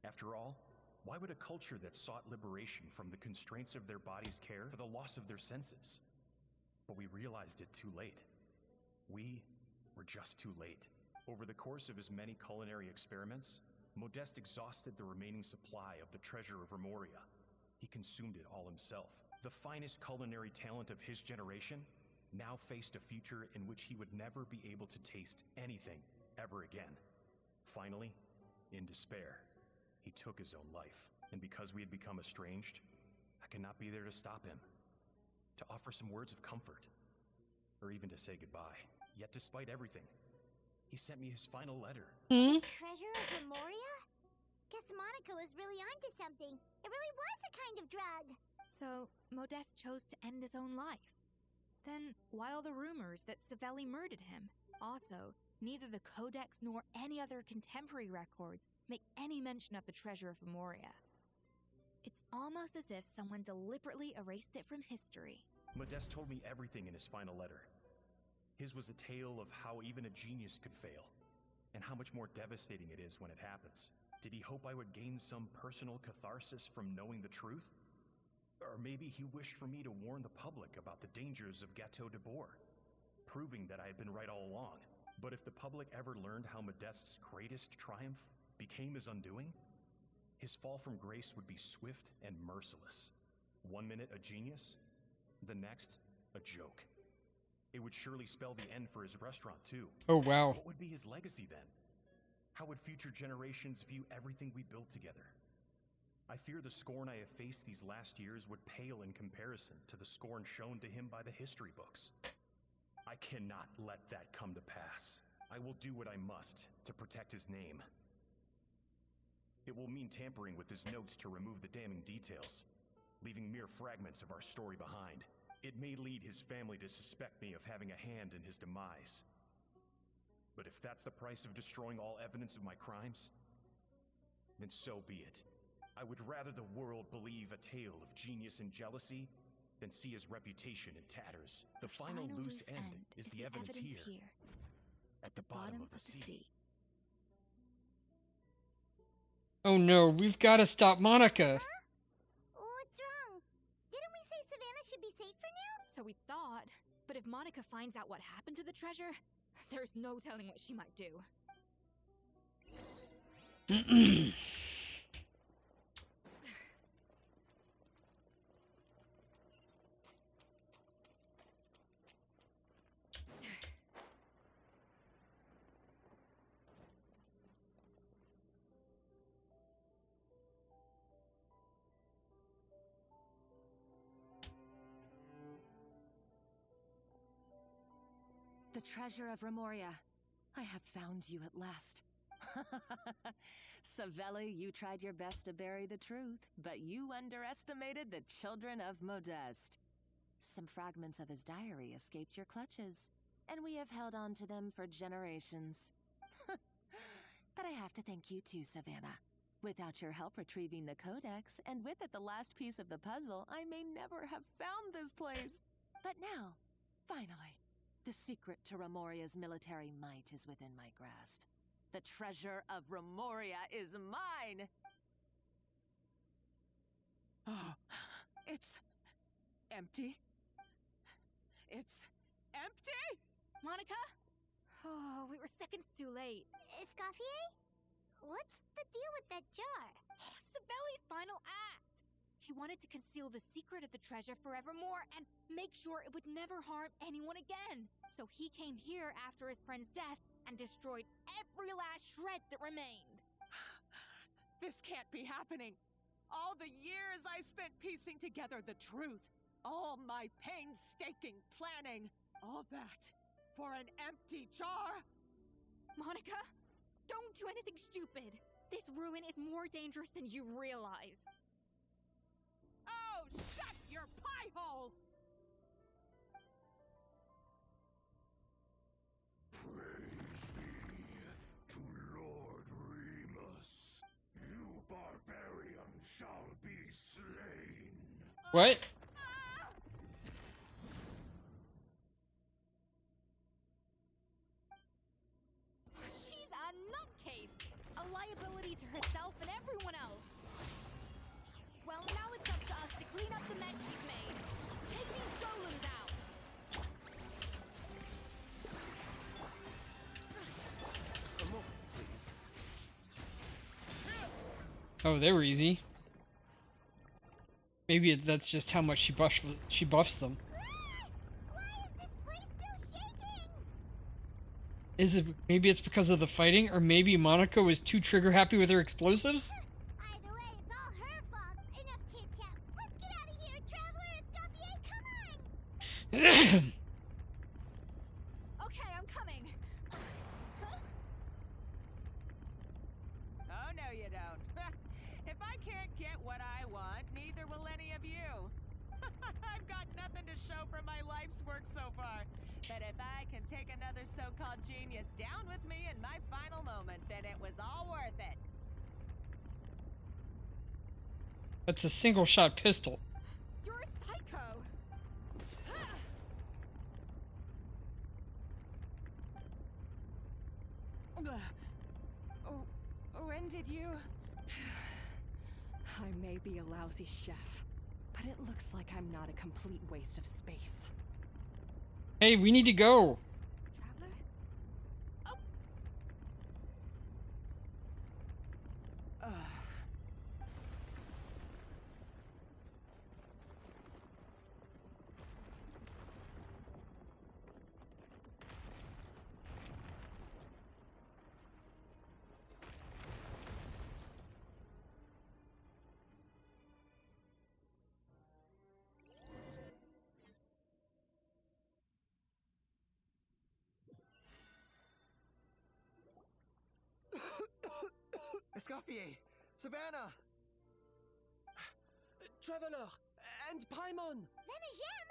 After all, why would a culture that sought liberation from the constraints of their bodies care for the loss of their senses? But we realized it too late. We were just too late. Over the course of his many culinary experiments, Modeste exhausted the remaining supply of the treasure of Remoria. He consumed it all himself. The finest culinary talent of his generation now faced a future in which he would never be able to taste anything ever again. Finally, in despair, he took his own life. And because we had become estranged, I could not be there to stop him, to offer some words of comfort, or even to say goodbye. Yet despite everything, he sent me his final letter. Treasure of Remoria? Guess Monica was really onto something. It really was a kind of drug. So, Modeste chose to end his own life. Then, why all the rumors that Savelli murdered him? Also, neither the Codex nor any other contemporary records make any mention of the treasure of Remoria. It's almost as if someone deliberately erased it from history. Modeste told me everything in his final letter. His was a tale of how even a genius could fail, and how much more devastating it is when it happens. Did he hope I would gain some personal catharsis from knowing the truth? Or maybe he wished for me to warn the public about the dangers of Gâteau de Bourg, proving that I had been right all along. But if the public ever learned how Modeste's greatest triumph became his undoing, his fall from grace would be swift and merciless. 1 minute a genius, the next a joke. It would surely spell the end for his restaurant too. Oh, wow. What would be his legacy then? How would future generations view everything we built together? I fear the scorn I have faced these last years would pale in comparison to the scorn shown to him by the history books. I cannot let that come to pass. I will do what I must to protect his name. It will mean tampering with his notes to remove the damning details, leaving mere fragments of our story behind. It may lead his family to suspect me of having a hand in his demise. But if that's the price of destroying all evidence of my crimes, then so be it. I would rather the world believe a tale of genius and jealousy than see his reputation in tatters. The final loose end is the evidence here, at the bottom of the sea. Oh no, we've got to stop Monica. What's wrong? Didn't we say Savannah should be safe for now? So we thought. But if Monica finds out what happened to the treasure, there's no telling what she might do. The treasure of Remoria. I have found you at last. Savelli, you tried your best to bury the truth, but you underestimated the children of Modeste. Some fragments of his diary escaped your clutches, and we have held on to them for generations. But I have to thank you too, Savannah. Without your help retrieving the codex, and with it the last piece of the puzzle, I may never have found this place. But now, finally, the secret to Remoria's military might is within my grasp. The treasure of Remoria is mine! Oh, it's empty. It's empty? Monica? Oh, we were seconds too late. Escoffier? What's the deal with that jar? Sabelli's final act! He wanted to conceal the secret of the treasure forevermore and make sure it would never harm anyone again. So he came here after his friend's death and destroyed every last shred that remained. This can't be happening. All the years I spent piecing together the truth, all my painstaking planning, all that for an empty jar? Monica, don't do anything stupid. This ruin is more dangerous than you realize. Oh, shut your pie hole! Praise be to Lord Remus. You barbarian shall be slain. What? She's a nutcase, a liability to herself and everyone else. Well, now it's up to us to clean up the mess she's made. Take these golems out. A moment, please. Oh, they were easy. Maybe that's just how much she buffs them. Is it maybe it's because of the fighting, or maybe Monica was too trigger happy with her explosives? Either way, it's all her fault. Enough chit-chat. Let's get out of here, Traveler. Escoffier, come on! Okay, I'm coming. Oh, no you don't. If I can't get what I want, neither will any of you. I've got nothing to show for my life's work so far. But if I can take another so-called genius down with me in my final moment, then it was all worth it. That's a single shot pistol. You're a psycho! When did you... I may be a lousy chef, but it looks like I'm not a complete waste of space. Hey, we need to go. Traveler? Oh! Escoffier! Savannah! Traveler! And Paimon! Jem,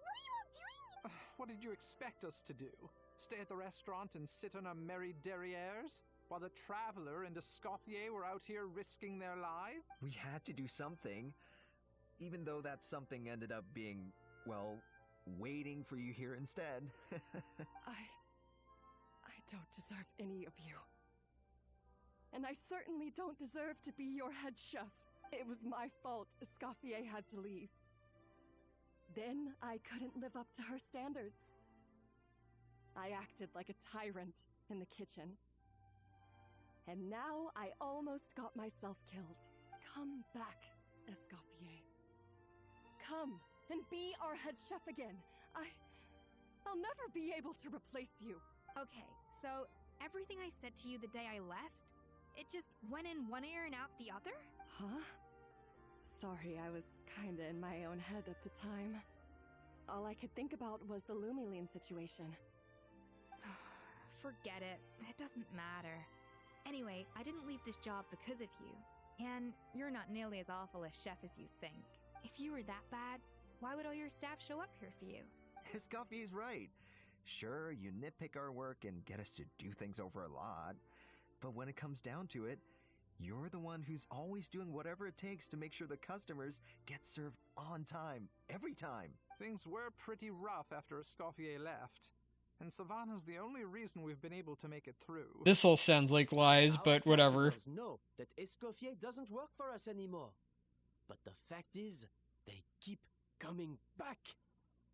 what are you all doing? What did you expect us to do? Stay at the restaurant and sit on our merry derrieres? While the Traveler and Escoffier were out here risking their lives? We had to do something. Even though that something ended up being, well, waiting for you here instead. I don't deserve any of you. And I certainly don't deserve to be your head chef. It was my fault Escoffier had to leave. Then I couldn't live up to her standards. I acted like a tyrant in the kitchen. And now I almost got myself killed. Come back, Escoffier. Come and be our head chef again. I'll never be able to replace you. Okay, so everything I said to you the day I left, it just went in one ear and out the other? Huh? Sorry, I was kinda in my own head at the time. All I could think about was the Lumiline situation. Forget it. It doesn't matter. Anyway, I didn't leave this job because of you. And you're not nearly as awful a chef as you think. If you were that bad, why would all your staff show up here for you? Escoffier's right. Sure, you nitpick our work and get us to do things over a lot. But when it comes down to it, you're the one who's always doing whatever it takes to make sure the customers get served on time, every time. Things were pretty rough after Escoffier left. And Savannah's the only reason we've been able to make it through. This all sounds like lies, but whatever. Customers know that Escoffier doesn't work for us anymore. But the fact is, they keep coming back.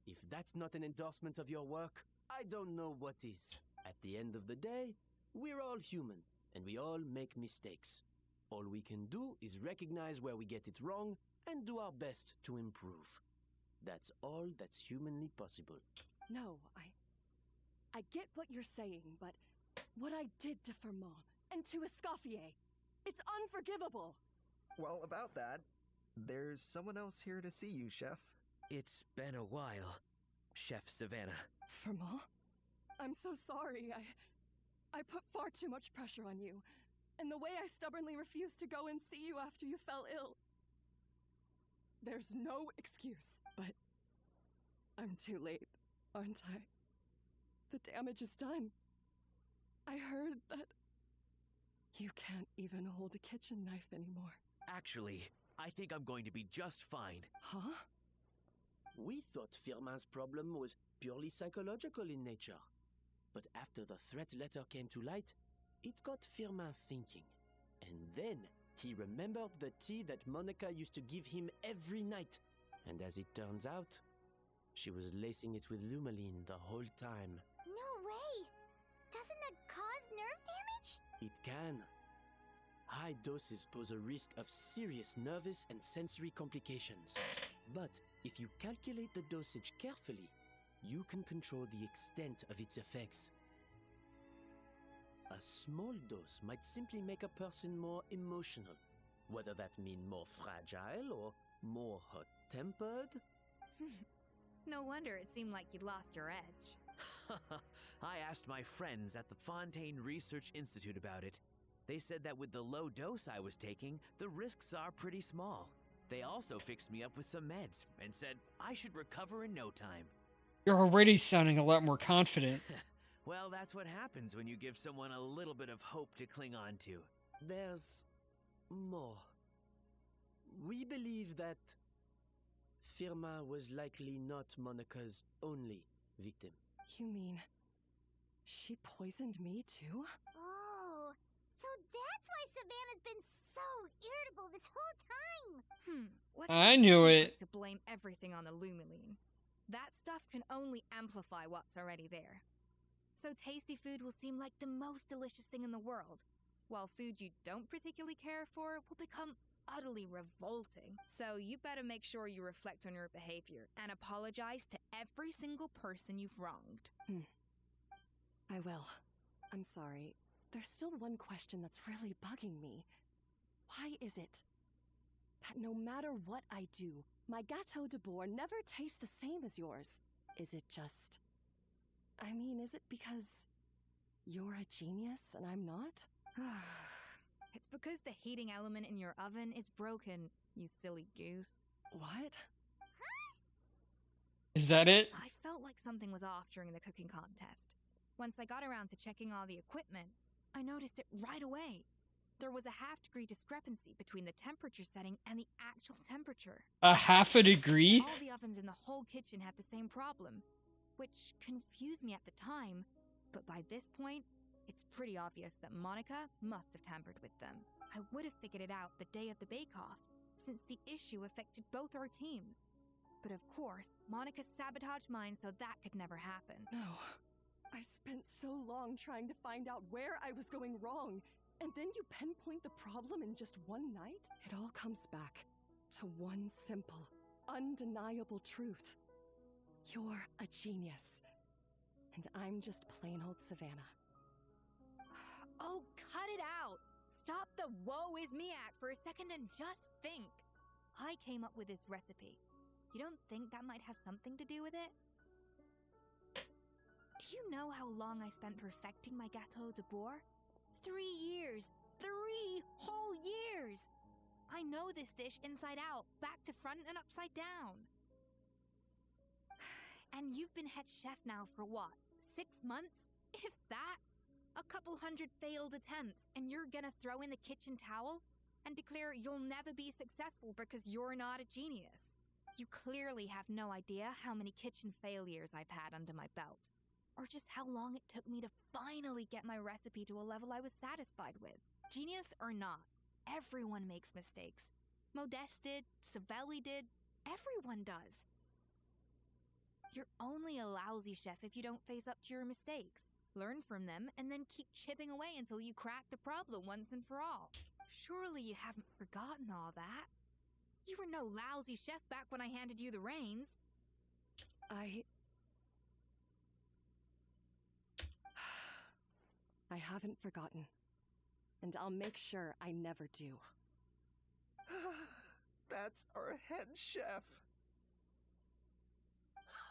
If that's not an endorsement of your work, I don't know what is. At the end of the day, we're all human, and we all make mistakes. All we can do is recognize where we get it wrong and do our best to improve. That's all that's humanly possible. No, I get what you're saying, but what I did to Firmont and to Escoffier, it's unforgivable. Well, about that, there's someone else here to see you, Chef. It's been a while, Chef Savannah. Firmont? I'm so sorry. I put far too much pressure on you. And the way I stubbornly refused to go and see you after you fell ill. There's no excuse, but I'm too late, aren't I? The damage is done. I heard that you can't even hold a kitchen knife anymore. Actually, I think I'm going to be just fine. Huh? We thought Firmin's problem was purely psychological in nature. But after the threat letter came to light, it got Firmin thinking. And then he remembered the tea that Monica used to give him every night. And as it turns out, she was lacing it with Lumiline the whole time. No way! Doesn't that cause nerve damage? It can. High doses pose a risk of serious nervous and sensory complications. But if you calculate the dosage carefully, you can control the extent of its effects. A small dose might simply make a person more emotional, whether that mean more fragile or more hot-tempered. No wonder it seemed like you'd lost your edge. I asked my friends at the Fontaine Research Institute about it. They said that with the low dose I was taking, the risks are pretty small. They also fixed me up with some meds and said I should recover in no time. You're already sounding a lot more confident. Well, that's what happens when you give someone a little bit of hope to cling on to. There's more. We believe that Firma was likely not Monika's only victim. You mean she poisoned me too? Oh, so that's why Savannah's been so irritable this whole time. I knew it. To blame everything on the Lumiline. That stuff can only amplify what's already there. So tasty food will seem like the most delicious thing in the world, while food you don't particularly care for will become utterly revolting. So you better make sure you reflect on your behavior and apologize to every single person you've wronged. I will. I'm sorry. There's still one question that's really bugging me. Why is it that no matter what I do, my Gâteau de Bourg never tastes the same as yours? Is it just... I mean, is it because you're a genius and I'm not? It's because the heating element in your oven is broken, you silly goose. What? Is that it? I felt like something was off during the cooking contest. Once I got around to checking all the equipment, I noticed it right away. There was a half-degree discrepancy between the temperature setting and the actual temperature. A half a degree? All the ovens in the whole kitchen had the same problem, which confused me at the time, but by this point, it's pretty obvious that Monika must have tampered with them. I would have figured it out the day of the bake-off, since the issue affected both our teams. But of course, Monika sabotaged mine so that could never happen. No. I spent so long trying to find out where I was going wrong, and then you pinpoint the problem in just one night? It all comes back to one simple, undeniable truth. You're a genius, and I'm just plain old Savannah. Oh, cut it out! Stop the woe is me act for a second and just think. I came up with this recipe. You don't think that might have something to do with it? Do you know how long I spent perfecting my Gâteau de Bourg? 3 years! 3 whole years! I know this dish inside out, back to front and upside down. And you've been head chef now for what? 6 months? If that? A couple hundred failed attempts, and you're gonna throw in the kitchen towel and declare you'll never be successful because you're not a genius. You clearly have no idea how many kitchen failures I've had under my belt, or just how long it took me to finally get my recipe to a level I was satisfied with. Genius or not, everyone makes mistakes. Modeste did, Savelli did, everyone does. You're only a lousy chef if you don't face up to your mistakes. Learn from them, and then keep chipping away until you crack the problem once and for all. Surely you haven't forgotten all that. You were no lousy chef back when I handed you the reins. I haven't forgotten. And I'll make sure I never do. That's our head chef.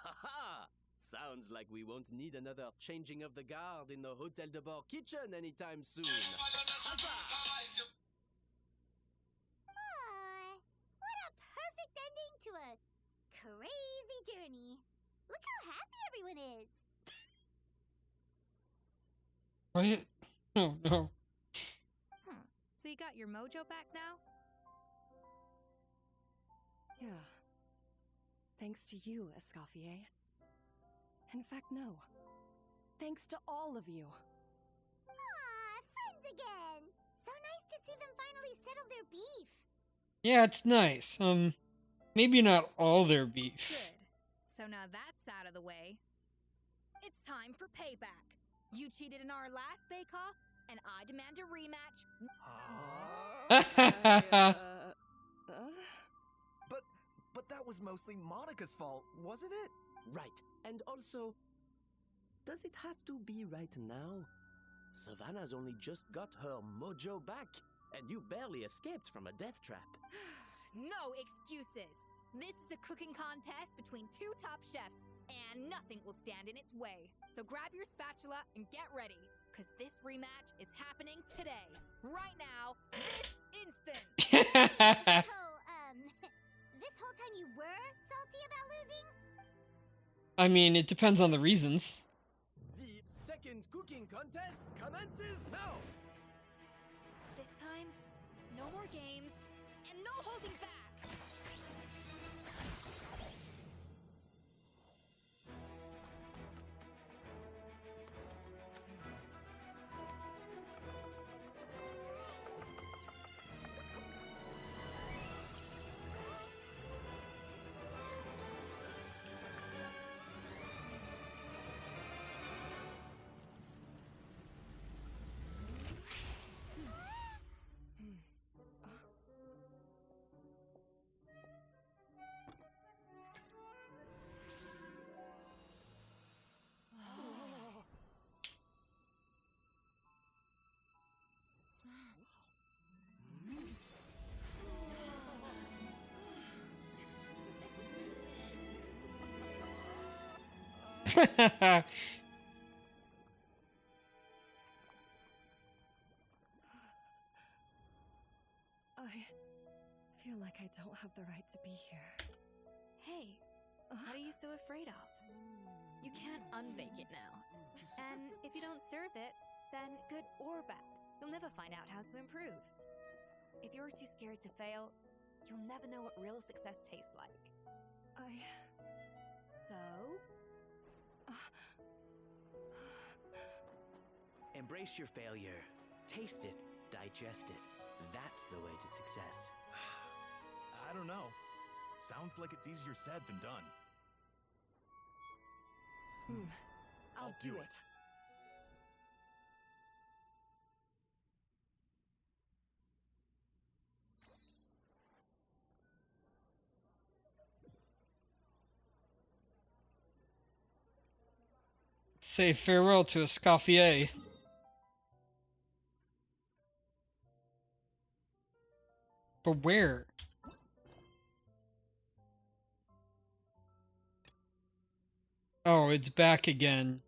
Haha! Sounds like we won't need another changing of the guard in the Hotel de Bourg kitchen anytime soon. What a perfect ending to a crazy journey. Look how happy everyone is. What? Oh, no. So you got your mojo back now? Yeah. Thanks to you, Escoffier. In fact, no. Thanks to all of you. Aw, friends again. So nice to see them finally settle their beef. Yeah, it's nice. Maybe not all their beef. Good. So now that's out of the way. It's time for payback. You cheated in our last bake-off, and I demand a rematch. But that was mostly Monika's fault, wasn't it? Right. And also, does it have to be right now? Savannah's only just got her mojo back, and you barely escaped from a death trap. No excuses. This is a cooking contest between two top chefs, and nothing will stand in its way. So grab your spatula and get ready, because this rematch is happening today. Right now, this instant. So, this whole time you were salty about losing? I mean, it depends on the reasons. The second cooking contest commences now! This time, no more games, and no holding back! I feel like I don't have the right to be here. Hey, what are you so afraid of? You can't unbake it now. And if you don't serve it, then good or bad, you'll never find out how to improve. If you're too scared to fail, you'll never know what real success tastes like. So? Embrace your failure. Taste it. Digest it. That's the way to success. I don't know. Sounds like it's easier said than done. I'll do it. Say farewell to Escoffier. But where? Oh, it's back again.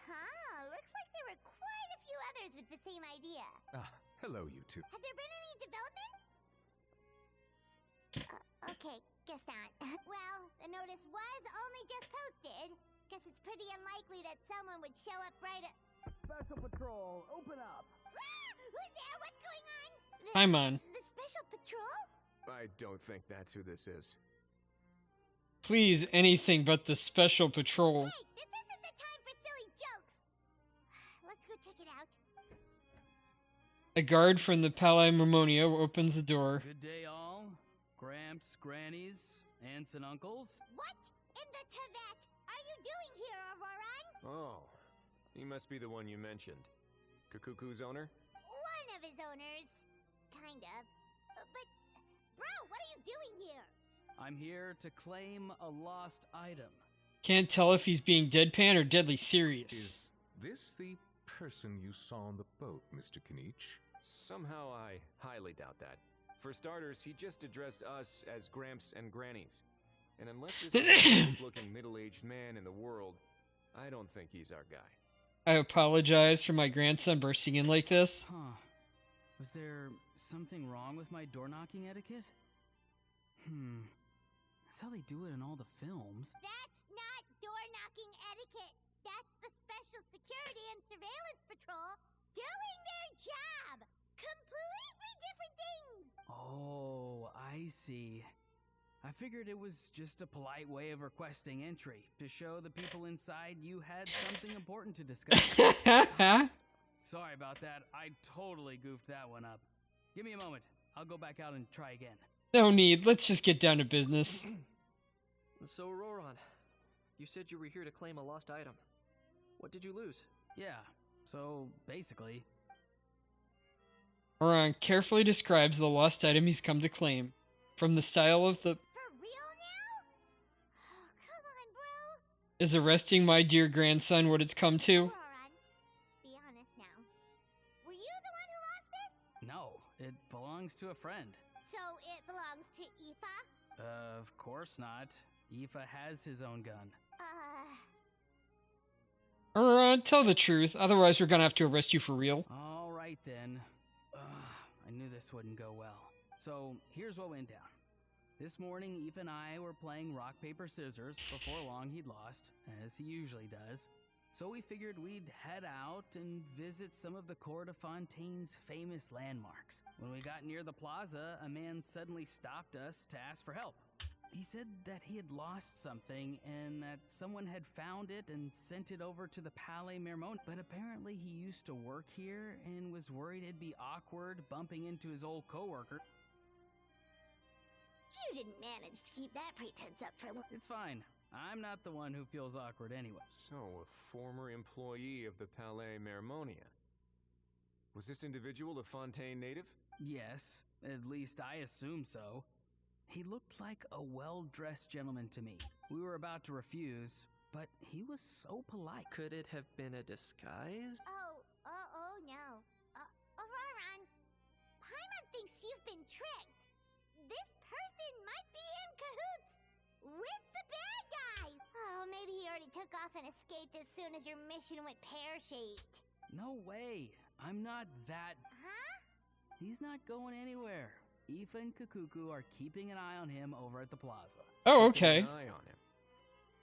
Huh, looks like there were quite a few others with the same idea. Hello, you two. Has there been any development? Okay, guess not. Well, the notice was only just posted. Guess it's pretty unlikely that someone would show up right at... Special Patrol, open up! Ah! Who's there? What's going on? I'm on. The Special Patrol? I don't think that's who this is. Please, anything but the Special Patrol. Hey, this isn't the time for silly jokes. Let's go check it out. A guard from the Palais Mermonio opens the door. Good day, all. Gramps, grannies, aunts, and uncles. What in the Tibet are you doing here, Auroran? Oh, he must be the one you mentioned. Kukuku's owner? One of his owners. Kind of. But, bro, what are you doing here? I'm here to claim a lost item. Can't tell if he's being deadpan or deadly serious. Is this the person you saw on the boat, Mr. Kinich? Somehow I highly doubt that. For starters, he just addressed us as Gramps and Grannies. And unless this is the oldest looking middle-aged man in the world, I don't think he's our guy. I apologize for my grandson bursting in like this. Huh. Was there something wrong with my door-knocking etiquette? That's how they do it in all the films. That's not door-knocking etiquette. That's the Special Security and Surveillance Patrol doing their job. Completely different things. Oh, I see. I figured it was just a polite way of requesting entry to show the people inside you had something important to discuss. Sorry about that. I totally goofed that one up. Give me a moment. I'll go back out and try again. No need. Let's just get down to business. So, Auroran, you said you were here to claim a lost item. What did you lose? Yeah, so basically... Auroran carefully describes the lost item he's come to claim. From the style of the... For real now? Oh, come on, bro. Is arresting my dear grandson what it's come to? Auroran, be honest now. Were you the one who lost this? No, it belongs to a friend. So it belongs to Aoife? Of course not. Aoife has his own gun. Auroran, tell the truth, otherwise we're gonna have to arrest you for real. All right then. I knew this wouldn't go well. So here's what went down. This morning, Aoife and I were playing rock, paper, scissors. Before long, he'd lost, as he usually does. So we figured we'd head out and visit some of the Cour de Fontaine's famous landmarks. When we got near the plaza, a man suddenly stopped us to ask for help. He said that he had lost something and that someone had found it and sent it over to the Palais Mermont. But apparently he used to work here and was worried it'd be awkward bumping into his old coworker. You didn't manage to keep that pretense up for long. It's fine. I'm not the one who feels awkward anyway. So, a former employee of the Palais Mermonia. Was this individual a Fontaine native? Yes, at least I assume so. He looked like a well-dressed gentleman to me. We were about to refuse, but he was so polite. Could it have been a disguise? Oh no. Auroron, Paimon thinks you've been tricked. This person might be in cahoots with the bad guys. Oh, maybe he already took off and escaped as soon as your mission went pear-shaped. No way. I'm not that... Huh? He's not going anywhere. Aoife and Kukuku are keeping an eye on him over at the plaza. Oh, okay. Keep an eye on him.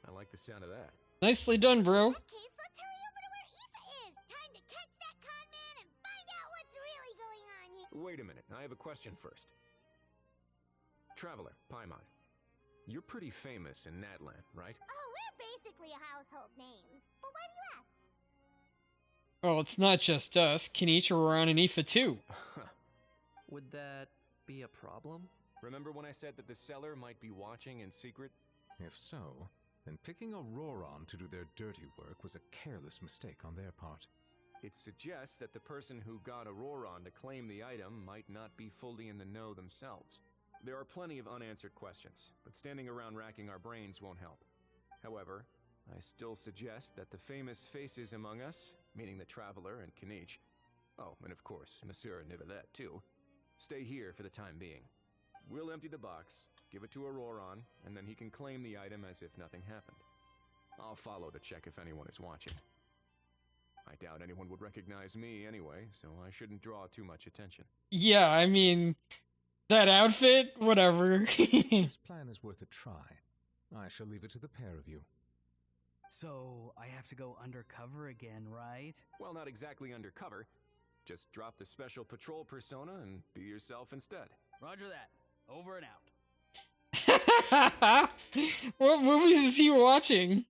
I like the sound of that. Nicely done, bro. In that case, let's hurry over to where Aoife is. Time to catch that con man and find out what's really going on here. Wait a minute, I have a question first. Traveler, Paimon, you're pretty famous in Natlan, right? Oh, we're basically a household names. But why do you ask? Well, it's not just us. Kenichi, Auroron, and Aoife too. Would that be a problem? Remember when I said that the seller might be watching in secret? If so, then picking Auroron to do their dirty work was a careless mistake on their part. It suggests that the person who got Auroron to claim the item might not be fully in the know themselves. There are plenty of unanswered questions, but standing around racking our brains won't help. However, I still suggest that the famous faces among us, meaning the Traveler and Kenichi, oh, and of course, Monsieur Nivelette too, stay here for the time being. We'll empty the box, give it to Auroron, and then he can claim the item as if nothing happened. I'll follow to check if anyone is watching. I doubt anyone would recognize me anyway, so I shouldn't draw too much attention. Yeah, I mean, that outfit, whatever. This plan is worth a try. I shall leave it to the pair of you. So, I have to go undercover again, right? Well, not exactly undercover. Just drop the special patrol persona and be yourself instead. Roger that. Over and out. What movies is he watching?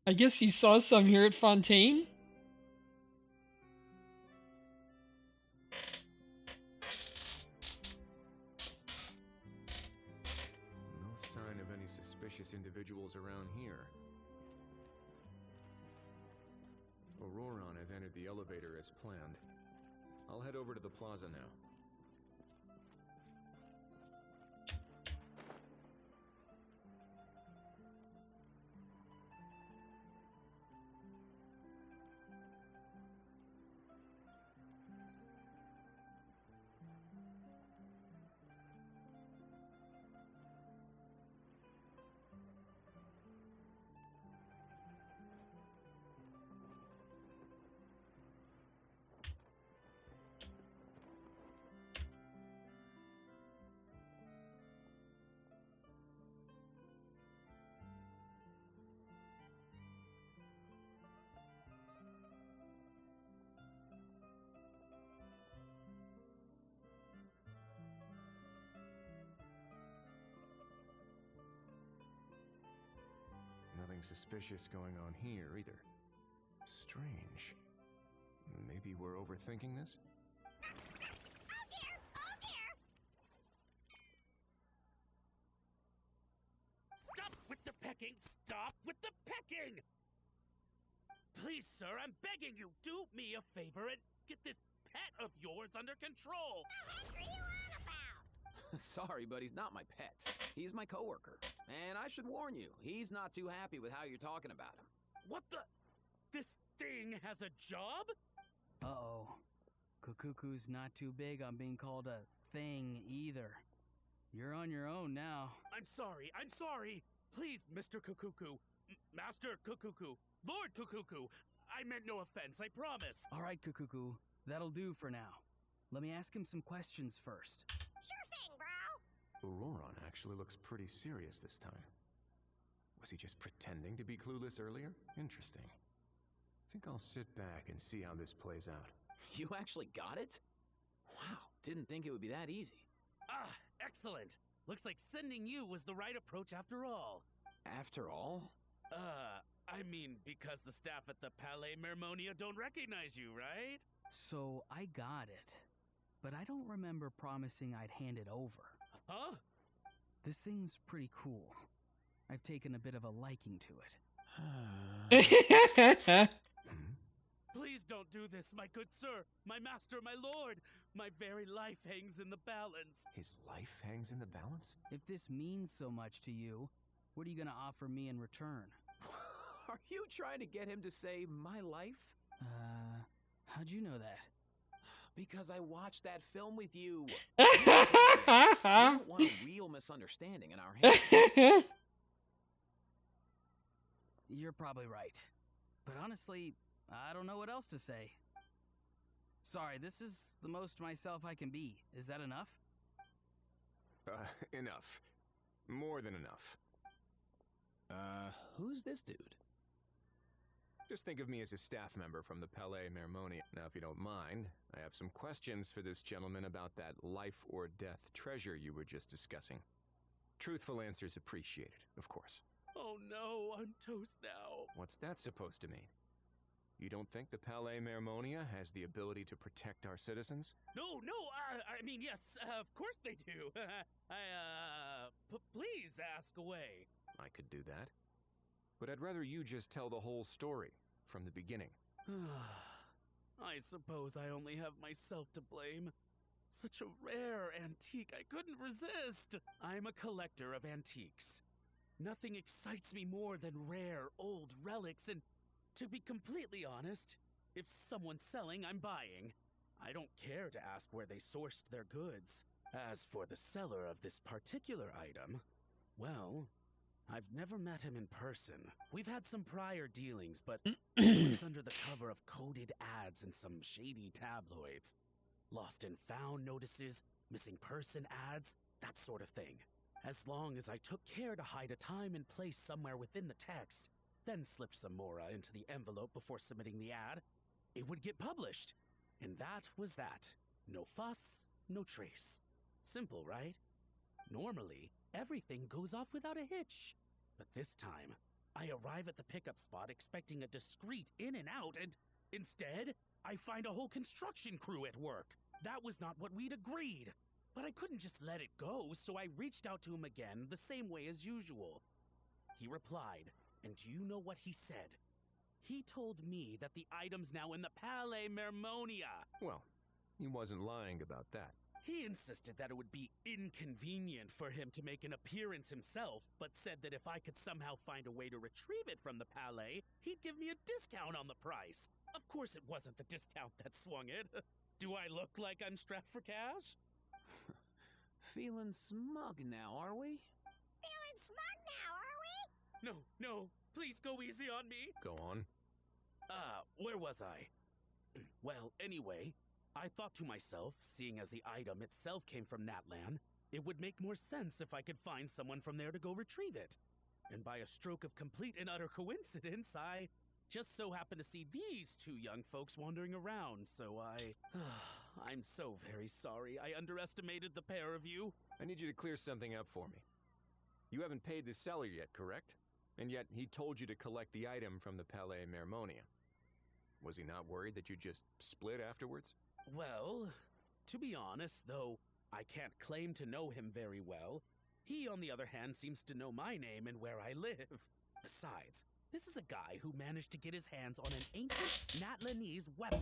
I guess he saw some here at Fontaine? No sign of any suspicious individuals around here. Auroron has entered the elevator as planned. I'll head over to the plaza now. Nothing suspicious going on here either. Strange. Maybe we're overthinking this? Stop with the pecking! Stop with the pecking! Please, sir, I'm begging you, do me a favor and get this pet of yours under control! The heck are you on about? Sorry, but he's not my pet. He's my coworker. And I should warn you, he's not too happy with how you're talking about him. What the? This thing has a job? Uh-oh. Kukuku's not too big on being called a thing either. You're on your own now. I'm sorry. Please, Mr. Kukuku. Master Kukuku. Lord Kukuku. I meant no offense, I promise. All right, Kukuku. That'll do for now. Let me ask him some questions first. Sure thing, bro. Auroron actually looks pretty serious this time. Was he just pretending to be clueless earlier? Interesting. Think I'll sit back and see how this plays out. You actually got it? Wow, didn't think it would be that easy. Ah, excellent. Looks like sending you was the right approach after all. After all? I mean, because the staff at the Palais Mermonia don't recognize you, right? So I got it. But I don't remember promising I'd hand it over. Huh? This thing's pretty cool. I've taken a bit of a liking to it. Please don't do this, my good sir, my master, my lord. My very life hangs in the balance. His life hangs in the balance? If this means so much to you, what are you gonna offer me in return? Are you trying to get him to say my life? How'd you know that? Because I watched that film with you. We don't want a real misunderstanding in our head. You're probably right. But honestly, I don't know what else to say. Sorry, this is the most myself I can be. Is that enough? Enough. More than enough. Who's this dude? Just think of me as a staff member from the Palais Mermonia. Now, if you don't mind, I have some questions for this gentleman about that life or death treasure you were just discussing. Truthful answers appreciated, of course. Oh no, I'm toast now. What's that supposed to mean? You don't think the Palais Mermonia has the ability to protect our citizens? No, I mean, yes, of course they do. Please ask away. I could do that. But I'd rather you just tell the whole story, from the beginning. I suppose I only have myself to blame. Such a rare antique, I couldn't resist. I'm a collector of antiques. Nothing excites me more than rare, old relics, and to be completely honest, if someone's selling, I'm buying. I don't care to ask where they sourced their goods. As for the seller of this particular item, well, I've never met him in person. We've had some prior dealings, but it was under the cover of coded ads in some shady tabloids. Lost and found notices, missing person ads, that sort of thing. As long as I took care to hide a time and place somewhere within the text, then slip some mora into the envelope before submitting the ad, it would get published. And that was that. No fuss, no trace. Simple, right? Normally, everything goes off without a hitch. But this time, I arrive at the pickup spot expecting a discreet in and out, and instead, I find a whole construction crew at work. That was not what we'd agreed. But I couldn't just let it go, so I reached out to him again the same way as usual. He replied, and do you know what he said? He told me that the item's now in the Palais Mermonia. Well, he wasn't lying about that. He insisted that it would be inconvenient for him to make an appearance himself, but said that if I could somehow find a way to retrieve it from the Palais, he'd give me a discount on the price. Of course it wasn't the discount that swung it. Do I look like I'm strapped for cash? Feeling smug now, are we? Feeling smug now, are we? No, please go easy on me. Go on. Where was I? Well, anyway, I thought to myself, seeing as the item itself came from Natlan, it would make more sense if I could find someone from there to go retrieve it. And by a stroke of complete and utter coincidence, I just so happened to see these two young folks wandering around, so I'm so very sorry. I underestimated the pair of you. I need you to clear something up for me. You haven't paid the seller yet, correct? And yet he told you to collect the item from the Palais Mermonia. Was he not worried that you'd just split afterwards? Well, to be honest, though I can't claim to know him very well, he, on the other hand, seems to know my name and where I live. Besides, this is a guy who managed to get his hands on an ancient Natlanese weapon.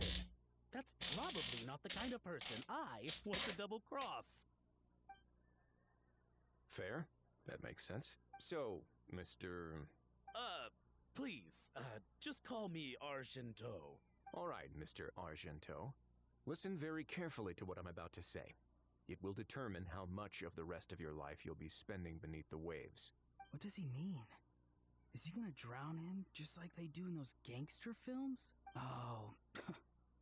That's probably not the kind of person I want to double-cross. Fair. That makes sense. So, Mr. Please, just call me Argento. All right, Mr. Argento. Listen very carefully to what I'm about to say. It will determine how much of the rest of your life you'll be spending beneath the waves. What does he mean? Is he gonna drown him just like they do in those gangster films? Oh,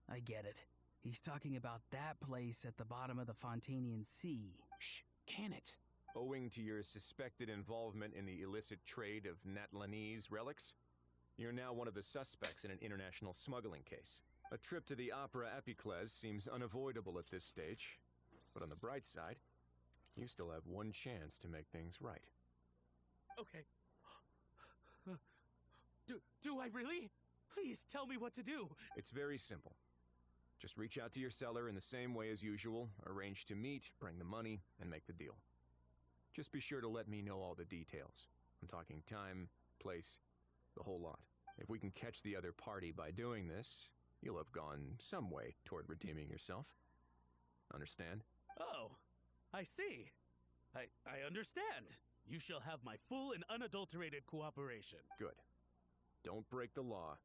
I get it. He's talking about that place at the bottom of the Fontanian Sea. Shh, can it? Owing to your suspected involvement in the illicit trade of Natlanese relics, you're now one of the suspects in an international smuggling case. A trip to the Opera Epiclese seems unavoidable at this stage, but on the bright side, you still have one chance to make things right. Okay. Do I really? Please tell me what to do. It's very simple. Just reach out to your seller in the same way as usual, arrange to meet, bring the money, and make the deal. Just be sure to let me know all the details. I'm talking time, place, the whole lot. If we can catch the other party by doing this, you'll have gone some way toward redeeming yourself. Understand? Oh, I see. I understand. You shall have my full and unadulterated cooperation. Good. Don't break the law,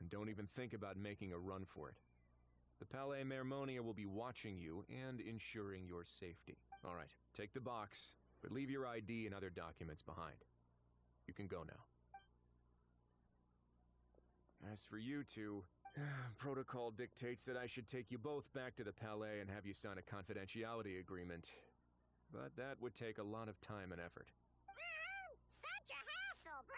and don't even think about making a run for it. The Palais Mermonia will be watching you and ensuring your safety. All right, take the box, but leave your ID and other documents behind. You can go now. As for you two, protocol dictates that I should take you both back to the Palais and have you sign a confidentiality agreement. But that would take a lot of time and effort. Such a hassle, bro!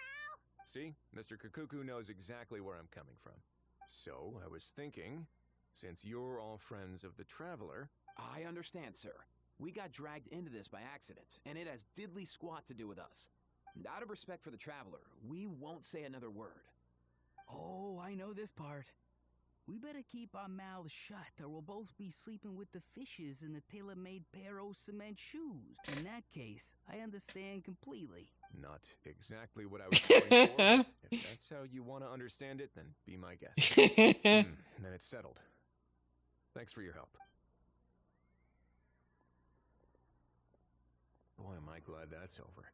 See? Mr. Kakuku knows exactly where I'm coming from. So, I was thinking, since you're all friends of the Traveler... I understand, sir. We got dragged into this by accident, and it has diddly squat to do with us. And out of respect for the Traveler, we won't say another word. Oh, I know this part. We better keep our mouths shut, or we'll both be sleeping with the fishes in the tailor-made pair of cement shoes. In that case, I understand completely. Not exactly what I was going for. If that's how you want to understand it, then be my guest. Then it's settled. Thanks for your help. Boy, am I glad that's over.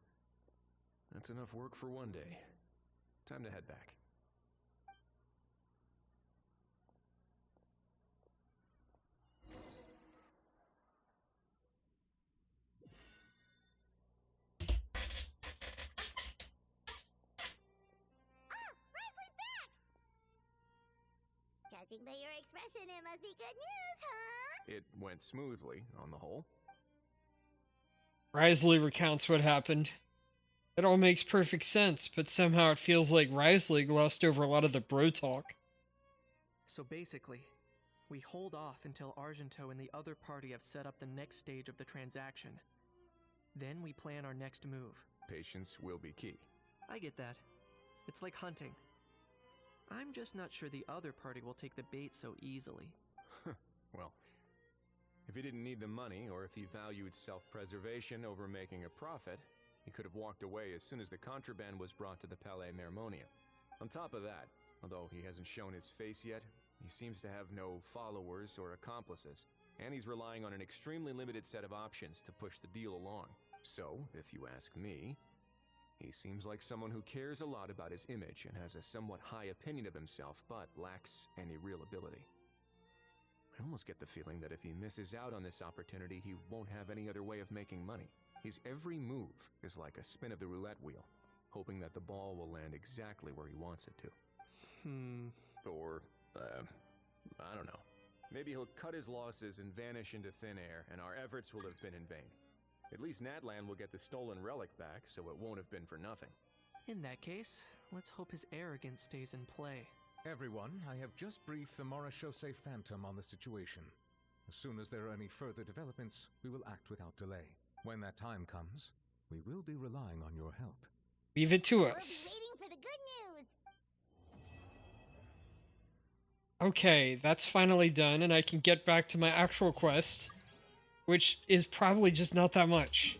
That's enough work for one day. Time to head back. Judging by your expression, it must be good news, huh? It went smoothly, on the whole. Risley recounts what happened. It all makes perfect sense, but somehow it feels like Risley glossed over a lot of the bro talk. So basically, we hold off until Argento and the other party have set up the next stage of the transaction. Then we plan our next move. Patience will be key. I get that. It's like hunting. I'm just not sure the other party will take the bait so easily. Well, if he didn't need the money, or if he valued self-preservation over making a profit, he could have walked away as soon as the contraband was brought to the Palais Mermonia. On top of that, although he hasn't shown his face yet, he seems to have no followers or accomplices, and he's relying on an extremely limited set of options to push the deal along. So, if you ask me, he seems like someone who cares a lot about his image and has a somewhat high opinion of himself, but lacks any real ability. I almost get the feeling that if he misses out on this opportunity, he won't have any other way of making money. His every move is like a spin of the roulette wheel, hoping that the ball will land exactly where he wants it to. Or, I don't know. Maybe he'll cut his losses and vanish into thin air, and our efforts will have been in vain. At least Natlan will get the stolen relic back, so it won't have been for nothing. In that case, let's hope his arrogance stays in play. Everyone, I have just briefed the Morishose Phantom on the situation. As soon as there are any further developments, we will act without delay. When that time comes, we will be relying on your help. Leave it to We'll us. be waiting for the good news. Okay, that's finally done, and I can get back to my actual quest, which is probably just not that much.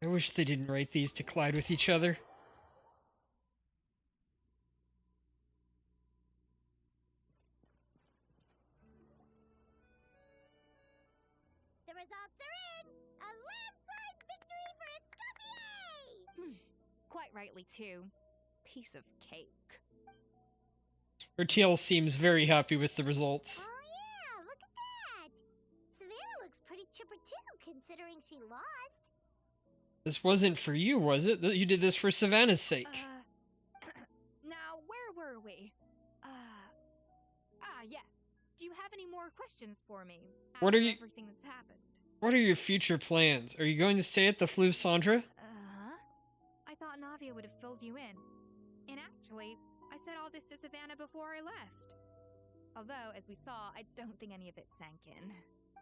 I wish they didn't write these to collide with each other. The results are in! A landslide victory for Escoffier! Quite rightly, too. Piece of cake. Urtiel seems very happy with the results. Oh yeah, look at that! Savannah looks pretty chipper too, considering she lost. This wasn't for you, was it? You did this for Savannah's sake. Now, where were we? Yes. Do you have any more questions for me? What are after you- Everything that's happened. What are your future plans? Are you going to stay at the Fleuve Cendre? I thought Navia would have filled you in. And actually, I said all this to Savannah before I left. Although, as we saw, I don't think any of it sank in.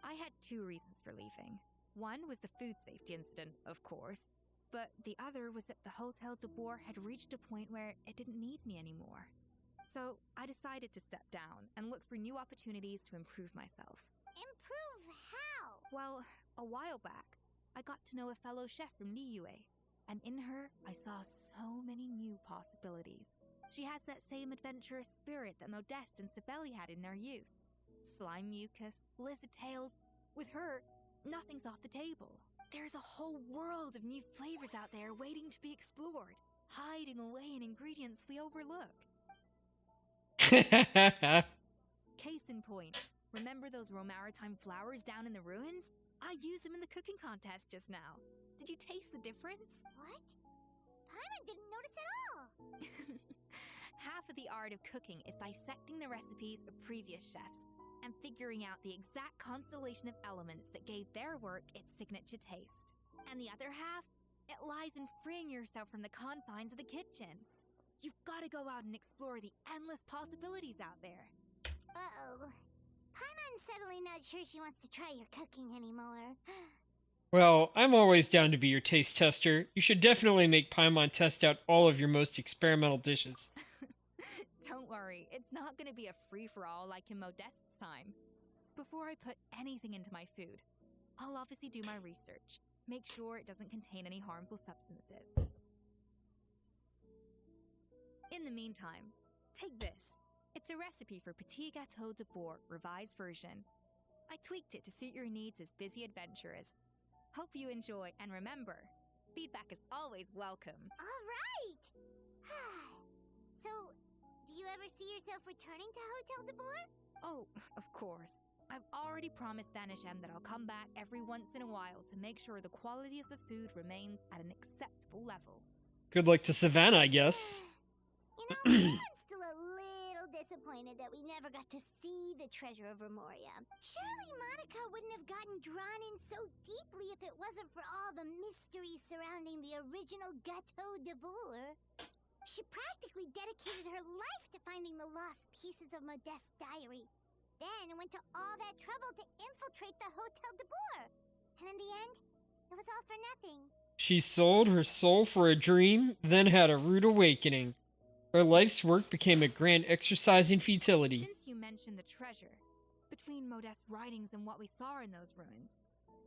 I had two reasons for leaving. One was the food safety incident, of course. But the other was that the Hotel de Boer had reached a point where it didn't need me anymore. So I decided to step down and look for new opportunities to improve myself. Improve how? Well, a while back, I got to know a fellow chef from Liyue, and in her, I saw so many new possibilities. She has that same adventurous spirit that Modeste and Sibeli had in their youth. Slime mucus, lizard tails. With her, nothing's off the table. There's a whole world of new flavors out there waiting to be explored, hiding away in ingredients we overlook. Case in point, remember those Romaritime flowers down in the ruins? I used them in the cooking contest just now. Did you taste the difference? What? Paimon didn't notice at all. Half of the art of cooking is dissecting the recipes of previous chefs and figuring out the exact constellation of elements that gave their work its signature taste. And the other half, it lies in freeing yourself from the confines of the kitchen. You've got to go out and explore the endless possibilities out there. Uh-oh. Paimon's suddenly not sure she wants to try your cooking anymore. Well, I'm always down to be your taste tester. You should definitely make Paimon test out all of your most experimental dishes. Don't worry, it's not going to be a free-for-all like in Modeste's time. Before I put anything into my food, I'll obviously do my research. Make sure it doesn't contain any harmful substances. In the meantime, take this. It's a recipe for Petit Gâteau de Bourg, revised version. I tweaked it to suit your needs as busy adventurers. Hope you enjoy, and remember, feedback is always welcome. All right! So, do you ever see yourself returning to Hotel de Bourg? Oh, of course. I've already promised Vanishem that I'll come back every once in a while to make sure the quality of the food remains at an acceptable level. Good luck to Savannah, I guess. I'm still a little disappointed that we never got to see the treasure of Remoria. Surely Monica wouldn't have gotten drawn in so deeply if it wasn't for all the mystery surrounding the original Gâteau de Bourg. She practically dedicated her life to finding the lost pieces of Modeste's diary. Then went to all that trouble to infiltrate the Hotel de Bourg. And in the end, it was all for nothing. She sold her soul for a dream, then had a rude awakening. Her life's work became a grand exercise in futility. Since you mentioned the treasure, between Modeste's writings and what we saw in those ruins,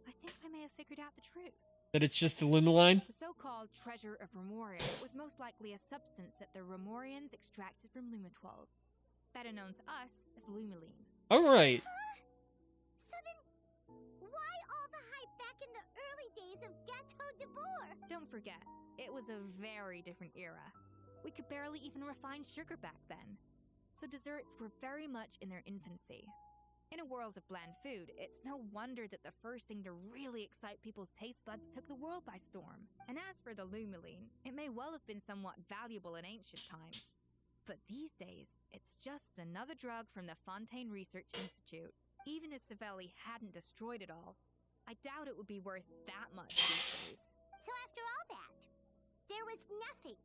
I think I may have figured out the truth. That it's just the Lumaline? The so-called treasure of Remoria was most likely a substance that the Remorians extracted from Lumatoiles, better known to us as Lumaline. Alright. So then, why all the hype back in the early days of Gâteau de Bourg? Don't forget, it was a very different era. We could barely even refine sugar back then, so desserts were very much in their infancy. In a world of bland food, it's no wonder that the first thing to really excite people's taste buds took the world by storm. And as for the Lumaline, it may well have been somewhat valuable in ancient times. But these days, it's just another drug from the Fontaine Research Institute. Even if Sibeli hadn't destroyed it all, I doubt it would be worth that much these days. So after all that, there was nothing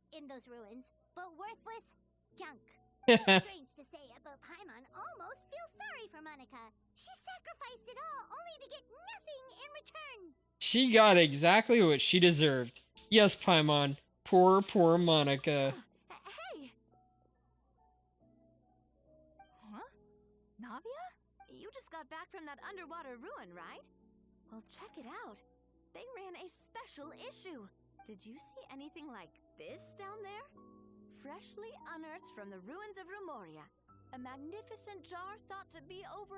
in those ruins but worthless junk. Strange to say it, but Paimon almost feels sorry for Monica. She sacrificed it all only to get nothing in return. She got exactly what she deserved. Yes, Paimon. Poor, poor Monica. Hey! Huh? Navia? You just got back from that underwater ruin, right? Well, check it out. They ran a special issue. Did you see anything like this down there? Freshly unearthed from the ruins of Remoria. A magnificent jar thought to be over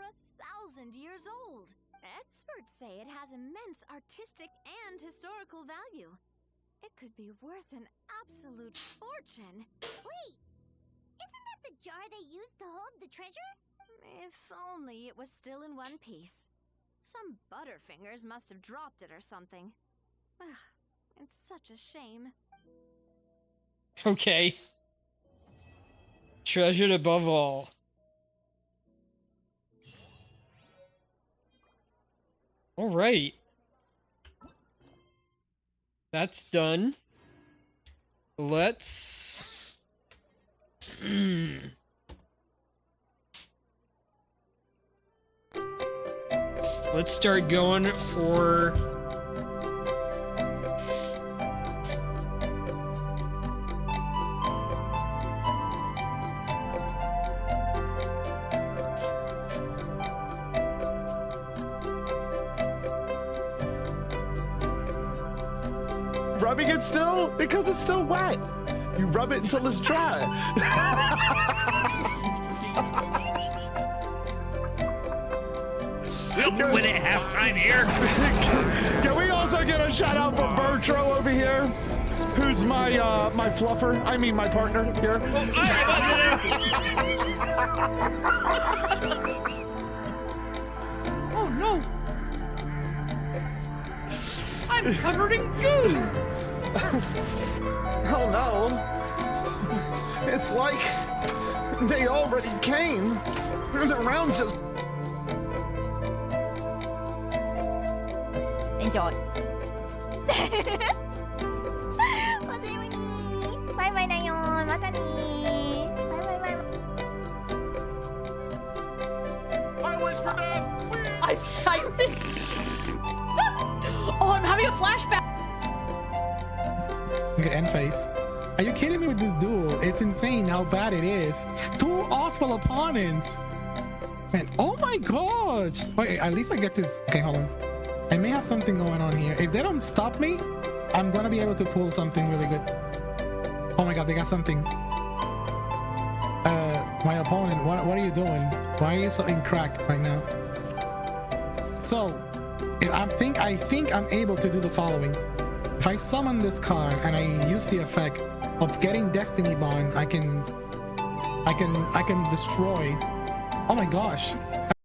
1,000 years old. Experts say it has immense artistic and historical value. It could be worth an absolute fortune. Wait! Isn't that the jar they used to hold the treasure? If only it was still in one piece. Some butterfingers must have dropped it or something. Ugh, it's such a shame. Okay. Treasured above all. Alright. That's done. Let's... Let's start going for... rubbing it still? Because it's still wet. You rub it until it's dry. We'll win at halftime here. Can we also get a shout out for Bertro over here? Who's my my fluffer? I mean my partner here. Oh no! I'm covered in goo! Oh no! It's like they already came. The round just. Enjoy. バイバイだよー。またねー。バイバイバイバイ。I wish for that. I think. Oh, I'm having a flashback. Okay, end phase. Are you kidding me with this duel? It's insane how bad it is. Two awful opponents. Man, oh my gosh. Wait, at least I get this. Okay, hold on. I may have something going on here. If they don't stop me, I'm gonna be able to pull something really good. Oh my god, they got something. My opponent, what are you doing? Why are you so in crack right now? So, I think I'm able to do the following. If I summon this card and I use the effect of getting Destiny Bond, I can destroy. Oh my gosh.